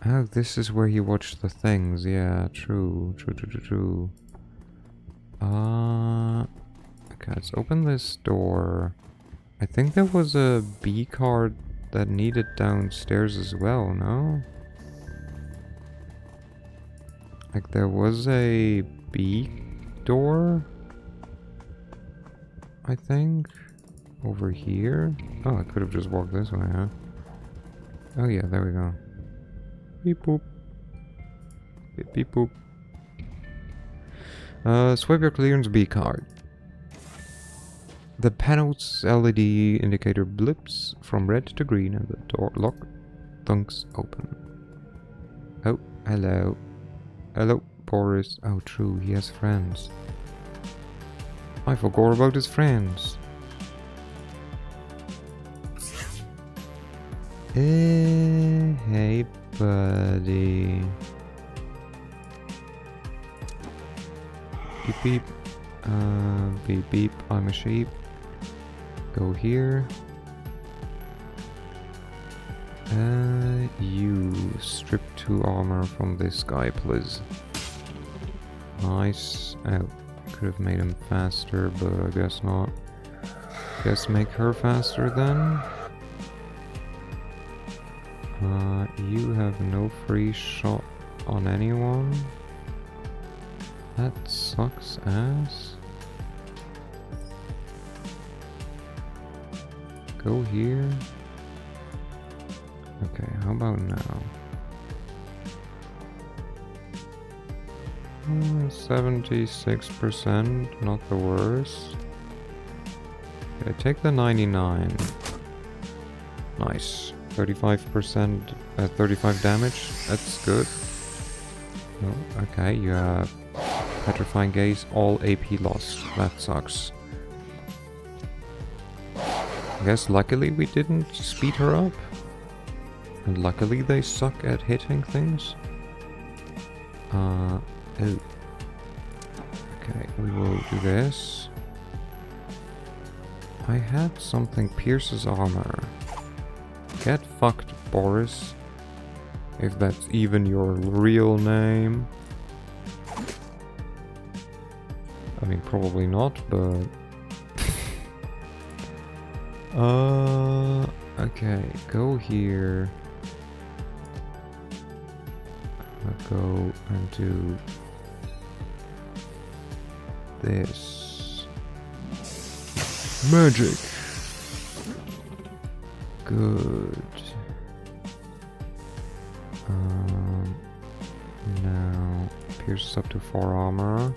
Oh, this is where you watch the things. Yeah, true. Okay, let's open this door. I think there was a B card that needed downstairs as well, no? Like there was a B door, I think, over here. Oh, I could have just walked this way, huh? Oh yeah, there we go. Beep boop. Beep beep boop. Swipe your clearance B card. The panel's LED indicator blips from red to green and the door lock thunks open. Oh, hello. Hello, Boris. Oh, true, he has friends. I forgot about his friends. Hey, buddy. Beep, beep. Beep, beep. I'm a sheep. Go here. You strip 2 armor from this guy, please. Nice. Oh, could have made him faster, but I guess not. Guess make her faster then. You have no free shot on anyone. That sucks ass. Go here. Okay, how about now? 76%, not the worst. Okay, take the 99. Nice. 35%, 35 damage. That's good. Oh, okay, you have Petrifying Gaze, all AP lost. That sucks. I guess luckily we didn't speed her up. And luckily they suck at hitting things. Oh. Okay, we will do this. I had something pierces armor. Get fucked, Boris. If that's even your real name. I mean, probably not, but... okay, go here. I'll go and do this. Magic! Good. Now, pierces up to 4 armor.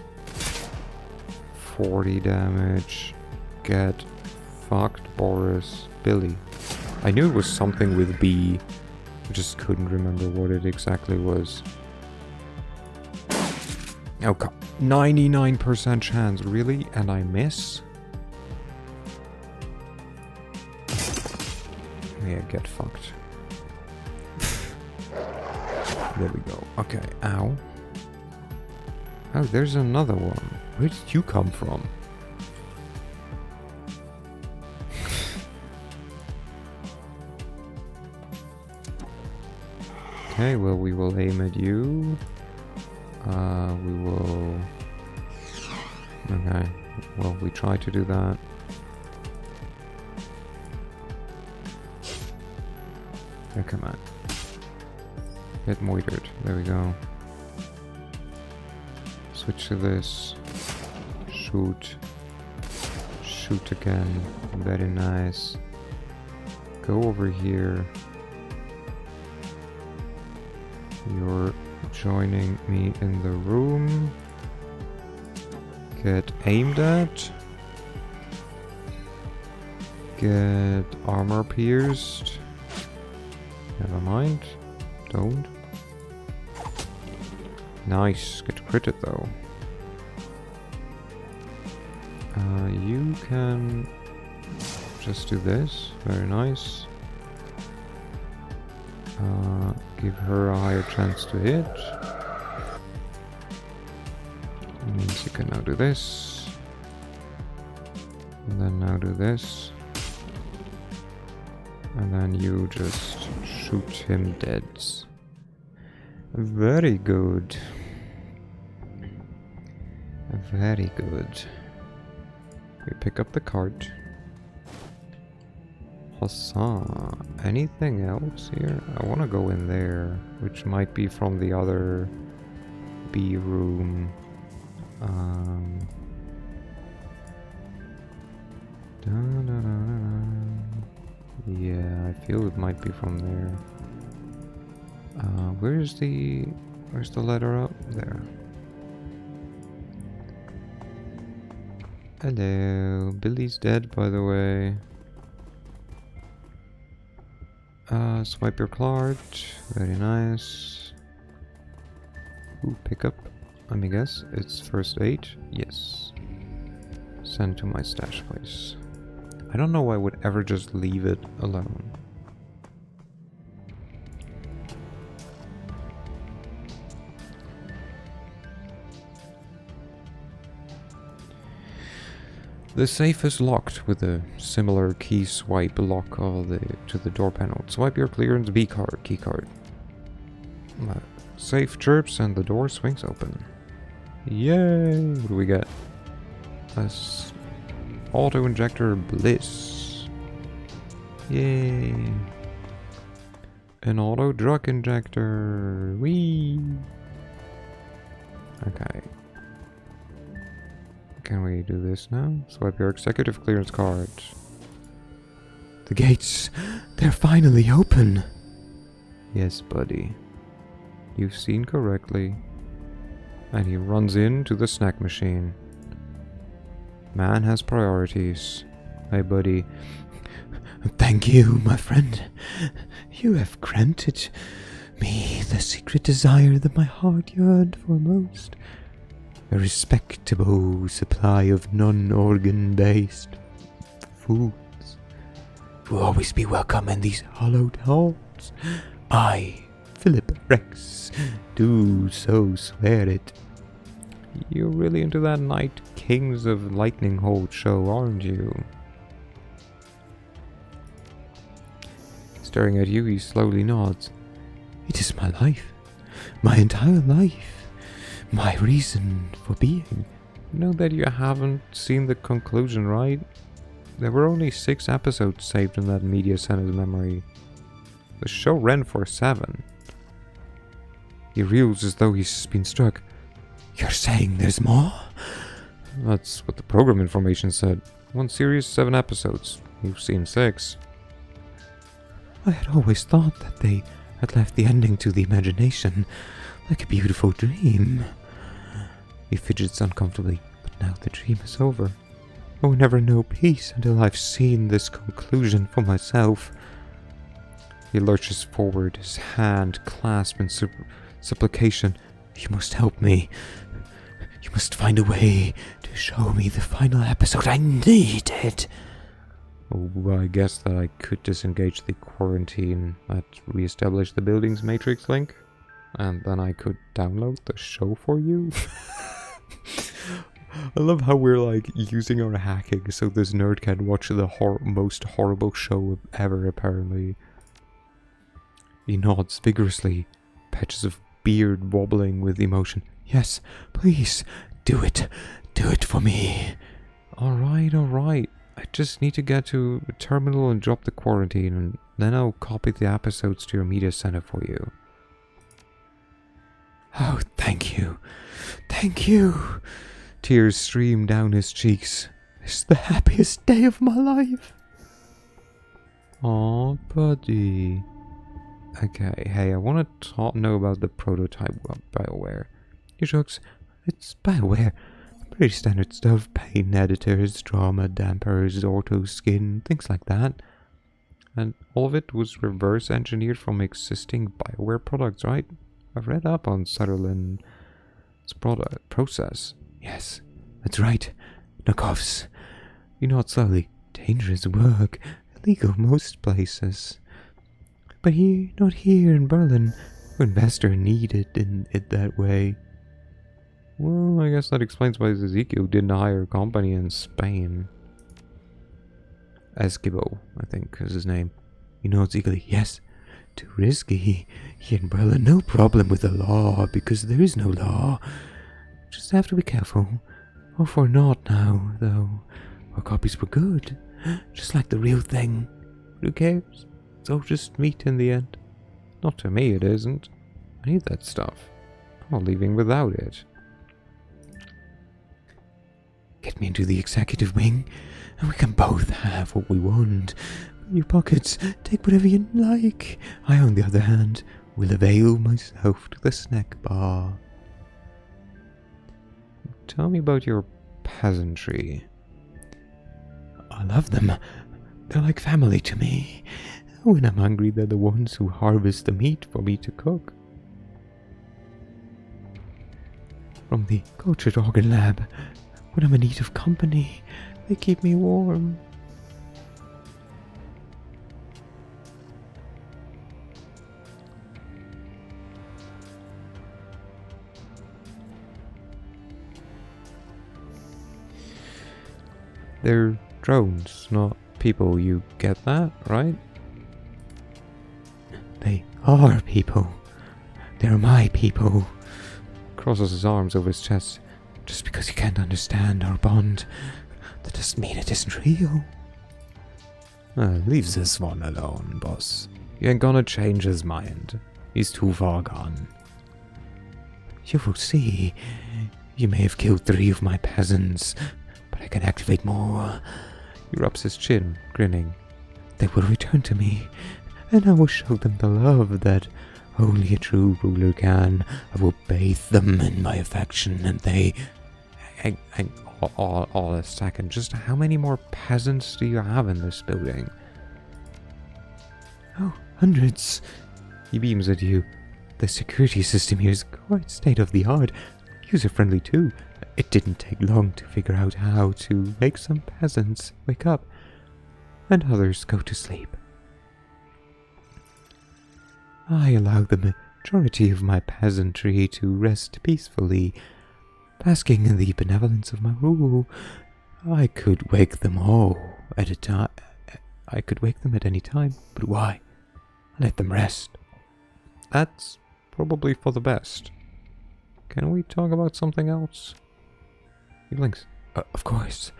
40 damage. Get fucked, Boris. Billy. I knew it was something with B. I just couldn't remember what it exactly was. Oh god. 99% chance, really? And I miss? Yeah, get fucked. There we go. Okay, ow. Oh, there's another one. Where did you come from? Okay, well, we will aim at you. We will... Okay, well, we try to do that. Oh, come on. Get moitered. There we go. Switch to this. Shoot. Shoot again. Very nice. Go over here. You're joining me in the room. Get aimed at. Get armor pierced. Never mind. Don't. Nice. Get critted though. You can just do this. Very nice. Give her a higher chance to hit. That means you can now do this. And then now do this. And then you just shoot him dead. Very good. Very good. We pick up the cart. Huzzah. Anything else here? I want to go in there, which might be from the other B room. Yeah, I feel it might be from there. Where's the ladder up? There. Hello. Billy's dead, by the way. Swipe your card. Very nice. Ooh, pick up. Let me guess. It's first aid? Yes. Send to my stash place. I don't know why I would ever just leave it alone. The safe is locked with a similar key swipe lock to the door panel. Swipe your clearance B card, key card. Safe chirps and the door swings open. Yay! What do we get? Auto injector bliss. Yay! An auto drug injector. Whee! Okay. Can we do this now? Swipe your executive clearance card. The gates, they're finally open. Yes, buddy. You've seen correctly. And he runs into the snack machine. Man has priorities. Hey, buddy. Thank you, my friend. You have granted me the secret desire that my heart yearned for most. A respectable supply of non-organ-based foods will always be welcome in these hollowed halls. I, Philip Rex, do so swear it. You're really into that Night Kings of Lightning Hold show, aren't you? Staring at you, he slowly nods. It is my life. My entire life. My reason for being. You know that you haven't seen the conclusion, right? There were only 6 episodes saved in that media center's memory. The show ran for 7. He reels as though he's been struck. You're saying there's more? That's what the program information said. 1 series, 7 episodes. You've seen 6. I had always thought that they had left the ending to the imagination, like a beautiful dream. He fidgets uncomfortably, but now the dream is over. I will never know peace until I've seen this conclusion for myself. He lurches forward, his hand clasped in supplication. You must help me. You must find a way to show me the final episode. I need it. Oh, I guess that I could disengage the quarantine that re-established the building's matrix link. And then I could download the show for you? I love how we're like using our hacking so this nerd can watch the most horrible show ever, apparently. He nods vigorously, patches of beard wobbling with emotion. Yes, please, do it. Do it for me. Alright, alright. I just need to get to a terminal and drop the quarantine, and then I'll copy the episodes to your media center for you. Oh, thank you. Thank you. Tears stream down his cheeks. It's the happiest day of my life. Aw, buddy. Okay, hey, I want to know about the prototype of BioWare. He shrugs. It's BioWare. Pretty standard stuff. Paint editors, drama dampers, auto skin, things like that. And all of it was reverse engineered from existing BioWare products, right? I've read up on Shadowrun's process. Yes, that's right. Knockoffs. You know, it's slowly. Dangerous work. Illegal most places. But here, not here in Berlin. No investor needed in it that way. Well, I guess that explains why Ezekiel didn't hire a company in Spain. Esquibo, I think is his name. You know, it's eagerly. Yes. Too risky. Here in Berlin, no problem with the law, because there is no law. Just have to be careful. Or for not now, though. Our copies were good. Just like the real thing. Who cares? It's all just meat in the end. Not to me, it isn't. I need that stuff. I'm not leaving without it. Get me into the executive wing, and we can both have what we want. Your pockets, take whatever you like. I, on the other hand, will avail myself to the snack bar. Tell me about your peasantry. I love them. They're like family to me. When I'm hungry, they're the ones who harvest the meat for me to cook. From the cultured organ lab, when I'm in need of company, they keep me warm. They're drones, not people. You get that, right? They are people. They're my people. Crosses his arms over his chest. Just because you can't understand our bond, that doesn't mean it isn't real. Leave this one alone, boss. You ain't gonna change his mind. He's too far gone. You will see. You may have killed 3 of my peasants, but I can activate more. He rubs his chin, grinning. They will return to me, and I will show them the love that only a true ruler can. I will bathe them in my affection, and they... Hang a second. Just how many more peasants do you have in this building? Oh, hundreds. He beams at you. The security system here is quite state-of-the-art. User-friendly too. It didn't take long to figure out how to make some peasants wake up and others go to sleep. I allow the majority of my peasantry to rest peacefully, basking in the benevolence of my rule. I could wake them all at a time. I could wake them at any time, but why? Let them rest. That's probably for the best. Can we talk about something else? He blinks. Of course.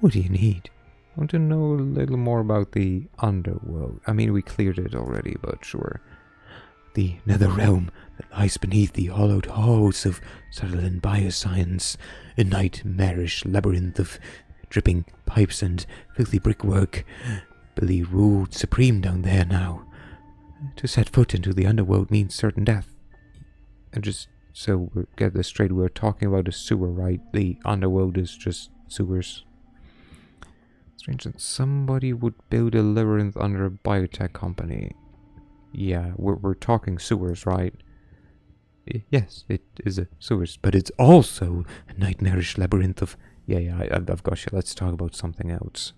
What do you need? I want to know a little more about the underworld. I mean, we cleared it already, but sure. The nether realm that lies beneath the hollowed halls of Shadowrun Bioscience, a nightmarish labyrinth of dripping pipes and filthy brickwork. Billy ruled supreme down there now. To set foot into the underworld means certain death. And just so we get this straight, we're talking about a sewer, right? The underworld is just sewers. Strange that somebody would build a labyrinth under a biotech company. Yeah, we're talking sewers, right? Yes, it is a sewers, but it's also a nightmarish labyrinth of... Yeah, I've got you. Let's talk about something else.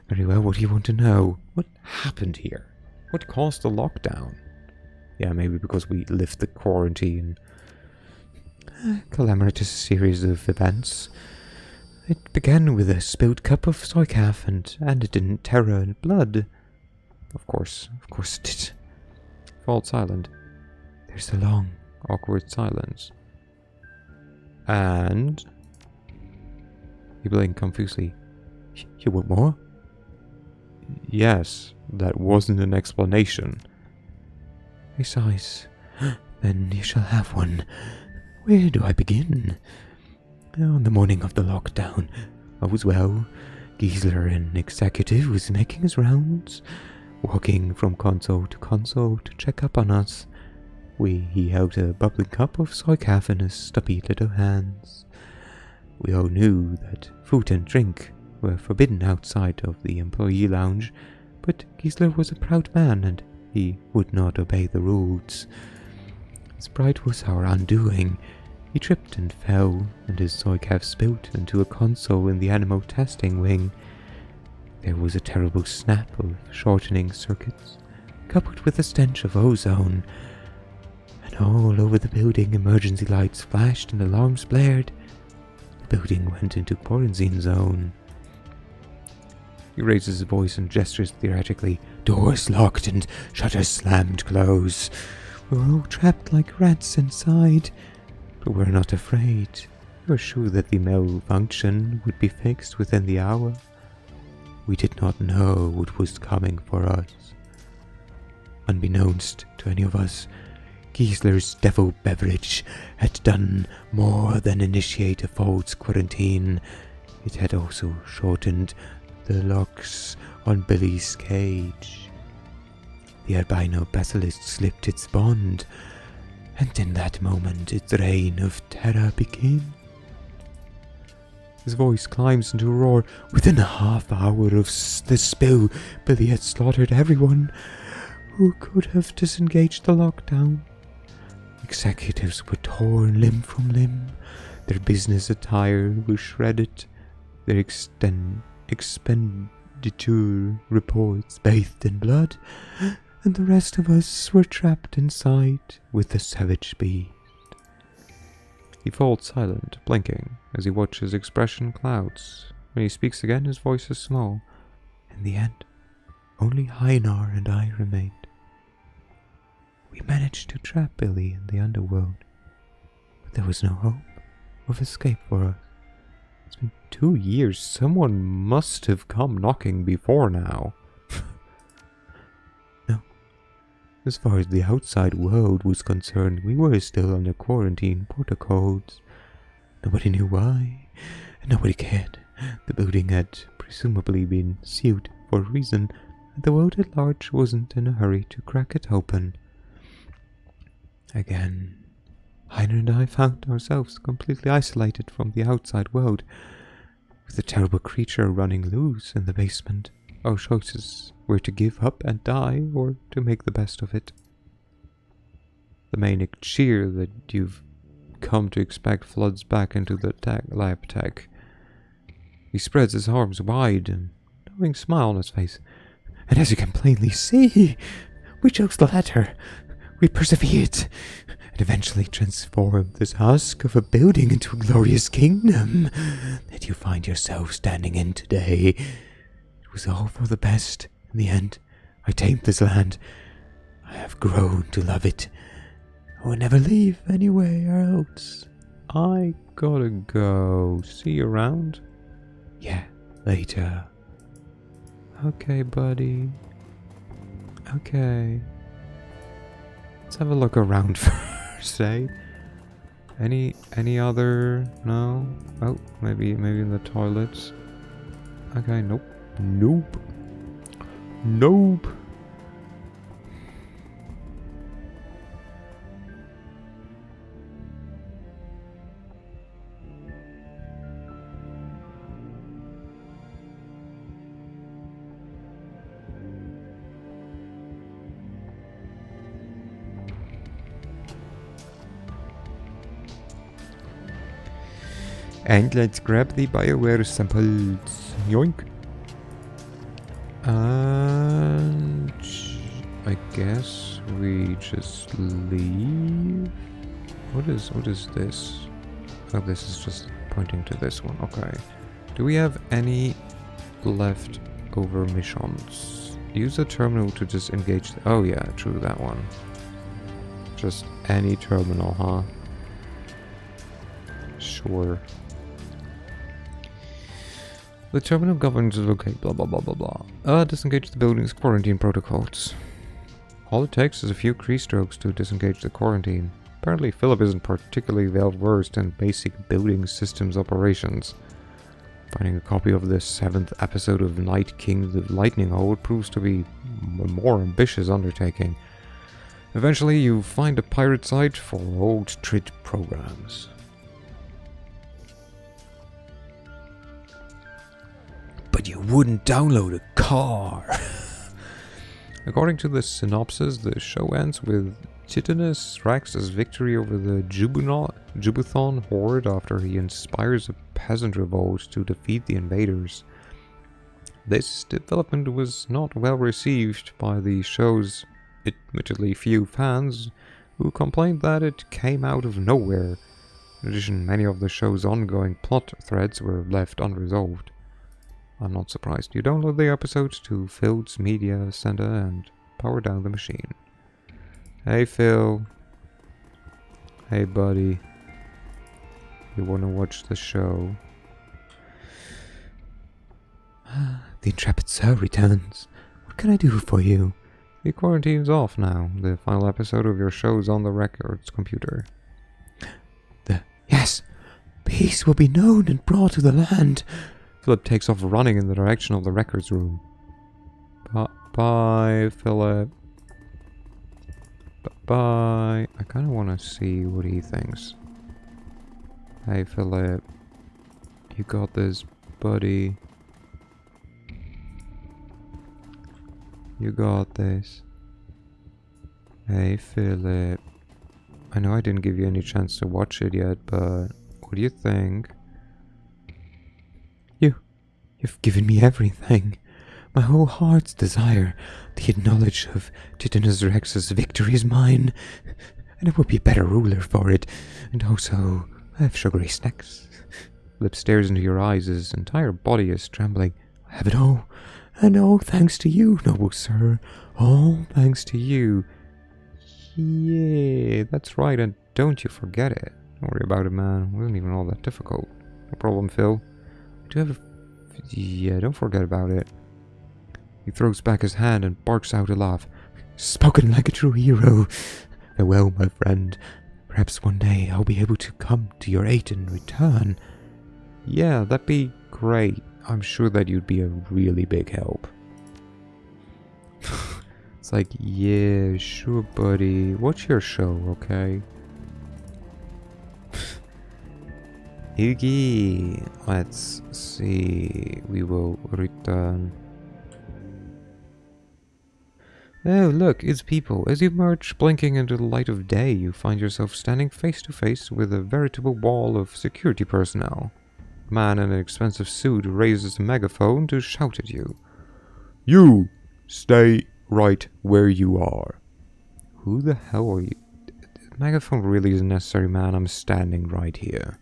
Very well, what do you want to know? What happened here? What caused the lockdown? Yeah, maybe because we lifted the quarantine. A calamitous series of events. It began with a spilled cup of soycaf and ended in terror and blood. Of course it did. Fall silent. There's a long, Awkward silence. And... He blinked confusedly. You want more? Yes, that wasn't an explanation. He sighs. Then you shall have one. Where do I begin? On the morning of the lockdown, I was well. Giesler, an executive, was making his rounds, walking from console to check up on us. He held a bubbling cup of soycaf in his stubby little hands. We all knew that food and drink were forbidden outside of the employee lounge, but Giesler was a proud man and he would not obey the rules. His pride was our undoing. He tripped and fell, and his soycaf spilled into a console in the animal testing wing. There was a terrible snap of shortening circuits, coupled with a stench of ozone, and all over the building emergency lights flashed and alarms blared. The building went into quarantine zone. He raises his voice and gestures theatrically. Doors locked and shutters slammed close. We were all trapped like rats inside, but we're not afraid. We were sure that the malfunction would be fixed within the hour. We did not know what was coming for us. Unbeknownst to any of us, Giesler's devil beverage had done more than initiate a false quarantine. It had also shortened the locks on Billy's cage. The albino basilisk slipped its bond, and in that moment its reign of terror began. His voice climbs into a roar. Within a half hour of the spill, Billy had slaughtered everyone who could have disengaged the lockdown. Executives were torn limb from limb. Their business attire was shredded. Their expenditure reports bathed in blood. And the rest of us were trapped inside with the savage beast. He falls silent, blinking, as he watches expression clouds. When he speaks again, his voice is small. In the end, only Einar and I remained. We managed to trap Billy in the underworld, but there was no hope of escape for us. It's been 2 years. Someone must have come knocking before now. No. As far as the outside world was concerned, we were still under quarantine protocols. Nobody knew why, and nobody cared. The building had presumably been sealed for a reason, and the world at large wasn't in a hurry to crack it open. Again, Heiner and I found ourselves completely isolated from the outside world, with the terrible creature running loose in the basement. Our choices were to give up and die, or to make the best of it. The manic cheer that you've come to expect floods back into the lab tech. He spreads his arms wide, and a knowing smile on his face. And as you can plainly see, we chose the latter. We persevered, and eventually transformed this husk of a building into a glorious kingdom that you find yourself standing in today. It was all for the best. In the end, I tamed this land. I have grown to love it. I will never leave anywhere else. I gotta go. See you around? Yeah, later. Okay, buddy. Okay. Let's have a look around first, eh? Any other... No? Oh, maybe in the toilets. Okay, nope. Nope. Nope. And let's grab the BioWare samples. Yoink. And I guess we just leave. What is this? Oh, this is just pointing to this one. Okay. Do we have any left over missions? Use the terminal to disengage. Oh yeah, true, that one. Just any terminal, huh? Sure. The terminal governs okay, blah blah blah blah blah. Disengage the building's quarantine protocols. All it takes is a few keystrokes to disengage the quarantine. Apparently Philip isn't particularly well versed in basic building systems operations. Finding a copy of the 7th episode of Night King the Lightning Hole proves to be a more ambitious undertaking. Eventually you find a pirate site for old trid programs. But you wouldn't download a car. According to the synopsis, the show ends with Titanus Rex's victory over the Jubuthon horde after he inspires a peasant revolt to defeat the invaders. This development was not well received by the show's admittedly few fans, who complained that it came out of nowhere. In addition, many of the show's ongoing plot threads were left unresolved. I'm not surprised. You download the episodes to Phil's Media Center and power down the machine. Hey Phil. Hey buddy. You wanna watch the show? The intrepid sir returns. What can I do for you? The quarantine's off now. The final episode of your show's on the records computer. Yes! Peace will be known and brought to the land. Philip takes off running in the direction of the records room. Bye, Philip. Bye. I kind of want to see what he thinks. Hey, Philip. You got this, buddy. You got this. Hey, Philip. I know I didn't give you any chance to watch it yet, but what do you think? You've given me everything. My whole heart's desire. The knowledge of Titanus Rex's victory is mine. And I will be a better ruler for it. And also, I have sugary snacks. Lip stares into your eyes. His entire body is trembling. I have it all. And all thanks to you, noble sir. All thanks to you. Yeah, that's right. And don't you forget it. Don't worry about it, man. It wasn't even all that difficult. No problem, Phil. I do have a... Yeah, don't forget about it. He throws back his hand and barks out a laugh. Spoken like a true hero. Farewell, my friend. Perhaps one day I'll be able to come to your aid in return. Yeah, that'd be great. I'm sure that you'd be a really big help. It's like, yeah, sure, buddy. Watch your show, okay? Iggy, let's see. We will return. Oh, look, it's people. As you emerge, blinking into the light of day, you find yourself standing face to face with a veritable wall of security personnel. A man in an expensive suit raises a megaphone to shout at you. You! Stay right where you are. Who the hell are you? The megaphone really isn't necessary, man. I'm standing right here.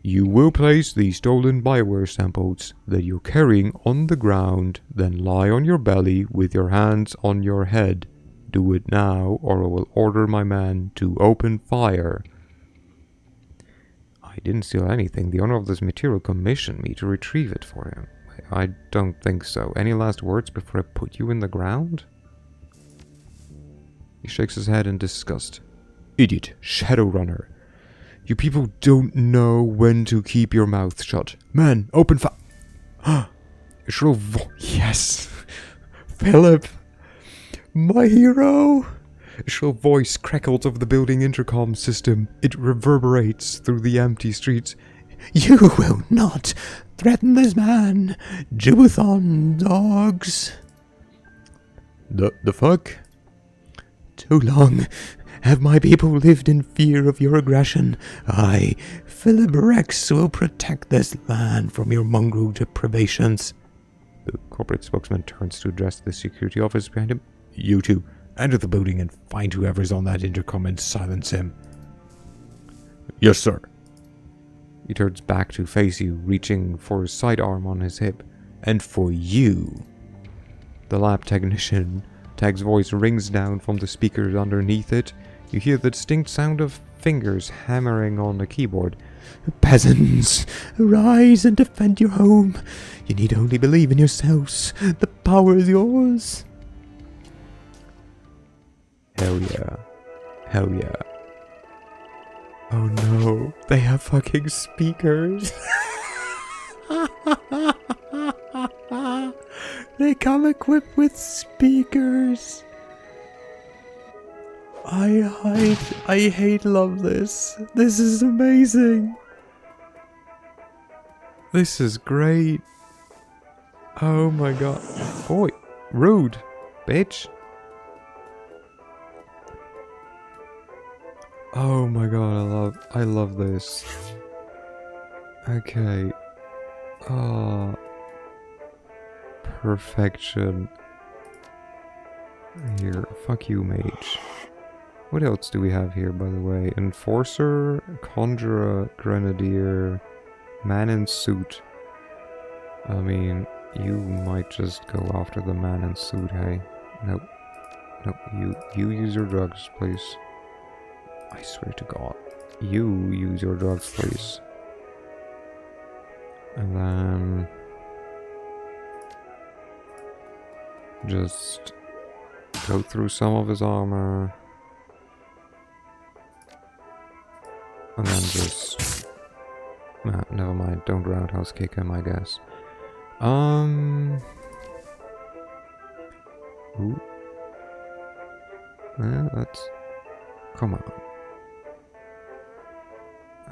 You will place the stolen Bioware samples that you're carrying on the ground, then lie on your belly with your hands on your head. Do it now, or I will order my man to open fire. I didn't steal anything. The owner of this material commissioned me to retrieve it for him. I don't think so. Any last words before I put you in the ground? He shakes his head in disgust. Idiot, Shadowrunner. You people don't know when to keep your mouth shut. Man, open fire. Yes. Philip. My hero. A shrill voice crackles over the building intercom system. It reverberates through the empty streets. You will not threaten this man. Jubuthon dogs. The fuck? Too long have my people lived in fear of your aggression. I, Philip Rex, will protect this land from your mongrel deprivations. The corporate spokesman turns to address the security officer behind him. You two, enter the building and find whoever's on that intercom and silence him. Yes, sir. He turns back to face you, reaching for his sidearm on his hip. And for you. The lab tech's voice rings down from the speakers underneath it. You hear the distinct sound of fingers hammering on the keyboard. Peasants, arise and defend your home. You need only believe in yourselves. The power is yours. Hell yeah. Hell yeah. Oh no, they have fucking speakers. They come equipped with speakers. I hate love this. This is amazing. This is great. Oh my god. Boy, rude, bitch. Oh my god, I love this. Okay. Perfection. Here, fuck you, mage. What else do we have here, by the way? Enforcer, Conjurer, Grenadier, Man in Suit. I mean, you might just go after the man in suit, hey? Nope. Nope, you use your drugs, please. I swear to God. You use your drugs, please. And then... just go through some of his armor. And then just... nah, never mind. Don't roundhouse kick him, I guess. Ooh. Yeah, that's... come on.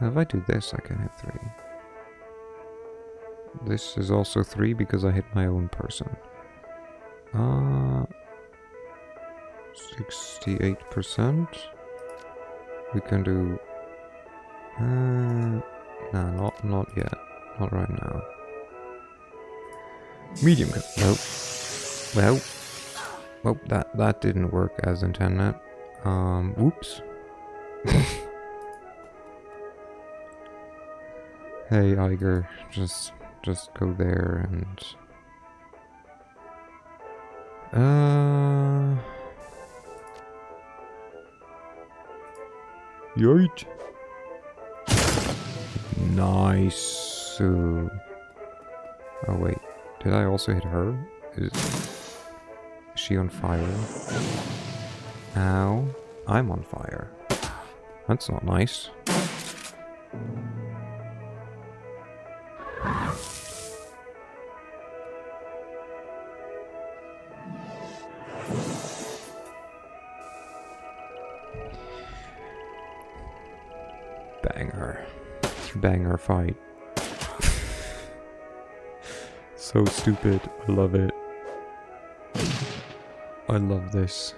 If I do this, I can hit 3. This is also 3 because I hit my own person. 68%. We can do... nah, not yet. Not right now. Medium gun. Nope. Well, that didn't work as intended. Oops. Hey, Iger, just go there and... Yoit. Nice. Oh wait, did I also hit her? Is she on fire? Ow. I'm on fire. That's not nice. Banger fight. So stupid. I love it. I love this.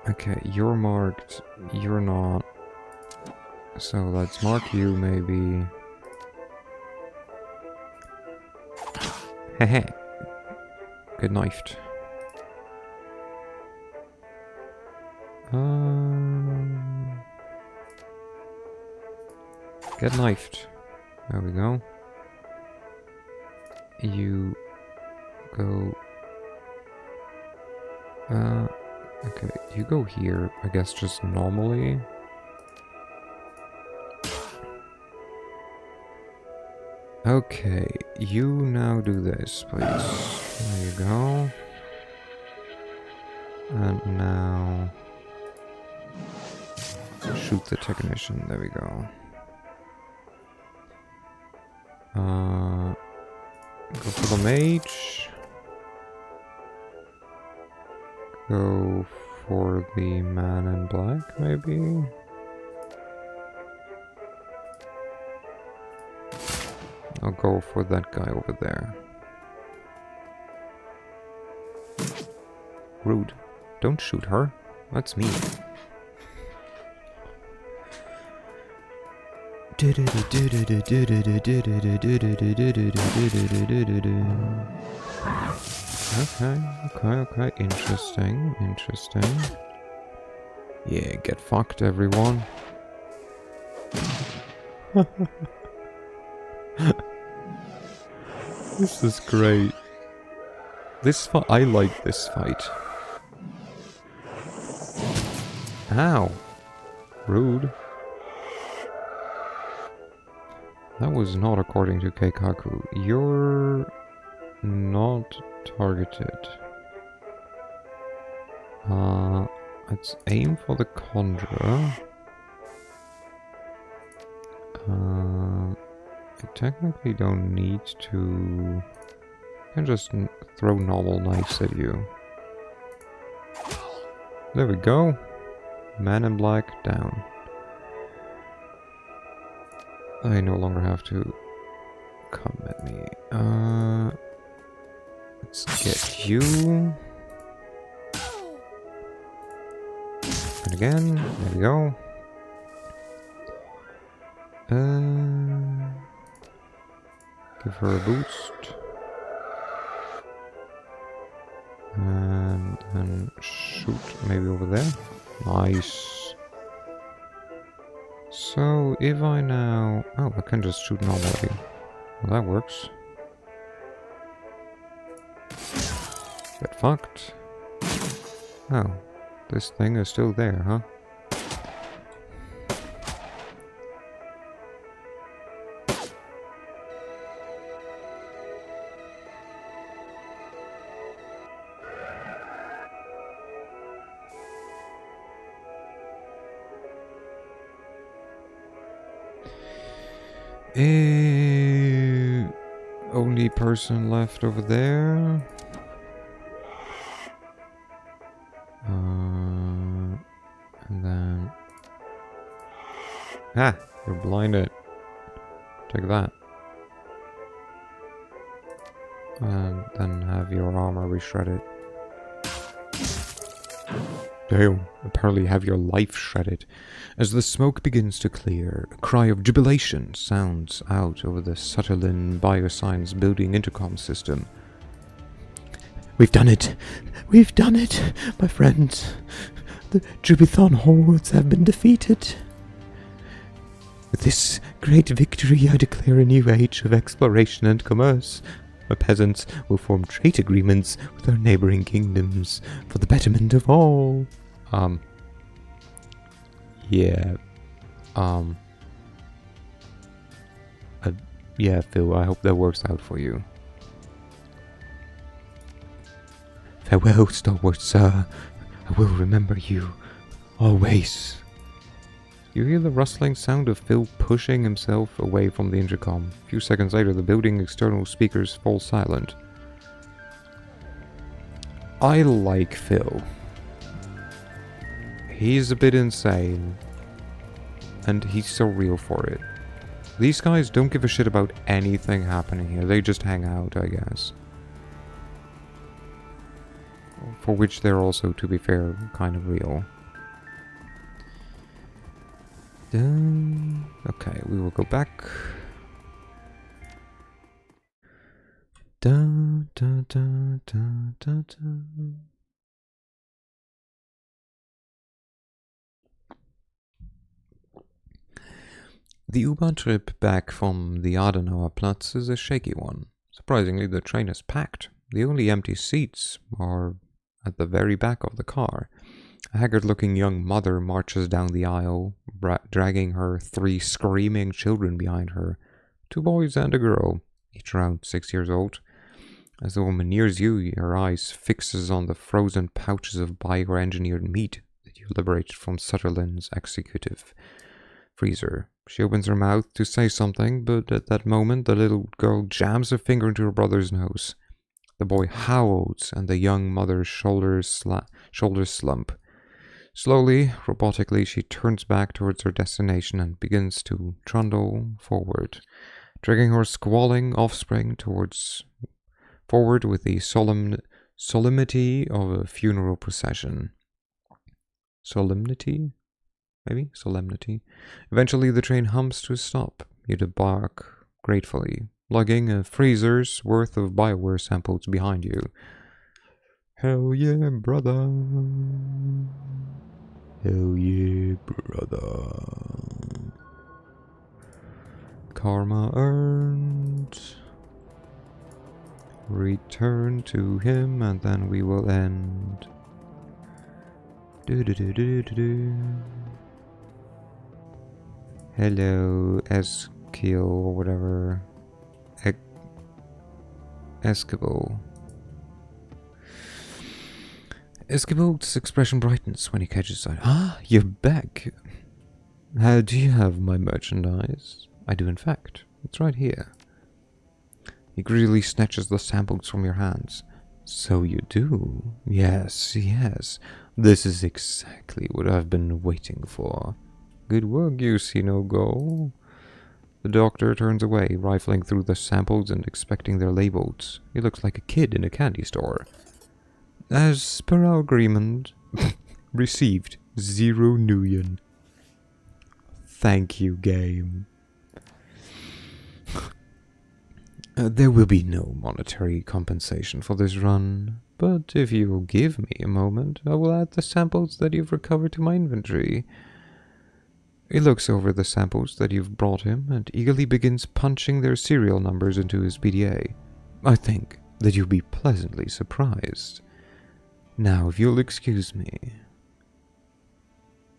Okay, you're marked. You're not. So let's mark you, maybe. Heh. Get knifed. Get knifed. There we go. You go... okay, you go here, I guess just normally. Okay, you now do this, please. There you go. And now... shoot the technician, there we go. Go for the mage. Go for the man in black, maybe? I'll go for that guy over there. Rude. Don't shoot her. That's me. Okay. Interesting. Yeah, get fucked, everyone. This is great. I like this fight. Ow. Rude. That was not according to Keikaku. You're not targeted. Let's aim for the Conjurer. I technically don't need to... I can just throw normal knives at you. There we go. Man in Black down. I no longer have to come at me. Let's get you. And again, there we go. Give her a boost. And then shoot maybe over there. Nice. So if I now... Oh, I can just shoot normally. Well, that works. Get fucked. Oh, this thing is still there, huh? Only person left over there. And then... Ah! You're blinded. Take that. And then have your armor re-shredded. Damn, apparently have your life shredded. As the smoke begins to clear, a cry of jubilation sounds out over the Sutherland Bioscience building intercom system. We've done it! We've done it, my friends! The Jubithon hordes have been defeated. With this great victory, I declare a new age of exploration and commerce. Our peasants will form trade agreements with our neighboring kingdoms for the betterment of all. Yeah. Yeah, Phil, I hope that works out for you. Farewell, stalwart sir. I will remember you. Always. You hear the rustling sound of Phil pushing himself away from the intercom. A few seconds later, the building external speakers fall silent. I like Phil. He's a bit insane. And he's so real for it. These guys don't give a shit about anything happening here. They just hang out, I guess. For which they're also, to be fair, kind of real. Okay, we will go back. Dun, dun, dun, dun, dun, dun. The U-Bahn trip back from the Adenauer Platz is a shaky one. Surprisingly, the train is packed. The only empty seats are at the very back of the car. A haggard-looking young mother marches down the aisle, dragging her 3 screaming children behind her. 2 boys and a girl, each around 6 years old. As the woman nears you, her eyes fixes on the frozen pouches of bioengineered meat that you liberated from Sutherland's executive freezer. She opens her mouth to say something, but at that moment the little girl jams a finger into her brother's nose. The boy howls, and the young mother's shoulders slump. Slowly, robotically, she turns back towards her destination and begins to trundle forward, dragging her squalling offspring forward with the solemnity of a funeral procession. Solemnity? Maybe? Solemnity. Eventually, the train hums to a stop. You debark gratefully, lugging a freezer's worth of Bioware samples behind you. Hell yeah, brother. Hell yeah, brother. Karma earned. Return to him, and then we will end. Hello, Eskil, or whatever. Eskimo. Eskimo's expression brightens when he catches sight. Ah, you're back. How do you have my merchandise? I do, in fact. It's right here. He greedily snatches the samples from your hands. So you do? Yes, yes. This is exactly what I've been waiting for. Good work, you see no go. The doctor turns away, rifling through the samples and inspecting their labels. He looks like a kid in a candy store. As per our agreement, received 0 nuyen. Thank you, game. There will be no monetary compensation for this run, but if you will give me a moment, I will add the samples that you've recovered to my inventory. He looks over the samples that you've brought him and eagerly begins punching their serial numbers into his PDA. I think that you'll be pleasantly surprised. Now, if you'll excuse me.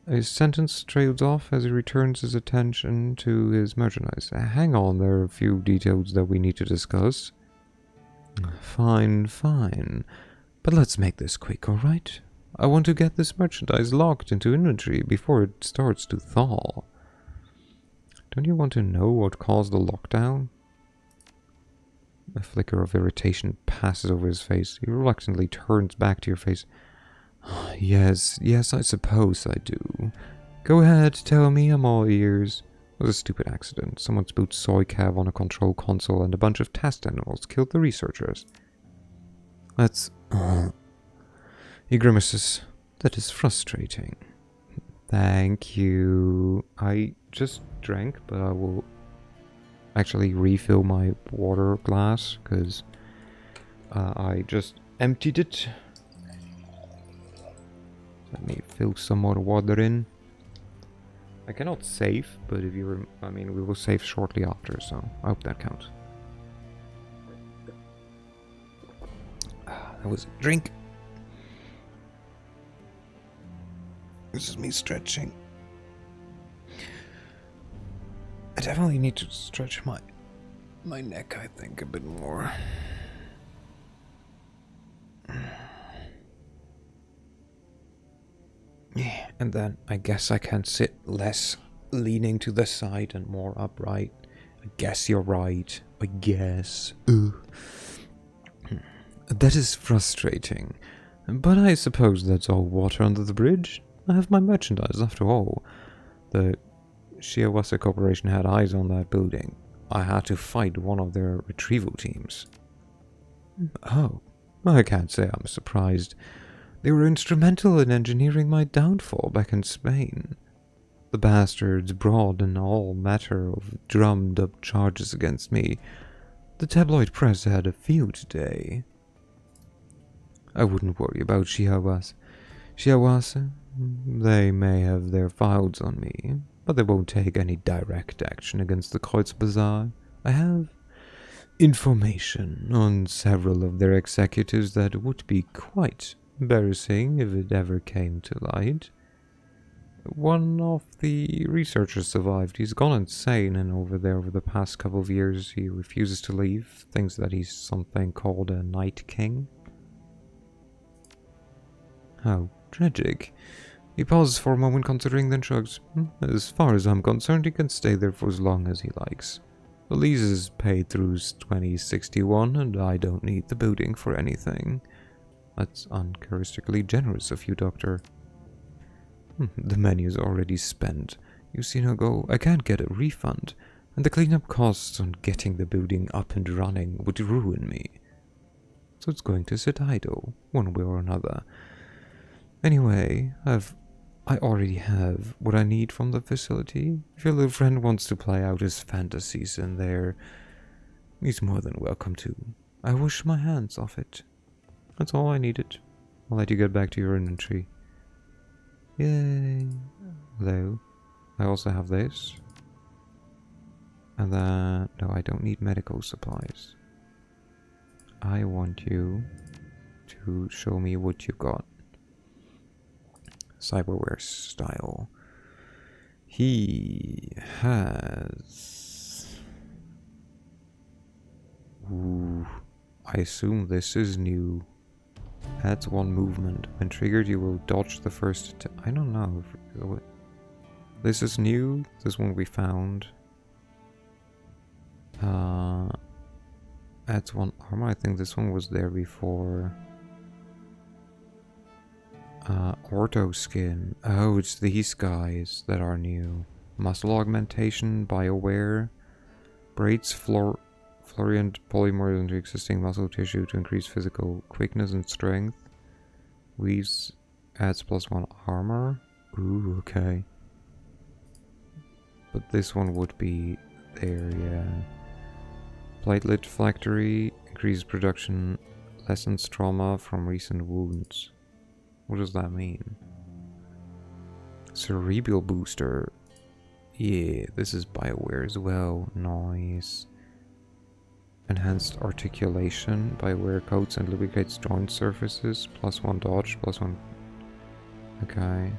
His sentence trails off as he returns his attention to his merchandise. Hang on, there are a few details that we need to discuss. Fine, fine. But let's make this quick, alright? I want to get this merchandise locked into inventory before it starts to thaw. Don't you want to know what caused the lockdown? A flicker of irritation passes over his face. He reluctantly turns back to your face. Yes, I suppose I do. Go ahead, tell me, I'm all ears. It was a stupid accident. Someone spilled soy cav on a control console and a bunch of test animals killed the researchers. That's... He grimaces. That is frustrating. Thank you. I just drank, but I will actually refill my water glass, because I just emptied it. Let me fill some more water in. I cannot save, but if you we will save shortly after, so I hope that counts. That was a drink. This is me stretching. I definitely need to stretch my neck, I think, a bit more. Yeah, and then I guess I can sit less leaning to the side and more upright. I guess you're right. I guess. That is frustrating. But I suppose that's all water under the bridge. I have my merchandise, after all. The Shiawase Corporation had eyes on that building. I had to fight one of their retrieval teams. Oh, I can't say I'm surprised. They were instrumental in engineering my downfall back in Spain. The bastards brought in all matter of drummed-up charges against me. The tabloid press had a field day. I wouldn't worry about Shiawase. They may have their files on me, but they won't take any direct action against the Kreuz Bazaar. I have information on several of their executives that would be quite embarrassing if it ever came to light. One of the researchers survived. He's gone insane, and over the past couple of years he refuses to leave, thinks that he's something called a Night King. How tragic. He pauses for a moment, considering, then shrugs. As far as I'm concerned, he can stay there for as long as he likes. The lease is paid through 2061, and I don't need the building for anything. That's uncharacteristically generous of you, Doctor. The money's already spent. You see no go. I can't get a refund, and the cleanup costs on getting the building up and running would ruin me. So it's going to sit idle, one way or another. Anyway, I already have what I need from the facility. If your little friend wants to play out his fantasies in there, He's more than welcome to. I wash my hands off it. That's all I needed. I'll let you get back to your inventory. Yay. Though, I also have this. And then, no, I don't need medical supplies. I want you to show me what you got. Cyberware style. He has... Ooh, I assume this is new. Adds 1 movement. When triggered, you will dodge the first attack. I don't know. This is new. This one we found. Adds 1 armor. I think this one was there before. Ortho skin. Oh, it's these guys that are new. Muscle augmentation, BioWare. Braids Florient polymers into existing muscle tissue to increase physical quickness and strength. Weaves adds +1 armor. Ooh, okay. But this one would be there, yeah. Platelet factory increases production, lessens trauma from recent wounds. What does that mean? Cerebral booster. Yeah, this is BioWare as well. Nice. Enhanced articulation. BioWare coats and lubricates joint surfaces. +1 dodge, +1. Okay.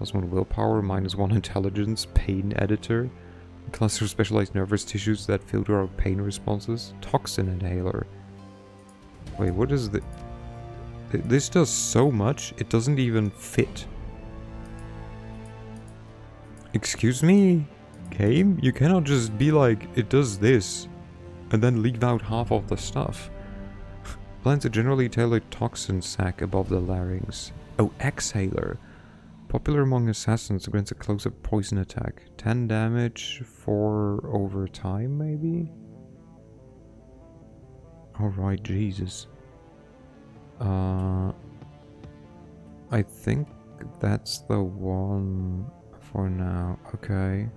+1 willpower, -1 intelligence. Pain editor. Cluster of specialized nervous tissues that filter out pain responses. Toxin inhaler. Wait, what is the... This does so much, it doesn't even fit. Excuse me? Game? You cannot just be like, it does this, and then leave out half of the stuff. Plants a generally tailored toxin sac above the larynx. Oh, exhaler. Popular among assassins, grants a close-up poison attack. 10 damage for over time, maybe? Alright, Jesus. I think that's the one for now. Okay.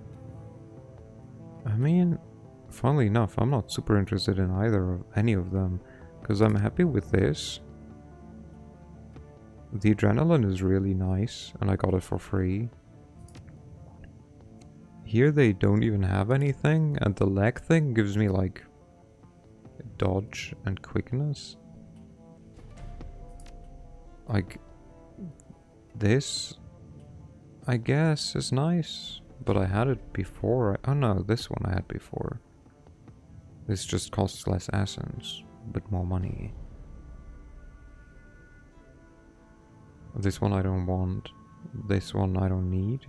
I mean, funnily enough, I'm not super interested in either of any of them, because I'm happy with this. The adrenaline is really nice, and I got it for free. Here they don't even have anything, and the leg thing gives me like dodge and quickness. Like, this, I guess, is nice, but I had it before. Oh no, this one I had before. This just costs less essence, but more money. This one I don't want. This one I don't need.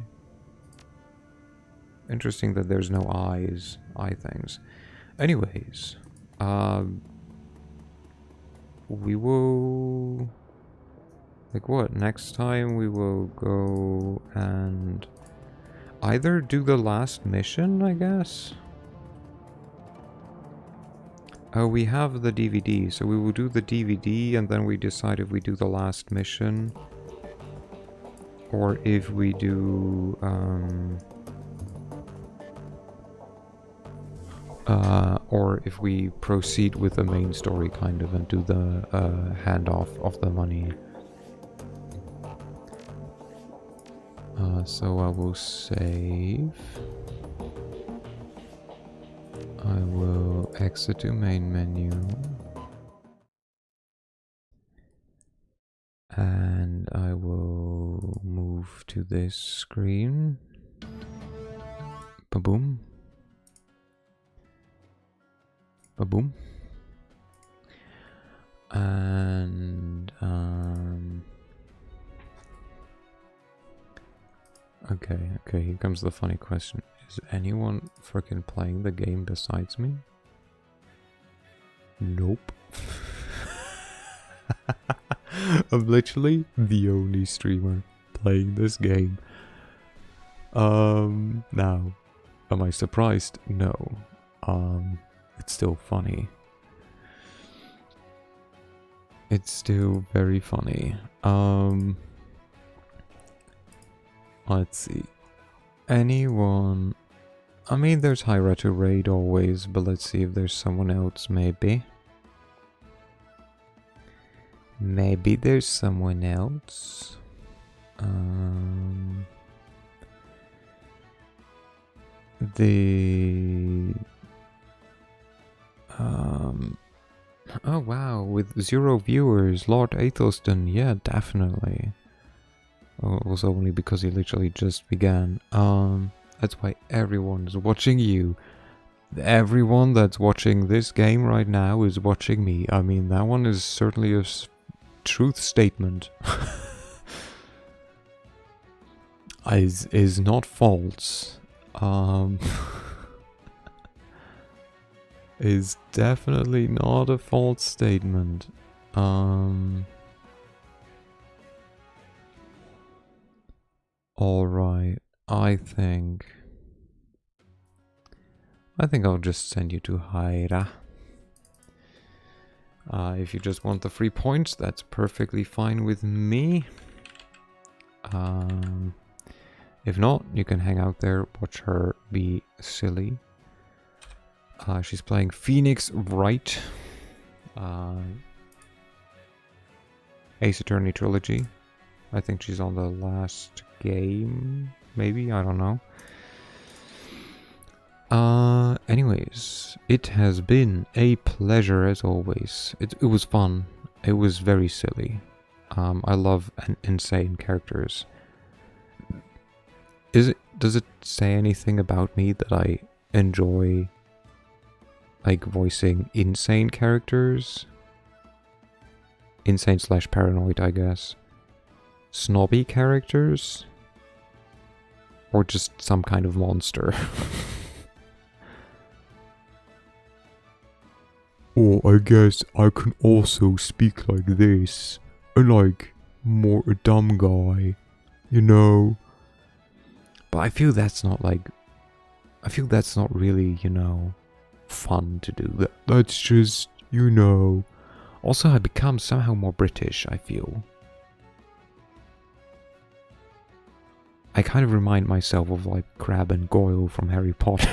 Interesting that there's no eye things. Anyways, we will... Like what? Next time we will go and either do the last mission, I guess? Oh, we have the DVD, so we will do the DVD and then we decide if we do the last mission. Or if we do, or if we proceed with the main story kind of and do the handoff of the money. So I will save. I will exit to main menu. And I will move to this screen. Ba-boom. Ba-boom. And, okay, here comes the funny question. Is anyone freaking playing the game besides me? Nope. I'm literally the only streamer playing this game. Now, am I surprised? No. It's still funny. It's still very funny. Let's see. Anyone I mean, there's Hyra to raid always, but let's see if there's someone else, maybe. Maybe there's someone else. Oh wow, with 0 viewers, Lord Athelston, yeah, definitely. Oh, it was only because he literally just began. That's why everyone's watching you. Everyone that's watching this game right now is watching me. I mean, that one is certainly a truth statement. is not false. Is definitely not a false statement. Alright, I think I'll just send you to Hyra. If you just want the free points, that's perfectly fine with me. If not, you can hang out there, watch her be silly. She's playing Phoenix Wright. Ace Attorney Trilogy. I think she's on the last game, maybe, I don't know. Anyways, it has been a pleasure as always. It was fun. It was very silly. I love insane characters. Does it say anything about me that I enjoy, like, voicing insane characters? Insane / paranoid, I guess. Snobby characters? Or just some kind of monster? Or I guess I can also speak like this. And like, more a dumb guy. You know? But I feel that's not like... I feel that's not really, you know, fun to do. That's just, you know... Also, I become somehow more British, I feel. I kind of remind myself of like Crabbe and Goyle from Harry Potter.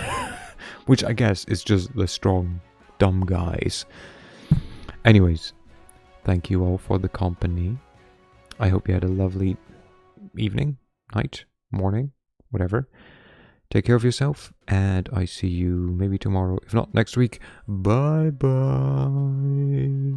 Which I guess is just the strong, dumb guys. Anyways, thank you all for the company. I hope you had a lovely evening, night, morning, whatever. Take care of yourself, and I see you maybe tomorrow, if not next week. Bye bye.